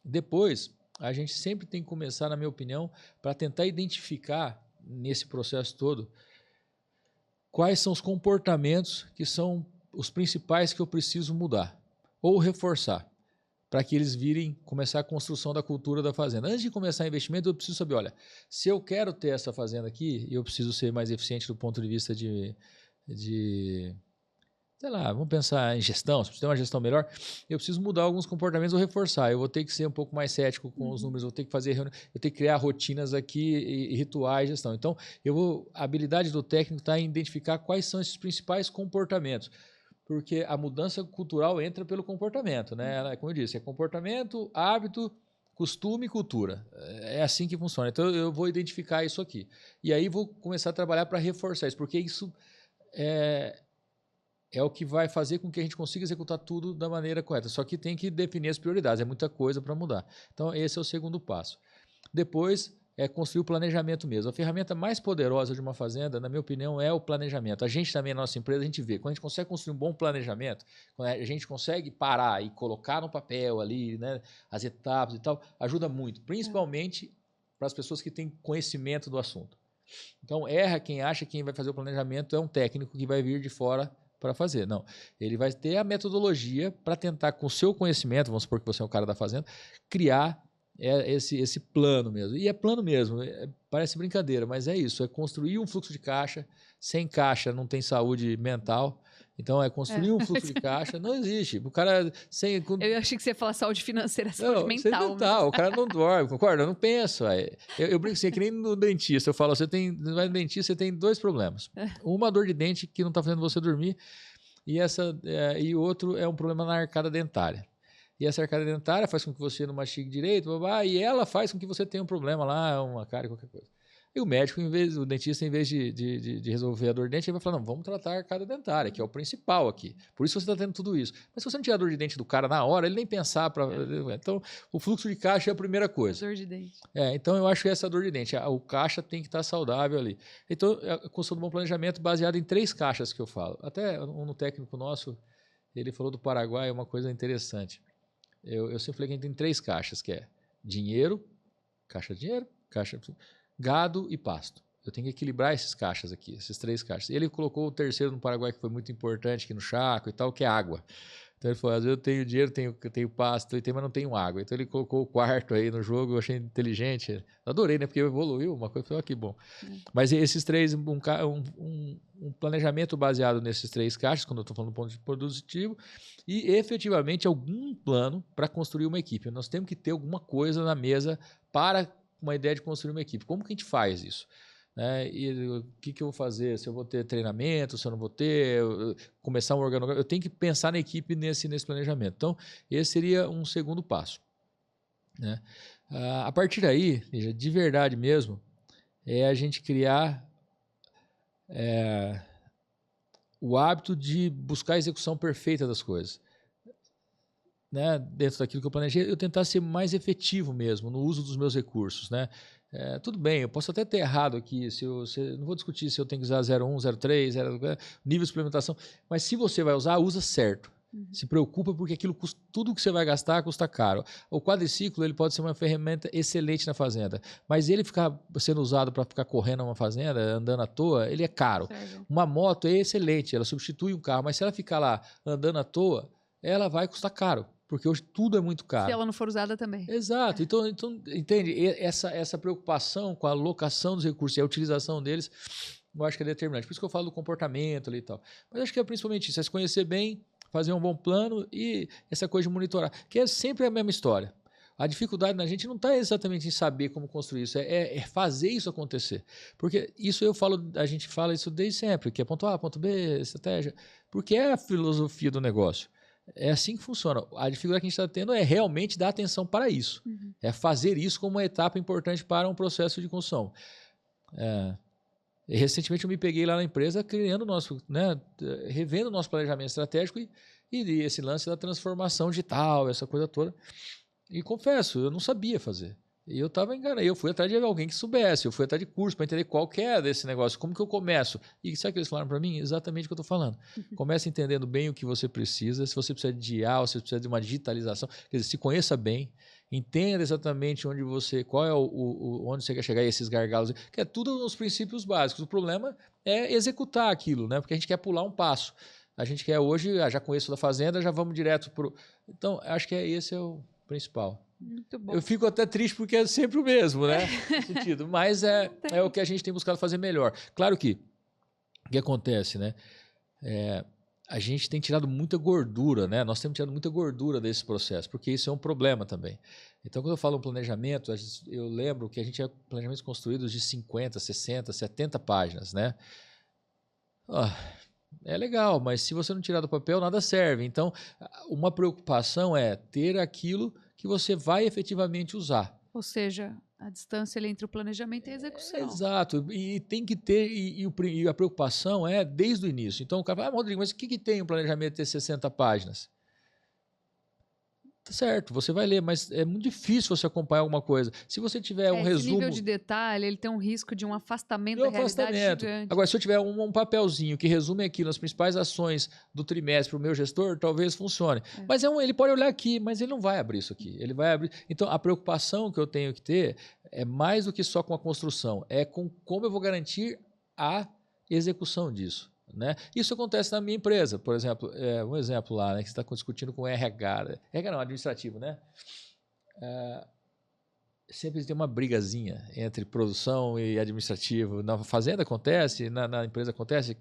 Depois, a gente sempre tem que começar, na minha opinião, para tentar identificar, nesse processo todo, quais são os comportamentos que são os principais que eu preciso mudar ou reforçar, para que eles virem começar a construção da cultura da fazenda. Antes de começar o investimento, eu preciso saber, olha, se eu quero ter essa fazenda aqui, eu preciso ser mais eficiente do ponto de vista de sei lá, vamos pensar em gestão, se preciso ter uma gestão melhor, eu preciso mudar alguns comportamentos ou reforçar. Eu vou ter que ser um pouco mais cético com os números, eu vou ter que fazer reunião, eu tenho que criar rotinas aqui e rituais de gestão. Então, a habilidade do técnico está em identificar quais são esses principais comportamentos. Porque a mudança cultural entra pelo comportamento, né? Como eu disse, é comportamento, hábito, costume e cultura. É assim que funciona. Então, eu vou identificar isso aqui. E aí vou começar a trabalhar para reforçar isso, porque isso é o que vai fazer com que a gente consiga executar tudo da maneira correta. Só que tem que definir as prioridades, é muita coisa para mudar. Então, esse é o segundo passo. Depois, é construir o planejamento mesmo. A ferramenta mais poderosa de uma fazenda, na minha opinião, é o planejamento. A gente também, na nossa empresa, a gente vê. Quando a gente consegue construir um bom planejamento, quando a gente consegue parar e colocar no papel ali, né, as etapas e tal, ajuda muito, principalmente para as pessoas que têm conhecimento do assunto. Então, erra quem acha que quem vai fazer o planejamento é um técnico que vai vir de fora para fazer. Não, ele vai ter a metodologia para tentar, com o seu conhecimento, vamos supor que você é o cara da fazenda, criar esse plano mesmo. E é plano mesmo, parece brincadeira, mas é isso, é construir um fluxo de caixa. Sem caixa não tem saúde mental. Então, é construir um fluxo de caixa, não existe. O cara sem... Eu achei que você ia falar saúde financeira, saúde mental. O cara não dorme, concorda? Eu não penso. Eu brinco assim, é que nem no dentista. Eu falo, você vai no dentista, você tem dois problemas. Uma dor de dente que não está fazendo você dormir e o outro é um problema na arcada dentária. E essa arcada dentária faz com que você não mastigue direito, e ela faz com que você tenha um problema lá, uma cárie, qualquer coisa. E o médico, o dentista, em vez de resolver a dor de dente, ele vai falar, não, vamos tratar a arcada dentária, que é o principal aqui. Por isso você está tendo tudo isso. Mas se você não tirar a dor de dente do cara na hora, ele nem pensar para... Então, o fluxo de caixa é a primeira coisa. Dor de dente. Então, eu acho que essa dor de dente, o caixa tem que estar saudável ali. Então, a construção de bom planejamento baseado em 3 caixas que eu falo. Até um técnico nosso, ele falou do Paraguai, uma coisa interessante. Eu sempre falei que a gente tem 3 caixas, que é dinheiro, caixa gado e pasto. Eu tenho que equilibrar esses caixas aqui, esses 3 caixas. Ele colocou o terceiro no Paraguai, que foi muito importante aqui no Chaco e tal, que é água. Então ele falou, às vezes eu tenho dinheiro, tenho pasto, mas não tenho água. Então ele colocou o quarto aí no jogo, eu achei inteligente. Adorei, né? Porque evoluiu uma coisa, falei, que bom. Mas esses 3, um planejamento baseado nesses 3 caixas, quando eu estou falando do ponto de produtivo, e efetivamente algum plano para construir uma equipe. Nós temos que ter alguma coisa na mesa para uma ideia de construir uma equipe. Como que a gente faz isso? E o que eu vou fazer? Se eu vou ter treinamento, se eu não vou ter, começar um organograma. Eu tenho que pensar na equipe nesse planejamento. Então, esse seria um segundo passo. Né? A partir daí, de verdade mesmo, é a gente criar o hábito de buscar a execução perfeita das coisas. Né, dentro daquilo que eu planejei, eu tentar ser mais efetivo mesmo no uso dos meus recursos. Né? Tudo bem, eu posso até ter errado aqui, não vou discutir se eu tenho que usar 0,1, 0,3, nível de implementação, mas se você vai usar, usa certo. Se preocupa porque aquilo tudo que você vai gastar custa caro. O quadriciclo ele pode ser uma ferramenta excelente na fazenda, mas ele ficar sendo usado para ficar correndo uma fazenda, andando à toa, ele é caro. Certo. Uma moto é excelente, ela substitui um carro, mas se ela ficar lá andando à toa, ela vai custar caro, porque hoje tudo é muito caro. Se ela não for usada também. Exato. Então entende? Essa preocupação com a alocação dos recursos e a utilização deles, eu acho que é determinante. Por isso que eu falo do comportamento ali e tal. Mas acho que é principalmente isso, é se conhecer bem, fazer um bom plano e essa coisa de monitorar, que é sempre a mesma história. A dificuldade na gente não está exatamente em saber como construir isso, é fazer isso acontecer. Porque isso a gente fala isso desde sempre, que é ponto A, ponto B, estratégia, porque é a filosofia do negócio. É assim que funciona. A dificuldade que a gente está tendo é realmente dar atenção para isso. É fazer isso como uma etapa importante para um processo de construção. Recentemente eu me peguei lá na empresa criando revendo o nosso planejamento estratégico e esse lance da transformação digital, essa coisa toda. E confesso, eu não sabia fazer. E eu estava enganado. Eu fui atrás de alguém que soubesse, eu fui atrás de curso para entender qual que é desse negócio, como que eu começo. E sabe o que eles falaram para mim? Exatamente o que eu estou falando. Comece entendendo bem o que você precisa, se você precisa de IA, se você precisa de uma digitalização, quer dizer, se conheça bem, entenda exatamente qual é onde você quer chegar e esses gargalos, que é tudo os princípios básicos. O problema é executar aquilo, né? Porque a gente quer pular um passo. A gente quer hoje, já conheço da fazenda, já vamos direto para o... Então, acho que esse é o principal. Muito bom. Eu fico até triste porque é sempre o mesmo, né? Nesse sentido. Mas é o que a gente tem buscado fazer melhor. Claro que o que acontece, né? A gente tem tirado muita gordura, né? Nós temos tirado muita gordura desse processo, porque isso é um problema também. Então, quando eu falo em planejamento, eu lembro que a gente tinha planejamentos construídos de 50, 60, 70 páginas, né? É legal, mas se você não tirar do papel, nada serve. Então, uma preocupação é ter aquilo que você vai efetivamente usar. Ou seja, a distância ali entre o planejamento e a execução. Exato, e tem que ter, e a preocupação é desde o início. Então o cara fala, Rodrigo, mas o que tem um planejamento de ter 60 páginas? Tá certo, você vai ler, mas é muito difícil você acompanhar alguma coisa. Se você tiver um resumo... Esse nível de detalhe, ele tem um risco de um afastamento da realidade gigante. Agora, se eu tiver um papelzinho que resume aqui nas principais ações do trimestre para o meu gestor, talvez funcione. Mas ele pode olhar aqui, mas ele não vai abrir isso aqui. Ele vai abrir... Então, a preocupação que eu tenho que ter é mais do que só com a construção, é com como eu vou garantir a execução disso. Né? Isso acontece na minha empresa, por exemplo, um exemplo lá, né, que você está discutindo com RH não, administrativo, né? Sempre tem uma brigazinha entre produção e administrativo. Na fazenda acontece, na empresa acontece,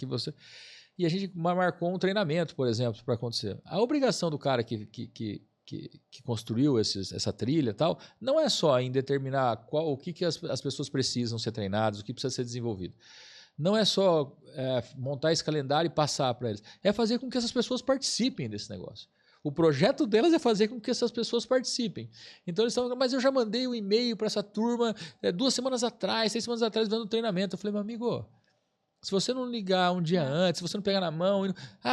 e a gente marcou um treinamento, por exemplo, para acontecer. A obrigação do cara que construiu essa trilha e tal, não é só em determinar o que as pessoas precisam ser treinadas, o que precisa ser desenvolvido. Não é só montar esse calendário e passar para eles. É fazer com que essas pessoas participem desse negócio. O projeto delas é fazer com que essas pessoas participem. Então eles estão, mas eu já mandei um e-mail para essa turma 2 semanas atrás, 6 semanas atrás, dando treinamento. Eu falei, meu amigo, se você não ligar um dia antes, se você não pegar na mão...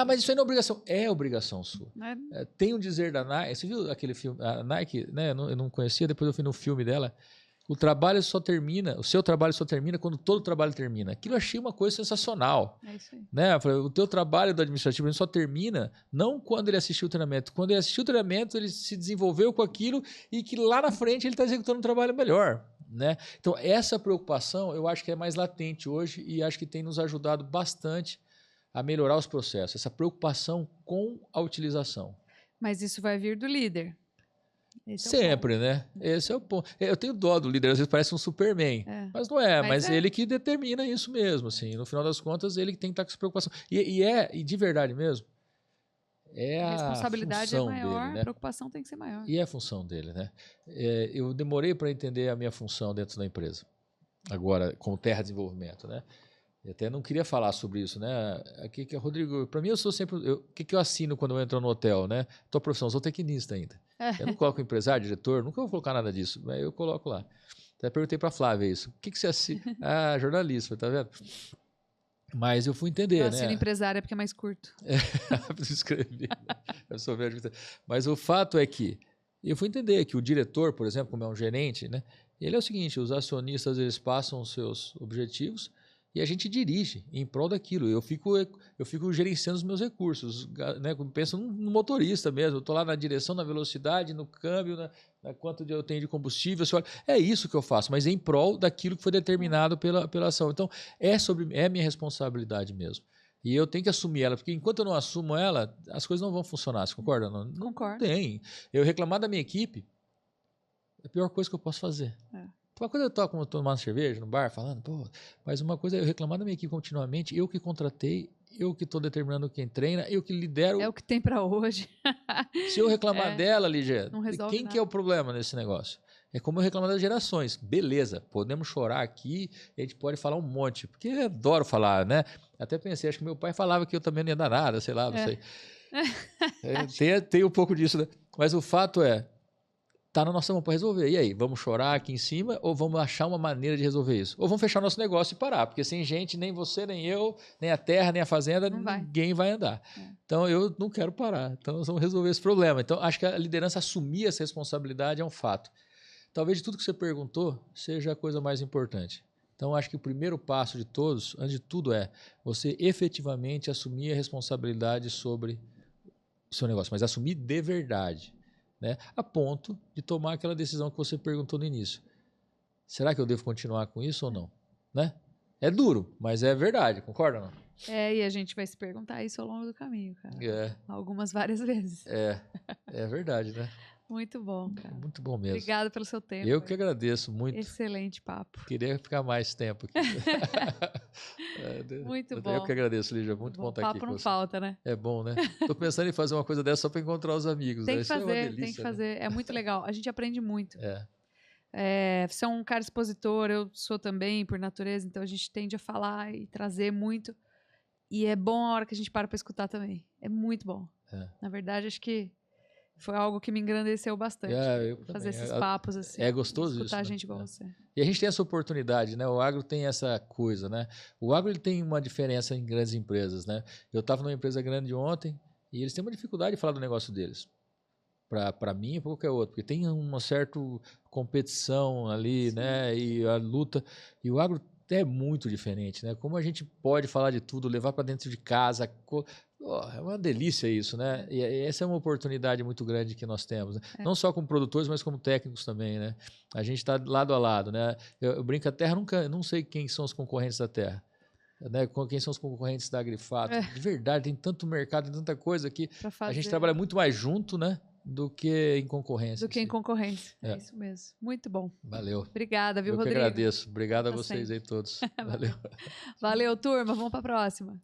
mas isso aí não é obrigação. É obrigação sua. Tem um dizer da Nike... Você viu aquele filme? A Nike, né, eu não conhecia, depois eu fui no filme dela... O seu trabalho só termina quando todo o trabalho termina. Aquilo eu achei uma coisa sensacional. É isso aí. Né? Eu falei, o teu trabalho do administrativo só termina não quando ele assistiu o treinamento. Quando ele assistiu o treinamento, ele se desenvolveu com aquilo e que lá na frente ele está executando um trabalho melhor. Né? Então, essa preocupação eu acho que é mais latente hoje e acho que tem nos ajudado bastante a melhorar os processos. Essa preocupação com a utilização. Mas isso vai vir do líder. Sempre, né? Esse é o ponto. Eu tenho dó do líder, às vezes parece um Superman, mas não é, mas ele que determina isso mesmo, assim. No final das contas, ele que tem que estar com essa preocupação. E de verdade mesmo, a responsabilidade função é maior, dele, né? A preocupação tem que ser maior. E é a função dele, né? Eu demorei para entender a minha função dentro da empresa, agora, como terra de desenvolvimento, né? Eu até não queria falar sobre isso, né? Aqui, Rodrigo, para mim eu sou sempre... O que eu assino quando eu entro no hotel, né? Tua profissão, eu sou tecnista ainda. Eu não coloco empresário, diretor, nunca vou colocar nada disso, mas eu coloco lá. Até perguntei para a Flávia isso. O que você assina? Jornalista, tá vendo? Mas eu fui entender, né? Assino empresária porque é mais curto. Preciso escrever. Eu sou velho. Mas o fato é que eu fui entender que o diretor, por exemplo, como é um gerente, né? Ele é o seguinte, os acionistas eles passam os seus objetivos e a gente dirige em prol daquilo. Eu fico gerenciando os meus recursos, né? Penso no motorista mesmo. Eu estou lá na direção, na velocidade, no câmbio, na quanto eu tenho de combustível. É isso que eu faço, mas em prol daquilo que foi determinado pela ação. Então, é minha responsabilidade mesmo. E eu tenho que assumir ela, porque enquanto eu não assumo ela, as coisas não vão funcionar. Você concorda? Não Concordo. tem. Eu reclamar da minha equipe é a pior coisa que eu posso fazer. Uma coisa eu estou tomando cerveja no bar, falando, pô, mas uma coisa é eu reclamar da minha equipe continuamente, eu que contratei, eu que estou determinando quem treina, eu que lidero. É o que tem para hoje. Se eu reclamar dela, Lígia, quem nada. que é o problema nesse negócio? É como eu reclamar das gerações. Beleza, podemos chorar aqui, a gente pode falar um monte, porque eu adoro falar, né? Até pensei, acho que meu pai falava que eu também não ia dar nada, sei lá, não sei. Tem um pouco disso, né? Mas o fato é, tá na nossa mão para resolver. E aí, vamos chorar aqui em cima ou vamos achar uma maneira de resolver isso? Ou vamos fechar nosso negócio e parar, porque sem gente, nem você, nem eu, nem a terra, nem a fazenda, ninguém vai andar. Então, eu não quero parar. Então, nós vamos resolver esse problema. Então, acho que a liderança assumir essa responsabilidade é um fato. Talvez de tudo que você perguntou, seja a coisa mais importante. Então, acho que o primeiro passo de todos, antes de tudo, é você efetivamente assumir a responsabilidade sobre o seu negócio, mas assumir de verdade. Né, a ponto de tomar aquela decisão que você perguntou no início. Será que eu devo continuar com isso ou não? Né? É duro, mas é verdade, concorda ou não? E a gente vai se perguntar isso ao longo do caminho, cara. Várias vezes. É verdade, né? Muito bom, cara. Muito bom mesmo. Obrigado pelo seu tempo. Eu que agradeço muito. Excelente papo. Queria ficar mais tempo aqui. Muito bom. Eu que agradeço, Lígia. Muito bom estar aqui. O papo não falta, né? É bom, né? Tô pensando em fazer uma coisa dessa só para encontrar os amigos. Tem né? que fazer, é uma delícia, tem que fazer. Né? É muito legal. A gente aprende muito. É. Você é um cara expositor, eu sou também, por natureza, então a gente tende a falar e trazer muito. E é bom a hora que a gente para escutar também. É muito bom. Na verdade, acho que foi algo que me engrandeceu bastante. Fazer esses papos assim. É gostoso escutar isso. Escutar gente igual você. E a gente tem essa oportunidade, né? O agro tem essa coisa, né? O agro ele tem uma diferença em grandes empresas, né? Eu estava numa empresa grande ontem e eles têm uma dificuldade de falar do negócio deles. Para mim e para qualquer outro, porque tem uma certa competição ali, né? E a luta. E o agro é muito diferente, né? Como a gente pode falar de tudo, levar para dentro de casa. É uma delícia isso, né? E essa é uma oportunidade muito grande que nós temos, né? Não só como produtores, mas como técnicos também, né? A gente está lado a lado, né? Eu brinco, a terra não sei quem são os concorrentes da terra, né? Quem são os concorrentes da Agrifato. De verdade, tem tanto mercado, tem tanta coisa que a gente trabalha muito mais junto, né? Do que em concorrência. É isso mesmo. Muito bom. Valeu. Obrigada, viu, Eu Rodrigo? Eu que agradeço. Obrigado a vocês aí todos. Valeu. Valeu, turma. Vamos para a próxima.